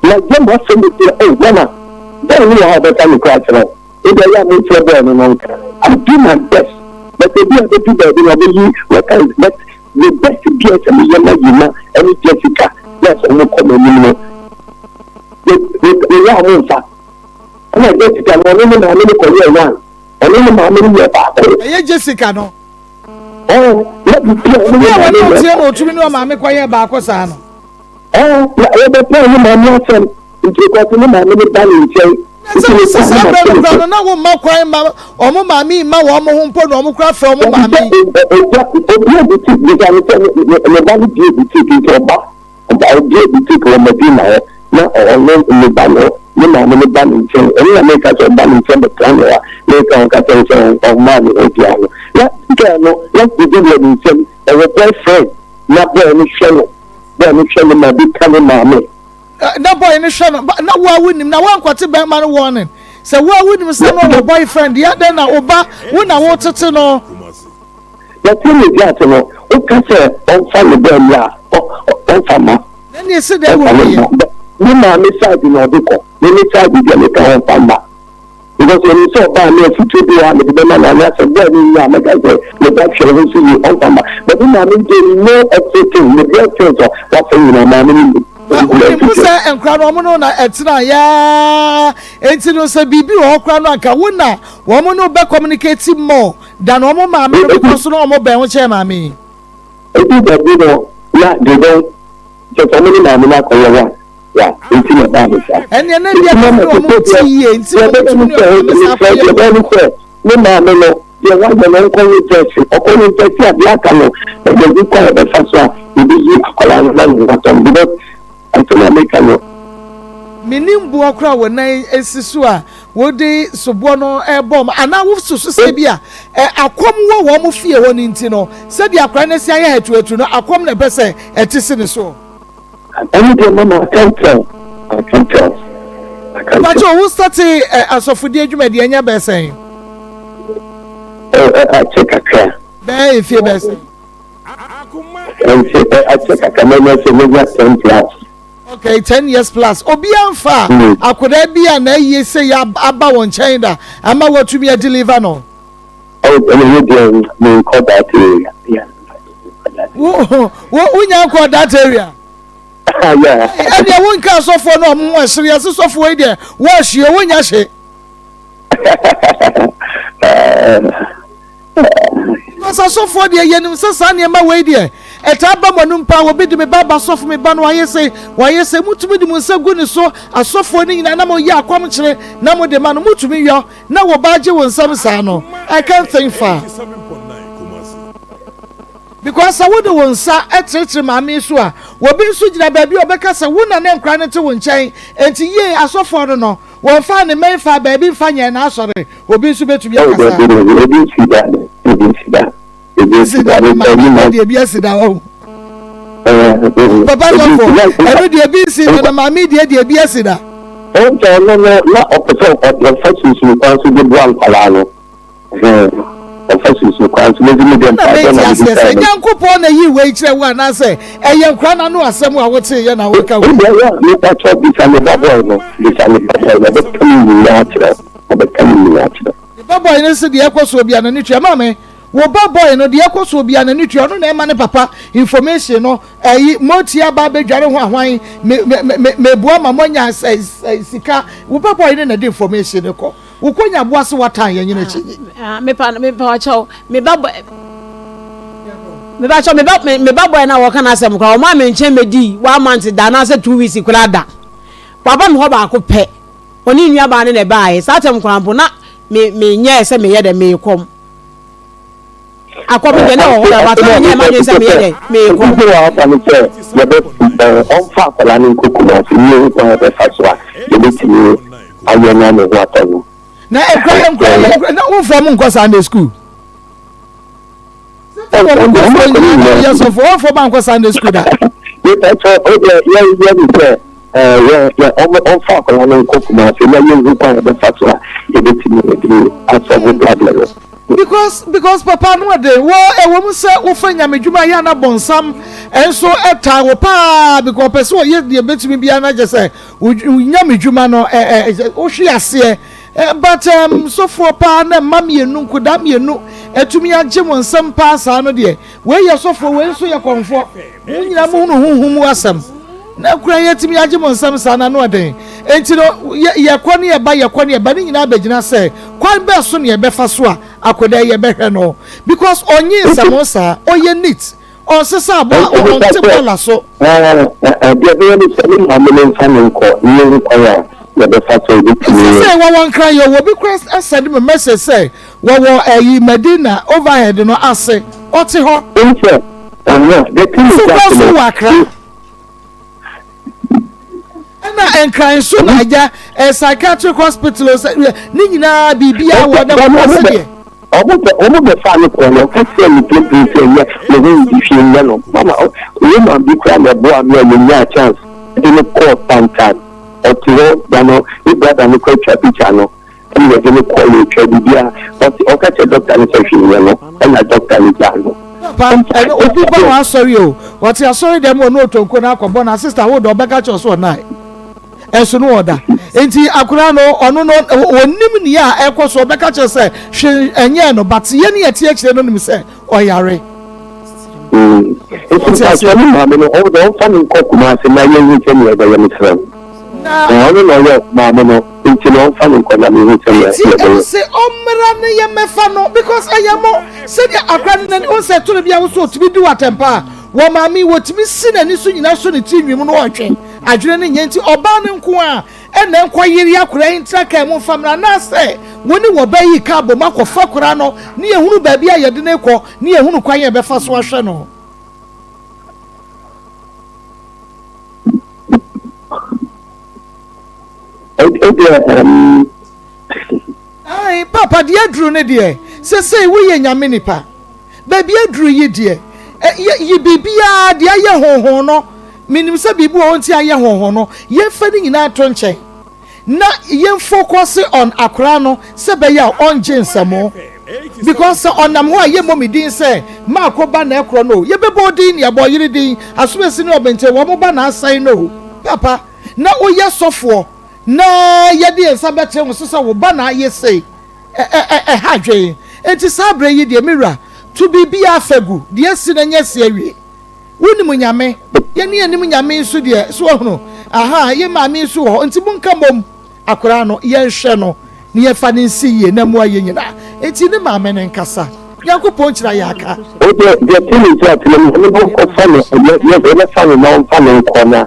Like them was from the old mama. Don't know how better you cry now. If I am in trouble, I do my best. But they be able to do that. What I let the best get and Yama and Jessica. That's no common. We are on fire. And I get it. I'm only one. I'm only Jessica, no. Oh, let me to know Mamma Quaya Bacosano. Oh, I ever tell him I'm not saying into the mammy banning. No more crying, or mammy, my woman, put on craft from mammy. Na ọ̀nà ìlúbalọ̀ ní màá mi ní bámi jẹun ẹ̀rí àmẹ́ríkà tó bámi jẹun bẹ̀ kan lọ́wọ́ lẹ́ẹ̀kan ọ̀gá tó ń jẹun ọ̀gbọ́n mi ó di àwọn. Láti ẹ̀nu láti dé ìlú ẹ̀mí jẹun ẹ̀rọ bẹ́ẹ̀ fẹ́ na bẹ́ẹ̀ ní sẹ́nu máa bí ká ní màá mi. Na boy ní sẹ́nu na wo awu nim na wọ́n akọ̀tí bẹ́ẹ̀ máa ń warning sẹ wo awu nim sẹ́nu ọ̀wọ̀ boyfriend yá dẹ́ na ọba wọn na wọ́n tètè nọ. Yàtí mi bí àti nọ ó kásẹ̀ ọ̀nfà mi bẹ́ẹ̀ ni à ọ̀nfà ma. Ẹni èsì dẹ́ wọ̀ yẹ. Ní màá mi sáàdì náà ọdún kan ní sáàdì bí ẹni kan ọ̀nfà ma. Because when you saw that, I feel to have the man and I said, well, I make the action of the on but then I mean, they know everything, the great things of what's in my mind. And Cronomona at Tnaya, and to say, Bibi or Cronaka, Wuna, woman no back communicating more than Omo Mammy, because no more Belcher Mammy. I think that they don't, yeah, they don't, just a minute, I'm not going to yeah, it's in the Bible. And then you have no tea and so no mamma, you want the long conversation, or conversation at Yakano, and then you call the first one, you be what I'm because I make a no. Minim Buakra when I Sisua, would they Sobono air bomb, and I will so say, Bia, Akoma woman fear one intino, said the Akranesi I had to know Akoma the best at Tissino. Anything, Mama, I can't tell. But who started as of the age of the best saying? I check a car. There, if you best. I check a camera, 10 plus. Okay, 10 years plus. Obian far. I could be an a say about one China. I'm about to be a deliver no. Oh, and you call that area. Yeah. What you call that area? Yeah. And you won't cast off for no more serious of way there. Wash your when you say. Because I saw for the Yenim Sassan in my way there. At Abamanumpa will be to me Baba soft me ban why you say Mutu the Musa goodness so I saw for in Anamo Ya Quamche, Namo de Manu to me ya now Bajo and Samsano. I can't think far. Because I would want sa at church mammy swa will be suited a baby or because I wouldn't name crying to one chain and to ye I saw for no one find a man for baby funny and I sorry will be so to be a Papa, I know the BC and my media, dear Biasida. Okay, no, officer of the first is responsible for one palano. Officer is responsible for the say, Yanko na yi we kire wa na say, nkwa na no asem a wote ye na wo ka wo. Me ta chop this and the boy no. This and the boy the boy no se de ekoso obi ana ni tua mama. Wo ba boy no de ekoso obi ana ni tua no na e ma ne papa information no motia ba bedware ho ahwan me bua ma monya sika wo ba boy no na de information ko wo konya boa se watan ye nyina chi me pa cho me ba boy na wo kana asem kwa o ma me nche medi 1 month da na se 2 weeks kula da papa me ho ba ko pe oni nua ba ne na ba e satem kwampo na me nya se me ye de me kom Akoma de na ho da ba to nya ma se me ye de me kom on fa pala ni kokuma fi ni ko be faswa ye betimi ayena me ho atawo na na wo from nko Sunday school yes of all from nko Sunday school da on fa pala ni kokuma fi na ye ho ko be faswa ye betimi asawo blood level because papa no de wo mu se wo fanya medwuma ya na bonsam enso eta wo pa because person ye de betimi bia na je se nya medwuma no wo hwe ase but so for pa na mamienu nkuda mienu etumi agye wonsam pa sa no de we ye so for we enso ye konfo nyina mu huhum wasam na kura ye timi agye wonsam sa na no de enti no ye kwani ye ba ni nyina abegyina se kwan be so ne ye befa so a akoda ye behwe no because onyi samosa oye neat on sesa abo on tebola so de be ni se ni amele nfan nko ni nko ya ye befa so de timi say one cry yo be quest send me message say wo Medina overhead no ase oti ho nse the thing is that na enkran so na ja psychiatric hospital ni nyina bibia wo da ko se omo be fa ni ko no ka se ni play ye le ni fi ye no mama o ma bi kwa me bo am ye nya chance ni ko tantan o ti ro da no i brother ni ko twa picture no ni we ni ko le twa bibia o ka che doctor ni se fi ye no na doctor ni ja no obi ba wa sorry o what you sorry dem o no to ko na akọbọ na sister wo do obeka cho so na enso no oda enti akura no ono no onim ni a ekoso obeka cho se hwe enye no but ye ne yeti akire no nim se oyare it's actually mama no o do fa ni ko kuma se na ye ni temi e ba ye mi tram na ono no ye mama no enti no fa ni ko na mi ni temi e se omra ne ye mefa no because ayamo se dia akura ne o se to bia wo so to bi du atempa wo mami wo timi sina ni so nyina so ne ti nwim no otwe adwene ne nyenti oba ne nko a ene nko yiri akura intra ka mu famra na se woni wo bayi ka bo makofa kura no ne ehunu ba bia yede ne kọ ne ehunu kwan ye befa so ahwe no ai papa de adru ne de se wo ye nyame nipa ba bia adru yi de ye bibia de aye honhon no minim se bibu o nti aye honhon no ye fa ni nyina to nche na ye focus on akra no se be ya on jinsamo because onam ho aye momidin se ma akoba na ekro no ye bebo din ya boy yiri din asubesi ni obente wo mo ba na asai no papa na o ye sofo na ye de nsa bete wo so wo ba na aye sei ha dwen enti sabre yi de mira to be afegu de si na nya si awie woni munyame ye ne anim nyame so de so hono aha ye maame so ho enti bunka mom akora no ye hwe no ne ye fa ne nsi ye na mu aye nyina enti ne maame ne nkasa yakopon kira ya aka o de tini that le mo ko fa no ye fa no na fa no ko na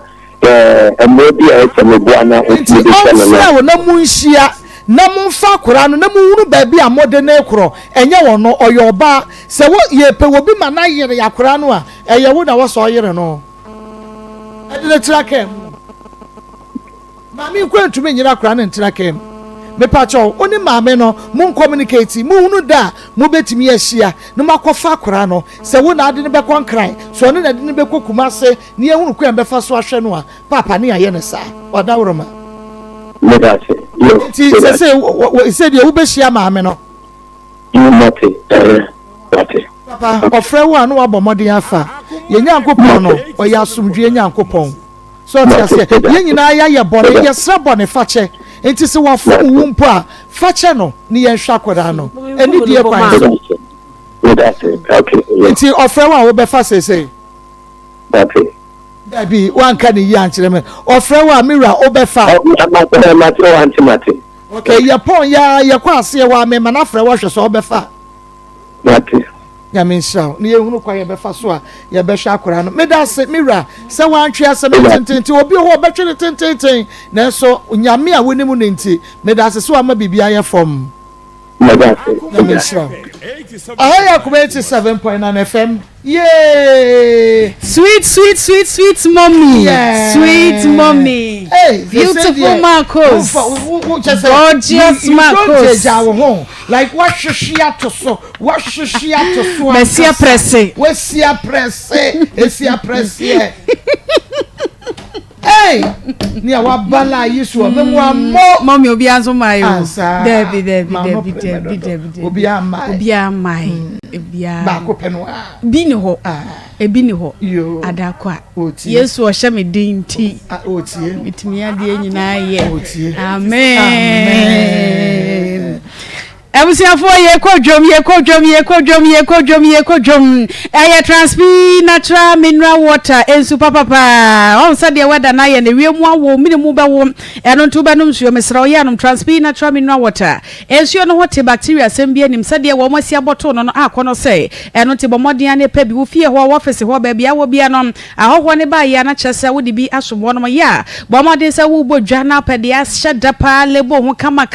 mo bi e se me bua na o ti de se na mu nhia na mumfa akora no na muhunu ba bi amode na ekro enye wono oyoba se wo ye pe wo bi ma na yere yakora no a eye wo na wo so yere no edile trakem mami kwantumi nyira akora na trakem me pacho oni maame no mun communicate muhunu da mu betimi ahia no makofa akora no se wo na ade ne be konkran so ne na ade ne be kokuma se ne ehunu kwan be fa so ahwe no a papa ne aye ne sa odawroma that's it. He said you be share maame no. You mate. Papa, ofre wo anu abomode afa. Ye nyankopon no, oya asumdwe nyankopon. So tia se, ye nyina ya bone, ye sra bone fache. Enti se wafo wu mpo a, fache no, ni ye hwa kwada no. Eni die kwan so. That's it. Okay. Enti ofre wo a wo be fa sese. Okay. Dabi wan ka ni yi ankyere me. Ofre wo a mira wo be fa. Mate. Okay, ye pon ya ye kwa ase wa me ma na afre wo hwe so wo be fa. Mate. Ya me nsha ni ye hunu kwa ye be fa so a ye be hwa akora no. Me da se mira se wan twe ase me tententi obi ho be twe tententen na so nyame a woni mu ne nti me da se so ama bibia ye fom. Ahaya kuma 87.9 FM. Yay! Sweet mommy. Yeah. Sweet mommy. Hey, beautiful Maa Akos. Gorgeous Maa Akos. Like what shishia to so. What shishia to so. Messia presse. Wesia presse. Hey, ni awa bala yisu o memwa mo mommy obi anzo mai o Debbie obi amai ba ko penu a bi ni ho adakwa Yesu o hye me din ti otie mitimi ade nyina ye amen. Ebusiafo ye kodwom eye transpi natural mineral water ensu papa on said the weather na ye ne wiemu awo minimu be wo eno nto be num suo mesra ye anum transpi natural mineral water ensu no hote bacteria sem bi anim said wo masia bottle no akono say eno te bomoden ane pa bi wo fie ho office ho ba bia wo bia no ahoho ne ba ye na kyese wo de bi asobo no ya bomoden se wo bodwa na pa de ashada pa lebo ho kama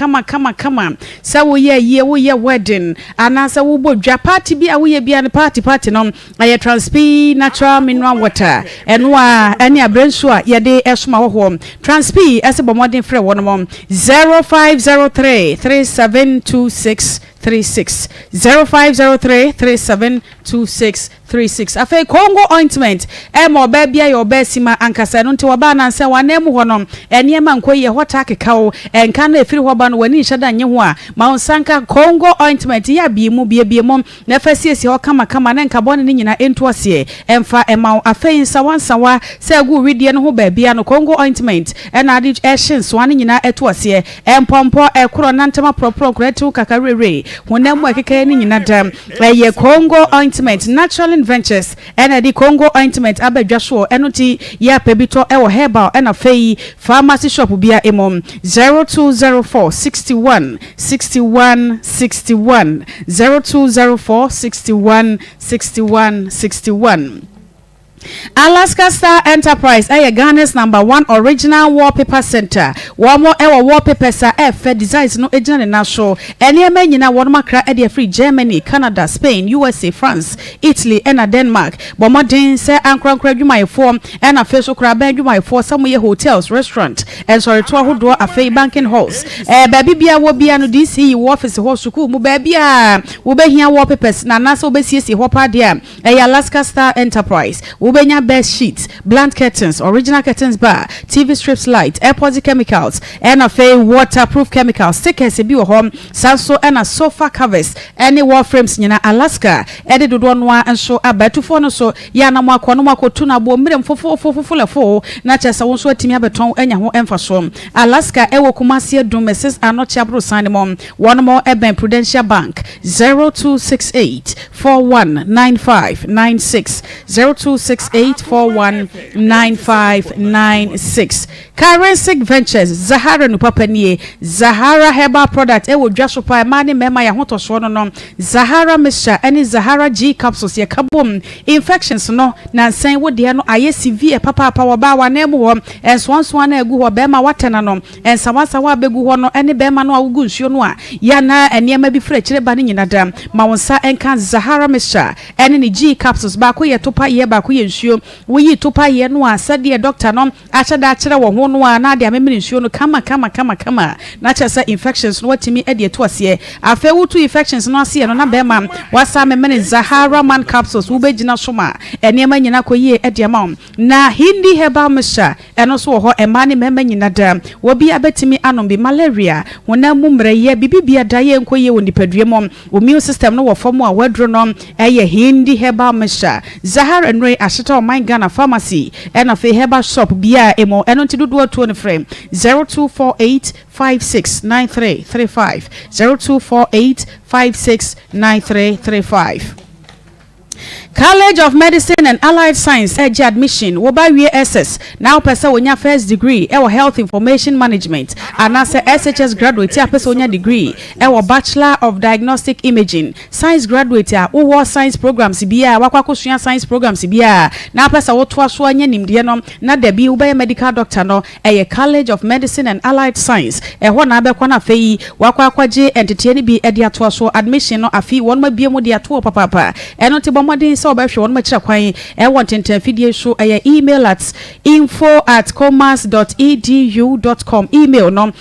se wo ye wo ye wedding anasa wo bodwa party bi a wo ye bia ne party no aye transpi natural mineral water enwa ene abrensu a ye de esoma ho transpi ese bomodin frɛ wo no 0503 3726 36 0503 372636 afa Congo ointment mo ba bia your besima ankasa no nti woba na nse wanemu ho no eniema nkoye hota kekawo enka na efiri ho ba no wani hyada nye ho a ma onsanka Congo ointment ya bi mu bie mu na fasiesi ho kama na nka bone ni nyina entuase emfa ema afa insawansawa se agu widie no ho ba bia no Congo ointment na ade ehyen so ane nyina etuase empompo ekoro nantama propro kretu kakarere honam akeka ni nyina dam ye Congo ointment natural inventures and the Congo ointment abadwa so enoti ya pebito ewo herbal and fei pharmacy shop bia emom 0204 61 0204 61 Alaska Star Enterprise Ghana's #1 original wallpaper center. One more wallpaper sa designs no ejina na show. Eni ema nyina won makra e free Germany, Canada, Spain, USA, France, Italy and Denmark. Bomodin se ankrankra dwumayefo and afeso kra ba dwumayefo samoye hotels, restaurant and sorry to ahodo afei banking halls. Baby bia wo bia no DC office ho suku mu ba bia wo behia wallpapers na na so besiesie ho pa dia. Alaska Star Enterprise. Ubenya best sheets, blank curtains, original curtains bar, TV strips light, airport chemicals, and a waterproof chemicals, stickers, a bio home, sanso and a sofa covers, any wall frames in Alaska, edited one and so a better phone so yana mako tuna bo million for not just a one sweat timia beton and your emphasis. Alaska ewo kumasia domeses are not chabro sign one more Eben Prudential Bank 0268 419596 0268419596 Currency Ventures Zahara Nupapanie Zahara Herbal Product ewo dwasopa mane mema ya hoto so no Zahara Mixture any Zahara G capsules ya kabom infections no na nsan wo de no aye severe papa wo ba wa na mu ho enswanso na egu ho be ma watena no ensawansa wa begu ho no ene be ma no awugu nsuo no a ya na enema bi fra kire ba ne nyina dam ma wonsa enka Zahara Mixture ene ni G capsules ba ko ye topa ye ba ko ye nsuo woyi topa ye no a sade doctor no achada akere wo ho no a na de amemene nsuo no kama na chese infections no watimi e de to ase afa wutu infections no ase no na be ma wasa memene Zahara man capsules wo begina soma enema nyina koyie e de ma na hindi herbal mixture eno so ho ema ne mema nyina da wo bia betimi anom bi malaria wona mu mreye bibibia da ye nkoyie wo nipadue mom immune system no wo fom a wadro no eye hindi herbal mixture Zahara enre ashita o man Ghana pharmacy ena fe herbal shop bia emo eno ntidodo to ne frame 0248569335 0248569335. College of Medicine and Allied Science edge admission woba wie SS now pesa wonya first degree e health information management anase SHS graduate a pesa wonya degree e bachelor of diagnostic imaging science graduate a wo science programs bia wakwakosua science programs bia na pesa wo to aso anya nimde no na da bi woba medical doctor no e College of Medicine and Allied Science e ho na abekwa na fei wakwakwaje entity ni bi e de ato aso admission no afi won ma bia mu de ato papa eno te bomodin so ba hwe won ma kira kwan e want interfidie so email at info@commerce.edu.com email no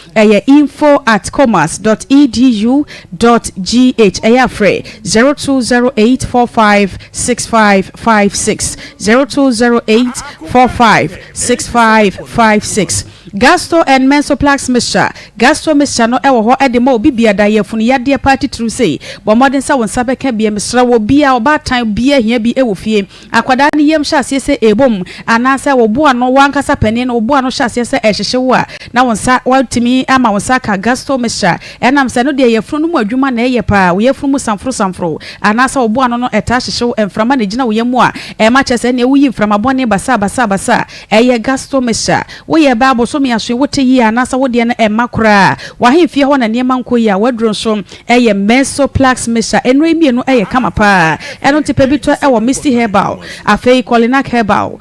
info@commerce.edu.gh free 0208456556 0208456556 Gastro and Mensoplax mixture gastro mixture no ewo ho edema obi bia da yefunu yade party true say bo modern sa won sabeka bia misra wo bia oba tan bia hia bi ewo fie akwada ne yem hya se ebom anasa wo bo ano wankasa pani no bo ano hya se ehhehye wo a na won sa watimi ama won sa ka gastro mixture enam se no de yefunu mu adwuma na eye pa wo yefunu mu samfro anasa wo bo ano no eta hhehye wo emframa na gina wo yemu a e ma chese na wuyi emframa bone basa eye gastro mixture wo ye babo so me aso wote yi anasa wo de na emakura wa hemfie ho na niema nkoyi a wadron so eye Mensoplax mixture enro emi no eye kama pa eno tipe bi to ewo Misty Herbal afei Colinac Herbal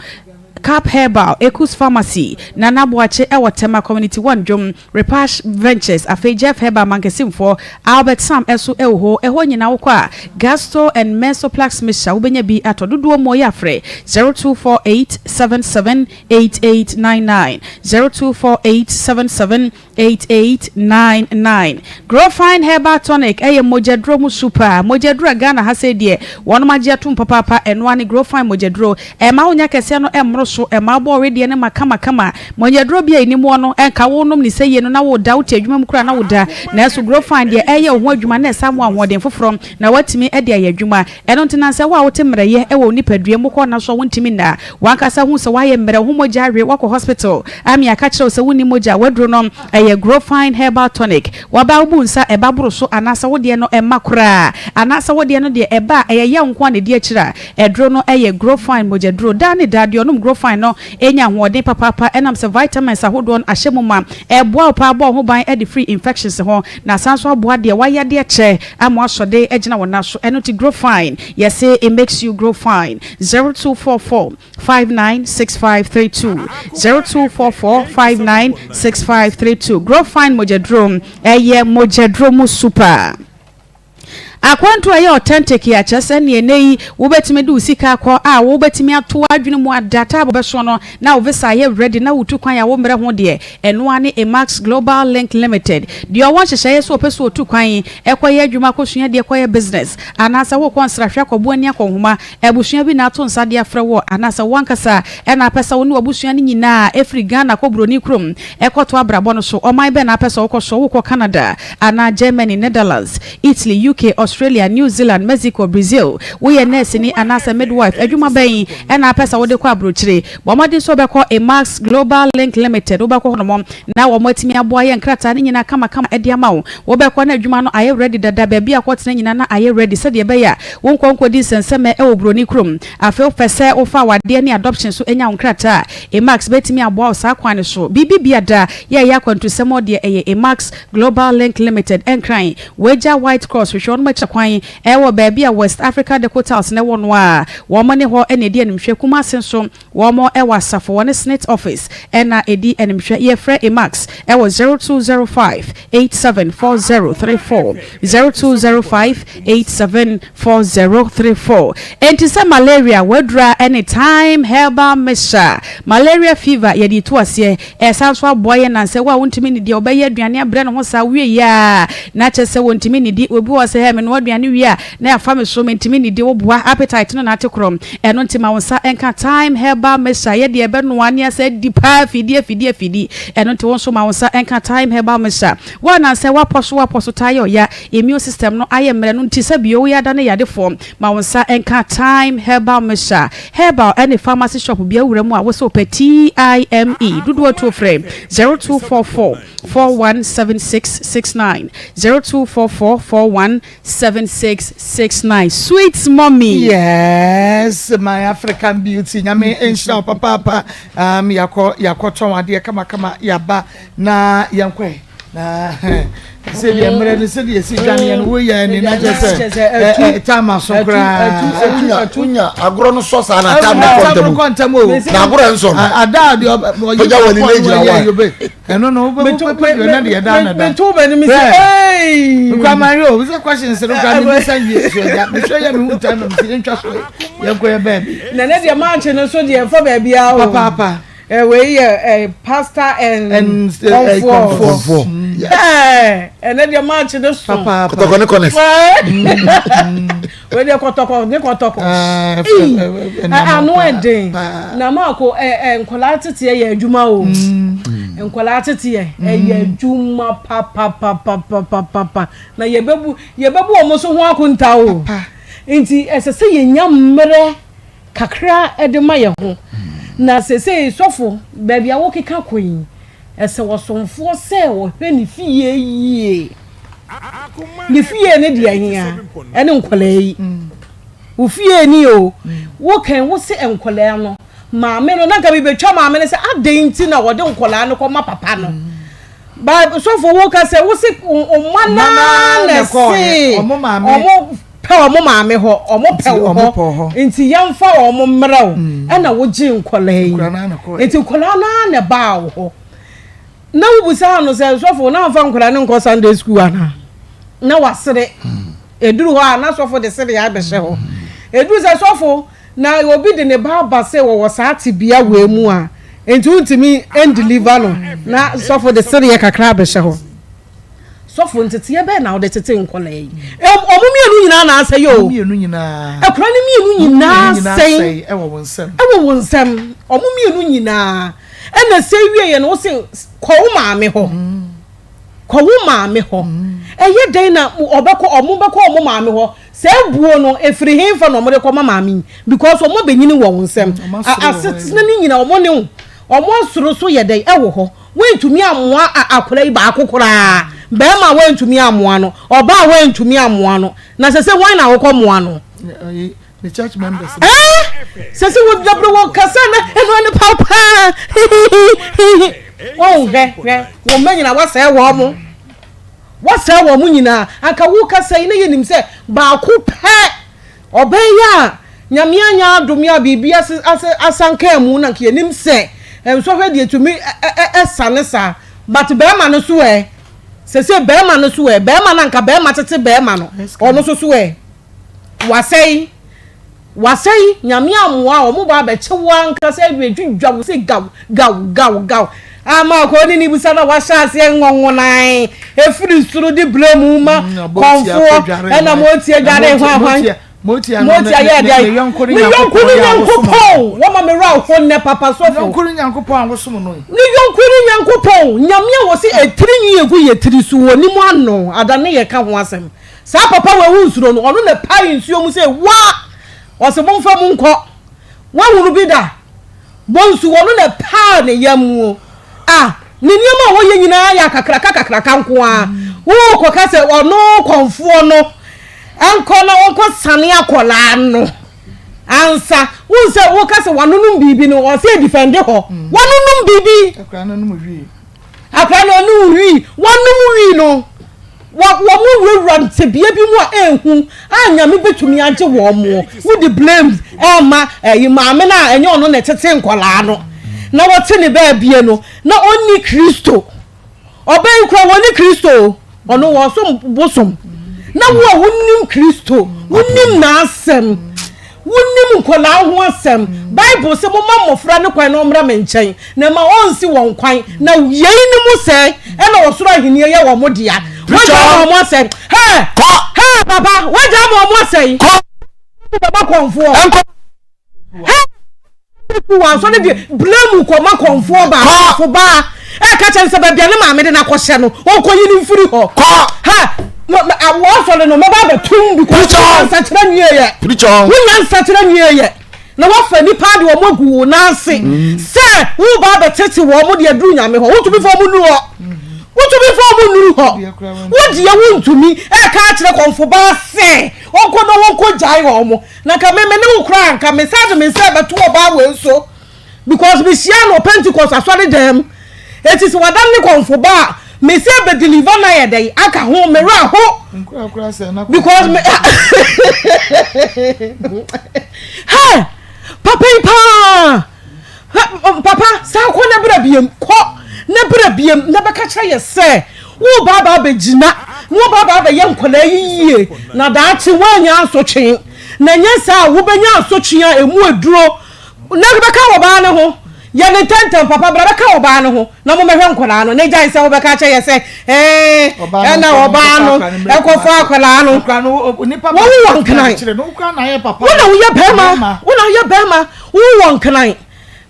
Cap Herbal, Ecus Pharmacy, Nana Boache, Ewatema Community 1 Jom, Repash Ventures, Afe Jeff Herbal Mankesim for Albert Sam Esu Eho, Ehonyi na ukwa, Gastro and Mensoplax Misha, Ubenya bi ato duduo moya fre, 0248778899, 0248778899. Grow Fine Herbal Tonic, Eye Mojedro mu super, Mojedro Ghana hase die, wanomaji atum papa, enwani Grow Fine Mojedro, ema unya kesiano emro so emabo already ene makama Mojedro bia enimu no enka wonom ni seye no na wo da uti adwuma mkura na wo da na so Grow Fine de eye ho adwuma na samu ahoden foforo na watimi ede aye adwuma eno ntina se wa wote mreye e wo nipadue mukọ na so wontimi na wankasa hu se wa ye mre ho moja awe wako hospital ami aka kire se woni moja wadro no eye Grow Fine Herbal Tonic waba ubu nsa ebaburo so anasa wo de no emakura anasa wo de no de eba eye ye nko na de akira edro no eye Grow Fine Mojedro dani dadio no Grow Fine no enya hoden papa enam se vitamins ahodon ahyemuma eboa pa abo ho ban e free infections ho na sanso aboa de waya de che amo asode egina wona so eno ti Grow Fine yes it makes you grow fine 0244596532 0244596532 Grow Fine Mojedro eye Mojedro mu super akwanto aye authentic ya chese ne enei wo betime de usika akọ a wo betime ato adwene mu adata bo beso no na wo visa ye ready na wutu kwan ya wo mre ho de eno ane Emax Global Link Limited de o won hyehyeye so peso otu kwan ekoye adwuma kosua de ekoye business anasa wo konsrahwe akobo ani akohoma ebusua bi na ato nsa de afre wo anasa wankasa ena pesa wo ne wabusua ni nyina Afri Ghana kobroni krom ekoto abrabo no so oman be na pesa wo koso wo ko Canada ana Germany Netherlands Italy UK Australia, New Zealand, Mexico, Brazil. We are nurse ni anasa midwife. Ejuma bayi ena pesa wode kwa brochire. Bomadi so beko Emax Global Link Limited. Obeko hono na wamotimi aboa ye nkrata ni nyina kama edi amawo. Obeko na ejuma no aye ready dada baby akwotene nyina na aye ready said ye beya. Wonkonko di senseme e obroni krom. Afe pese ofa wade ni adoption so enya nkrata. Emax betimi aboa sa kwane so. Bibi biada ye ya kwantu semo de eye Emax Global Link Limited enkran. Weja White Cross we shon kwan ewo baby a West Africa the hotels ne won wa wo mo ne ho ene di animhwe kuma senso wo mo e wasafo won snit office ena edi animhwe ye frɛ Emax ewo 0205874034 0205874034 entisa malaria wedra anytime herbal mixture malaria fever ye di to ase esanso aboye na se wa wontimi ni di obeye aduane abre no ho sa wie ya na che se wontimi ni di obi wo se he me no aduane wie a na afa me so mentimi ni di wo boa appetite no na atekrom eno ntima wonsa enka time herbal mixture ye de ebe no ane ase di pa fidi eno nti wonso ma wonsa enka time herbal mixture wa na se wa poso tayo ya immune system no aye mre no nti se bio ya da na yade form ma wonsa enka time herbal mixture herbal any pharmacy shop bia wura mu a wo so TIME dudu to frame 0244417669 0244417669 sweet mommy. Yes, my African beauty. Nyame enshira papa yakɔ ade kama yaba na yankwe na se di emre ni se di esi dwane no we ya ni na jese tama so kra atunya agro no so sa na tama kontam o na agro enso ada de oja woni legira wa eno no wo na de da na da mentu be ni mi say kwa mario we say question se no ga ni sanje so ja me so ya me hu tan no mi ntwa so yankwe baby na ne de manche no so de for baby a o papa we pasta and comfort. And then your match the papa. Kotoko. We dey kotoko. Anu eden. Na ma ko nkola tete ye adwuma o. Nkola tete ye adwuma papa. Na ye bebu omo so ho akunta o. Nti esese ye nyamre kakra edema ye ho. Na sese sofo baby awo keka koyin ese wosomfo se wo hwe ni fie yie ni fie ne dia hia ene nkola yi wo fie ni o wo kan wo se enkola no maame no na ga bi betwa maame ne se adenti na wo de nkola no ko ma papa no ba sofo wo ka se wo se o mana na se o mo maame omo maame ho omo pe ho nti yamfa omo mrawo na wo gi nkola yi nti nkola na ba wo na wo busa no se sofo na fa nkola ne nko Sunday school ana na wasere eduru ho na sofo de sere ya be hye ho eduru se sofo na obi de ne ba se wo saati bia we mu a nti untimi end deliver no na sofo de sere ya kakra be hye ho sofo ntete ye be na wo de tete nkola yi omumienu nyina na asay yo omumienu nyina akura ni mienu nyina asay ewo wonsam omumienu nyina ena sey wie ye no se ko wo maame ho eye den na obeko omo maame ho se buo no efiri hemfa no mo de ko maame because omo benyini wo wonsam asetna ni nyina omo ne omo soro so ye den ewo ho wentumi amoa akura yi ba akokora bema wentumi amoa no oba wentumi amoa no na sese wan na wokọ moa no the church members sese wo dabro wo kasa na eno ne papa wo he wo manyina wasa wo mo nyina aka wo kasa ina yenim se ba ko pe obeya nyamia nya adomia bibia asanka mu na ke yenim se enso hwe de etumi esanesa but bema no so sese bema no so bema na nka bema tete bema no ono so wasei nyame amoa o mo ba be chewa nka se be dwudwa wo se gaw ama ko ni busa na wa sha se ngongonan efiri suru di blame ma konfo ena mo tie gare hwan motia ye dai yonkuri nyankopon wo ma me ra ho ne papa sofo yonkuri nyankopon awosom no ni yonkuri nyankopon nyame wo se etirinyi egu ye tirisu woni mu ano adane ye ka ho asem sa papa we hu nsuro no ono ne pai nsuo mu se wa o se bonfa mu nko wa hunu bi da bonsu ono ne pa ne yamu ni niam wo ye nyina ya kakra nko a wo ko ka se ono konfo no anko na wonko sane akola no ansa wonse wo ka se wanunum bibi no o se defend ho wanunum bibi akra no mu wi wanum wi no wo run te bia bi mu enhu anya me betumi age wo mo wo the blame ma maame na enye ono na tete nkola no na wote ne ba bie no na onni Kristo obey kwa woni Kristo ono wo so bosom na wo wonnim Kristo wonnim na asem wonnim nkola ho asem Bible se mo mamofra ne kwan no mra menchen na ma onsi won kwan na yeini mu se e na wo soro ahenie ye wo modia waja mo say hey baba waja mo say baba konfo hey wa so ne blame ko ma konfo ba fo ba e ka chen se ba bia ne ma me de na ko hye no o ko yi ni firi ho ha wo so no me ba be tum bi ko sa kira nwie ye wunya sa kira nwie ye na wa fa ni pa de wo mogu na ase se wo ba be tete wo mo de aduru nyame ho wo tu bi fo mo nu ho what to be for mu ho what do you want to me e ka kire konfo ba se onko no wonko jai ho mo na ka me ne ukra nka me say me say beto oba we so because me share no Pentecost asori dem it is wadan ne konfo ba me say be deliver na ye dey aka ho me ra ho because me hey papa sa ko na bra biem ko na bra biem na beka kire ye se wo baba begina wo baba be ye nkola yiye na da ati wanya asotwe na nyesa wo benya asotwe a emu aduro na beka wo ba ne ho ye ne tentem papa bra beka wo ba ne ho na mo mehwe nkola no na gyan se wo beka kire ye se na wo ba no e ko fa akola no wo won knan wo na wo ye bema wo won knan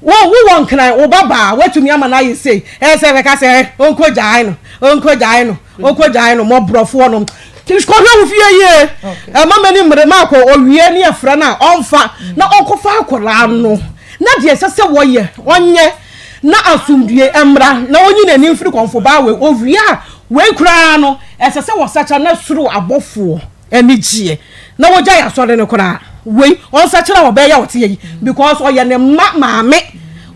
wo won kran wo baba watumi ama na yese se be ka se onko jai no mo brofo no tisko hwe wo fie ye mama ni mre ma ko owie ni afra na onfa na onkofa akola no na de sese wo ye onye na asumdue emra na onyi na ni mfiri konfo ba we owie a we kura no sese wo sacha na suru abofo ani gie na wo ja ya sore ne kura we on sachira wo be ya wote yi because oye ne maame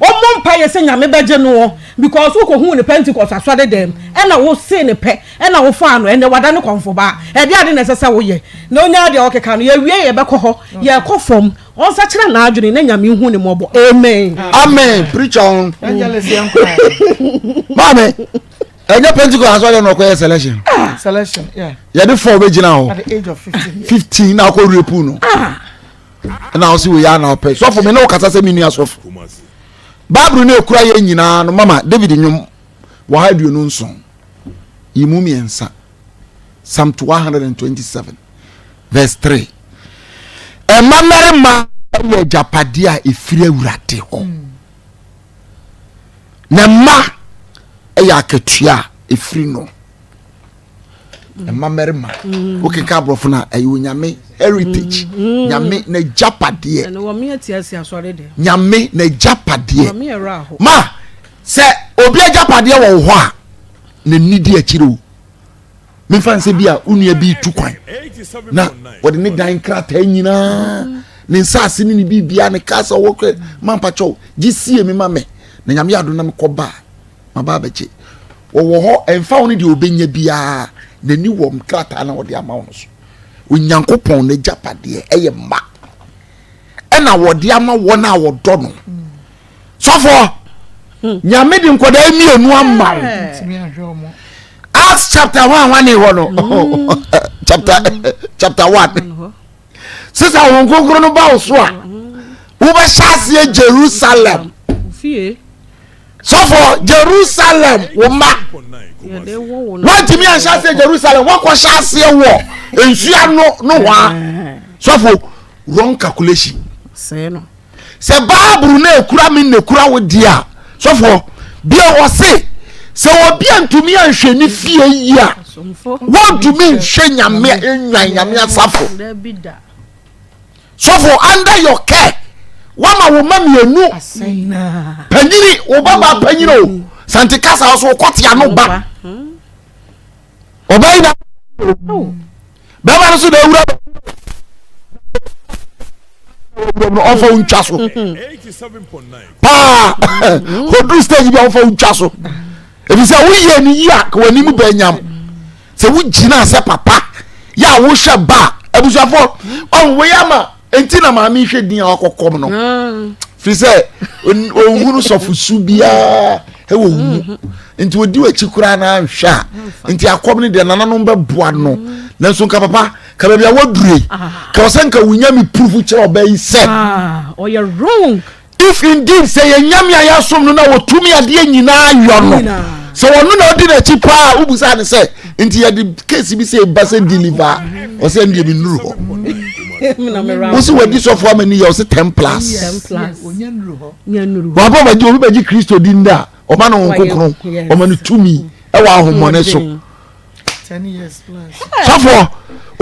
o mpa ye se nyame beje no because wo ko hu ne Pentecost asode dem e na wo se ne pe e na wo fa no e ne wada ne konfo ba e de ade ne sese wo ye na onya de o keka no ye wie ye be ko ho ye ko fom on sachira na adwene na nyame hu ne mobo amen preach on mame enye Pentecost asode no ko ye selection ya de for be gina ho at the age of 15 na ko repu no na o si we ya na o pe so for me na o kasa se minu asof Bible ne okura ye nyina no mama David nyum wa haduo no nson yimumi ensa Psalm 127 verse 3 Emamere ye japadia efire awurade ho na ma ya akatua efiri no emamere okay ka brofo na ayo nyame heritage nyame na japadie na wo me atiasi asore de nyame na japadie ma se obi japadie wo ho a na nidi akiro me fanse bia unua bi tu kwan na wode ne dan krata nyina ne nsase ne bibia ne kasa wo kre mampacho gisie me mame na nyame ado na me koba maba bache wo ho emfa wo ne de obenya bia na ni wom krata na wode ama wo so onyankopon na japade eye ma na wode ama wo na wodo no sofo nyame di nkoda emienu ama Acts chapter 1 no chapter 1 sisa won kokoro no ba so a wo ba shase Jerusalem fie sofo Jerusalem wo ma what me an shase Jerusalem what ko shase wo ensua no wa sofo wrong calculation say no se Bible na ekura me na ekura wo dia sofo bia wo se obi antumi anhwe ni fie yi a wo tumi nhwe nyame enwan nyame asafo sofo under your care wama wo mamienu panyiri wo baba panyiro santi kasa so kotia no ba obai na baba no so da ewura ofo untwaso 87.9 pa hodu stage bi ofo untwaso ebisa wo ye ni yi a ka wani mu banyam se wo gina se papa ya wo hwe ba abusuafo on we ama enti na ma mi hwe din akokom no fi se ohuru sofusu bia e wo hu enti odi wachi kura na hwa enti akom ne de nananom be boa no nanso nka papa ka bia wadure ka osanka wunya mi proof kire obai se or you're wrong if indeed say nyame ayasom no na wotumi ade nyina ayo no so wonu na odi na chi pa ubusa ne say enti ya the case bi say ba say deliver o say ndie bi nuru ho wo si wadi so for many years 10 plus onya nuru ho wa ba ba ji obi ba ji Kristo di nda o ma no kokoro o ma no tumi e wa ahomone so 10 years plus so for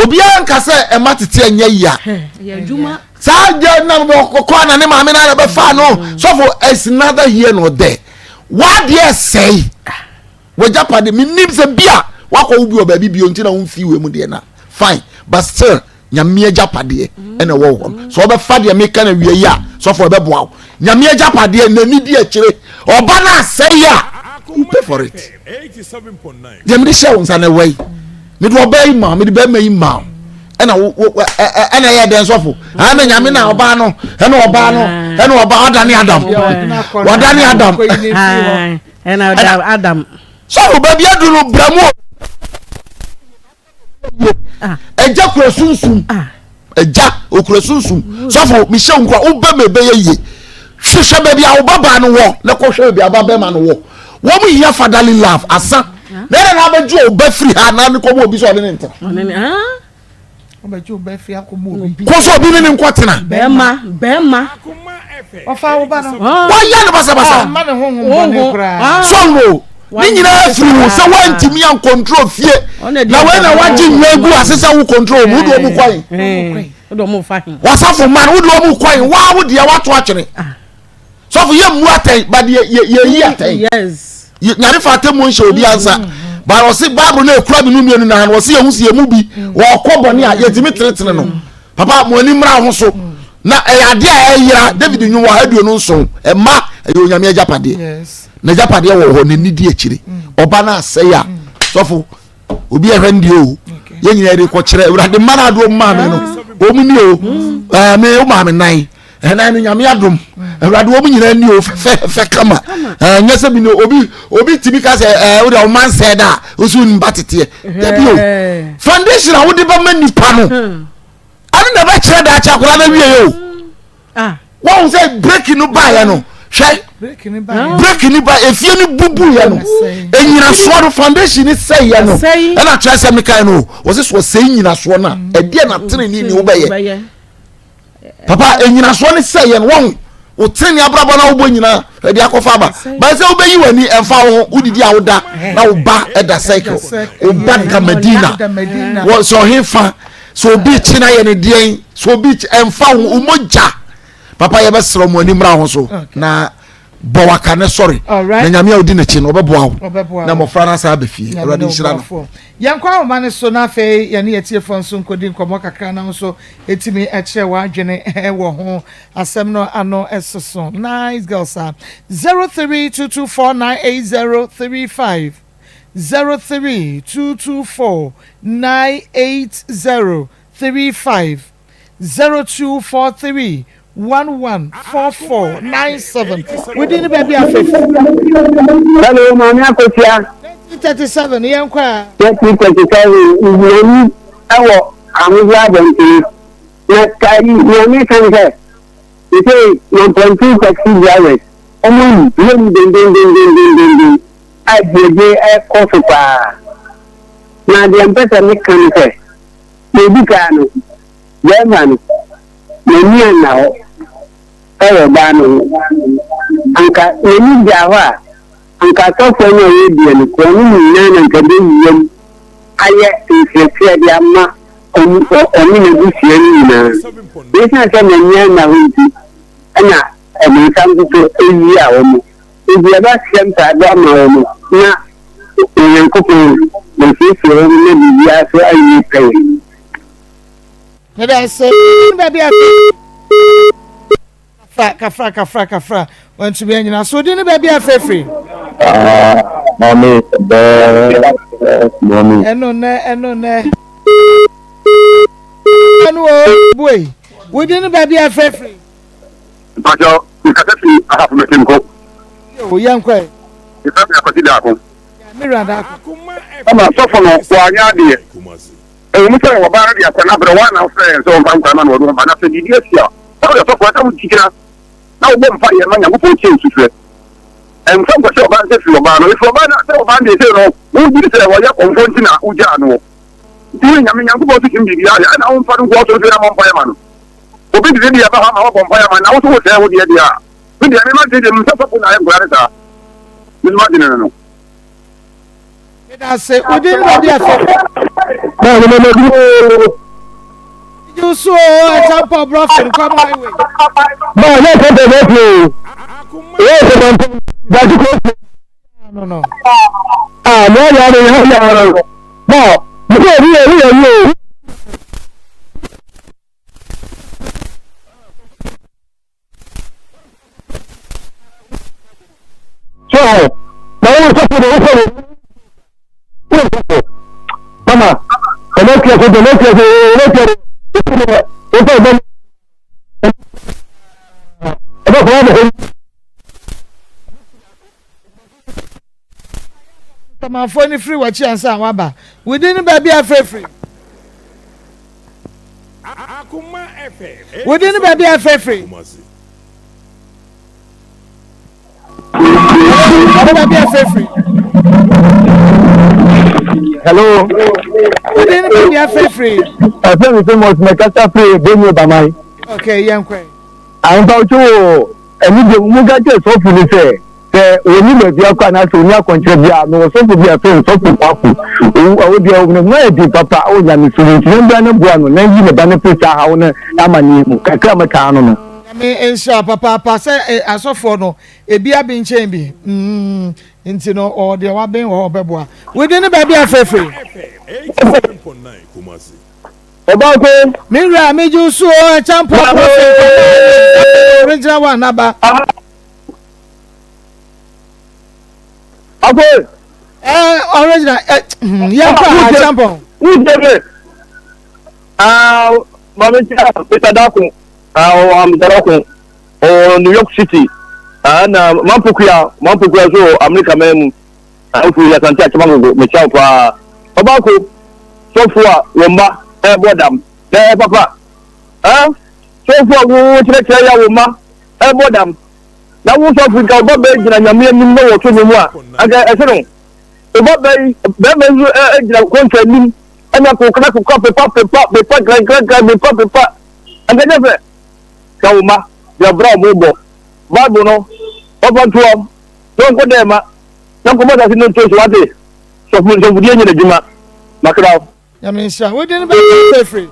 obi an ka say e matete anya ya juma saje na ko na ne ma me na be fa no so for is another here no there what dey say we japade mi nim se bia wako ubi o baby bio ntina won fi we mu de na fine but still nyame japade ene wo ho so be fa de me ka na wie ya so for be boa nyame japade na ni di akire oba na say ya you pay for it 87.9 dem de share unsa na way me do obey ma me de be mai ma ena ena ya den so for ana nyame na oba no ena oba odani adam wadani adam ena adam so baby aduru bramo eja kura sunsun eja okura sunsun so for mi she nkwa wo ba mebe ye hwehwe baby a wo baba no wo na ko hwe baby aba ma no wo mu hia fatherly love asa na abeju oba free ha na ko mo obi so de nta obeju oba free akomo obi ko so obi ne nkwatena bema ofa wo ba no wa ya ne basa ma ne honhom ne kura so ni nyina free so wantimi an control fie na we na waji nwegu asesa wo control mu do mu kwan do mu fa hin wasafo man wo do mu kwan wa wo de wato atwene so for ye mu atai but ye yi atai yes nyare fa temu nche obi ansa ba wo se bible na ekura binu mienu na wo se yehu se yemu bi wo kobone a yetimi tretre no papa mo ani mra ho so na ade a yira David nyu wa aduo no nso e ma e onyame ajapade yes na japade wo ho ne nidi akire oba na asey a sofo obi ehwende o ye nyina de ko kire urade mana ado ma me no o mu ni o me o ma me nan na ni nyame adom urade o mu nyina ni o fe kama nyese bi no obi tibi ka se o de o man said da o su mbatete da bi o foundation a wo de ba mani pa no ani na ba kire da cha kura na wie o won say breaking no ba ya no hwe break ni ba efie ni bubu ya no enyina so no foundation ni say ya no e na try say me kan no wo se so say nyina so na e de na tene ni wo be ye papa enyina so ni say ya no won wo tene abrabo na wo bo nyina e de akofa ba say wo be yi wani emfa wo udidi a wo da na wo ba e da cycle wo ba ga Medina wo so hefa so bi chi na ye ne den so bi emfa wo umoja papa ye be sro mo ani mra ho so na bowaka ne sorry na nyame odi na chi no obeboa na mo fra na sa be fie already shira no yankwa o mane so na fe ye ne yetie fon so nkodi nkomo kakra na so etimi a kire wa adwene wo ho asem no ano esoso nice girls 0322498035 0322498035 0243 114497 within the baby afif. Hello, Maa Akos. 37 yankwa. 37 is awo amuzwa benti. Na kai nyame kan he. Ite no 1.2 taxi drivers. Omo len den. Ai bebe e kofu pa. Na de mpesa me kan he. Bebi kanu. Yemanu. Meni na ho ewe banu anka meni jawa anka to fo no ye die ni ko ni na nka de yem aye ifefe de ama oni na busie ni na yesa se meni na hunti ana emi sambu to eyi a wo mu ibi ba semta do ma wo mu na yen ko ko na fifi wo ni bi ya so ayi pe Neda say baby kafra want to be anyina so di ni baby afefre mommy eno ne boy we didn't baby a free Pacho, you can see I have to make him go. Oh, young quay. You can't consider him. Miranda. I'm not so for no one idea. And we say about it, another one of friends, so I'm coming on, but I said, yes, yeah. Now you're talking about teacher. Now, one fire man, I'm going to change it. And some question about this, if you're about it, you know, who did say, well, you're confronting Ujano. Doing, I mean, I'm going to give you the idea, and I'm going to go to the fireman. Obi di dia ba ha ma bo mpa ya ma na wo so wo se wo dia dia we dia me ma de dem so so na e gwa ta mi ma de no it has say we didn't know dia so you so a jump up brofin come my way ba le ko de no no no ya ba mo Mama, Tama phone free watch and say waba. We didn't baby a free. Akoma FM. We didn't baby a free. hello. We didn't baby a free. I think we must make us free. Bring you by my. Okay, young quay. I'm about to. And you get your soap in the say. When you make your can also not contribute, no, so to be a friend, so to pop. I would be over the papa, oh, and it's a one, then you the benefits are how Amani, Kakamacano. I mean, and sure, papa, say, as of for no, a beer being chamber. Into no, or the wabbing or beboa. We didn't baby a free. 87.9 Kumasi. About it, Mira, made you so a champ. Original one, number. Okay. Original. Yeah, champion. Who's the Mr. Daku, Daku, or New York City, and Mampukia, so America men, and we can touch Michelle for Obako, so far, Womba, Bodam, there, Papa. So far, we will take care of Womba, Bodam. Now, what's up with our baby and your men know what to do? I said, about the contract, and I could pop, and then never. Kauma, your brown mobile. Babuno, open to him. Don't go there, ma. Don't come out as no choice one day. So, put some Virginia in the Juma. Macau. I mean, sir, we didn't be free.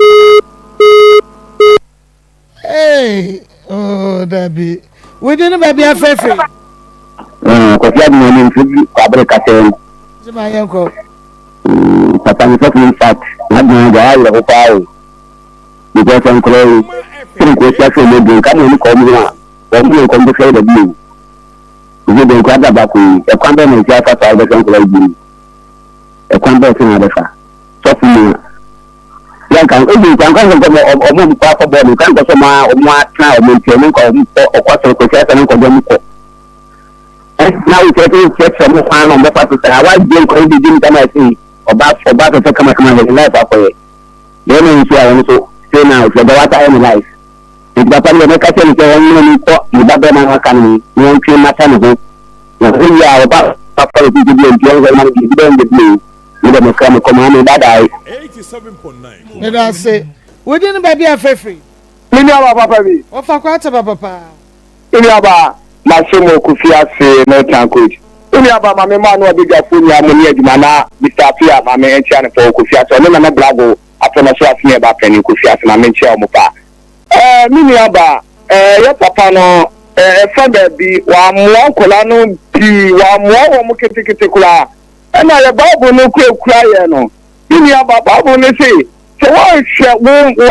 Hey, oh, Debbie. We didn't baby a free. Because you have no fabric. My uncle. Papa, in fact, not knowing the eye of a power. Because I'm close. Come on, call me now. When you come to say the blue. You don't grab a back with a condom and jack at all the country. A condom in other far. So, you can only pass a body, you can't go somewhere or more time, maintaining or quarter and condom. Now we take some fun on the part of I didn't call the gym time I see about to come and life up away. Then you see, I also say now, for the water in life. If the family make a change, you got them on academy, you won't feel much on it. You are about to be the blue. You don't come a command that I 87.9. Let us say, we didn't baby a free. You know, Papa, or for quite a papa. you know, Masomo Kufia say no tranquil. Uni aba mama no obiga funi amoni aduma na Mr. Pia mama entia ne for Kufia so no na blago atona so afne ba pani Kufia so na mentia omo pa. Mini aba your papa no fa bi wa mo kola no bi wa mo wo mo ketekete kula. Na ya babu no kura ye no. Mini aba babu ne say so wo hwe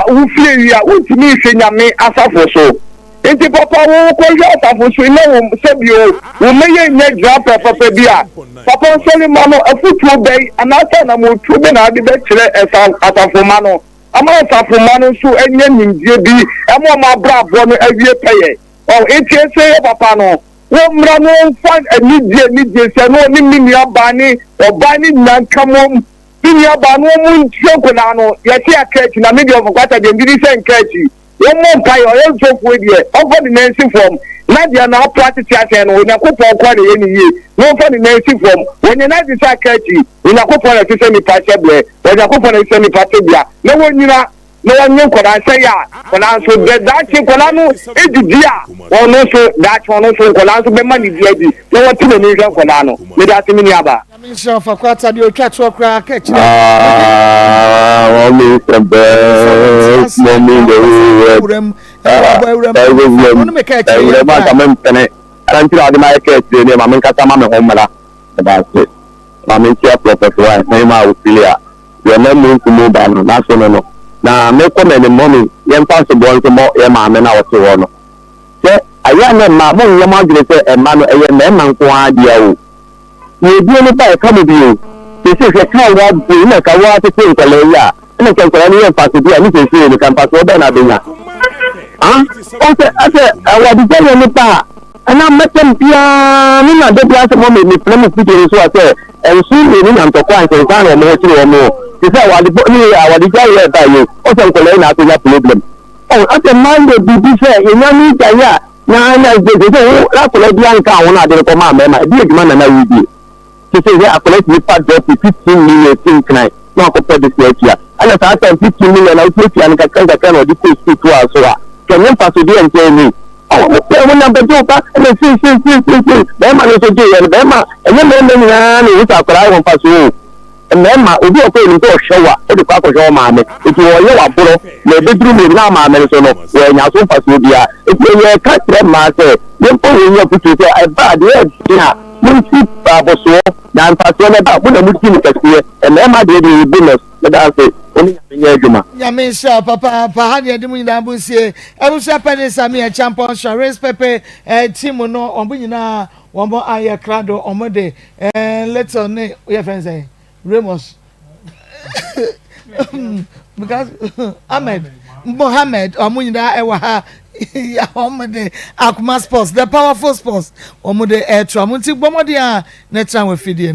wo fie wi a wo timi hwe nyame asafo so. Inti papa wo ko yo asafoso ina wo sebio wo meye nya dra papa bia papa nsori ma no afutuo bei anasa na mo tu be na ade be kire asafo ma no ama asafo ma no so enya nimdie bi emo ma bra abo no awie peye o inti ese papa no wo mra no fan anidie se no ni mini abani obani nankamom mini abani wo mu ntio na no ye ti akachi na media of kwata de ndiri se nkachi one more guy or else of with you. Over the nursing form. Nadia now practice and when you could for any year. No for the nursing form. When you're not decide catchy, when you could for a semi passable, when you could for a semi passable. No one you know. No one knew what I say. When I should get that thing, Colano is the dear. Or no, so that's one also Colano be money. No one to the nation Colano. Without the miniaba. I'm sure for quarter you catch or crack. Catch. Only the best moment. Until I might catch the name, I'm in Catama Homera. That's it. I'm in Chia Professor, name out Celia. You are not moving to move down. That's no. Na me come in the morning, yam pass the ball to more man and our to one. Say, I am my mom, your mother, and man, a man, idea. You do not buy a come with you. This is a cow, we make a water to take a layer, and I can tell you pass to be a little see you can pass over another. Huh? I said, I was telling you, and I'm making piano, the last moment, the Plymouth City, so I said, and soon we didn't to quite a time or more. He said, "What the guy by you? Also, Colena to your problem." Oh, at the Monday, be fair, you know me, yeah. Now, I did that's a Bianca, one of the command, my big man, and I will be. He says, I collect me part of 15 million things tonight. Not compared this year. And as I said, 15 million, I'll take you and I can or decrease to us. So, can you pass to be and tell me? Oh, when I'm the joker, and I see, Bema is a day, and Bema, and then it's a cry on pass you. And then my will be okay to shower at the park of your mammy. If you are your bro, your bedroom is now my medicine, where now so fast will be. If you are a cat, master, you put in your picture, I bad word, yeah. You see, Papa, so, now pass on about when I'm looking at you, and then my baby business, but I'll say, only Yamisha, Papa, Pahania, Dimina Busie, I was Japanese, Samia, Champion, Shares Pepe, Timono, Ombina, one more Aya Crado, Omode, and let's on it, we have friends say. Ramos because Ahmed Mohammed Omunida Ewaha Yahomade Akoma Sports, the powerful sports Omude Air Tramunti Bomodia next time we feed you.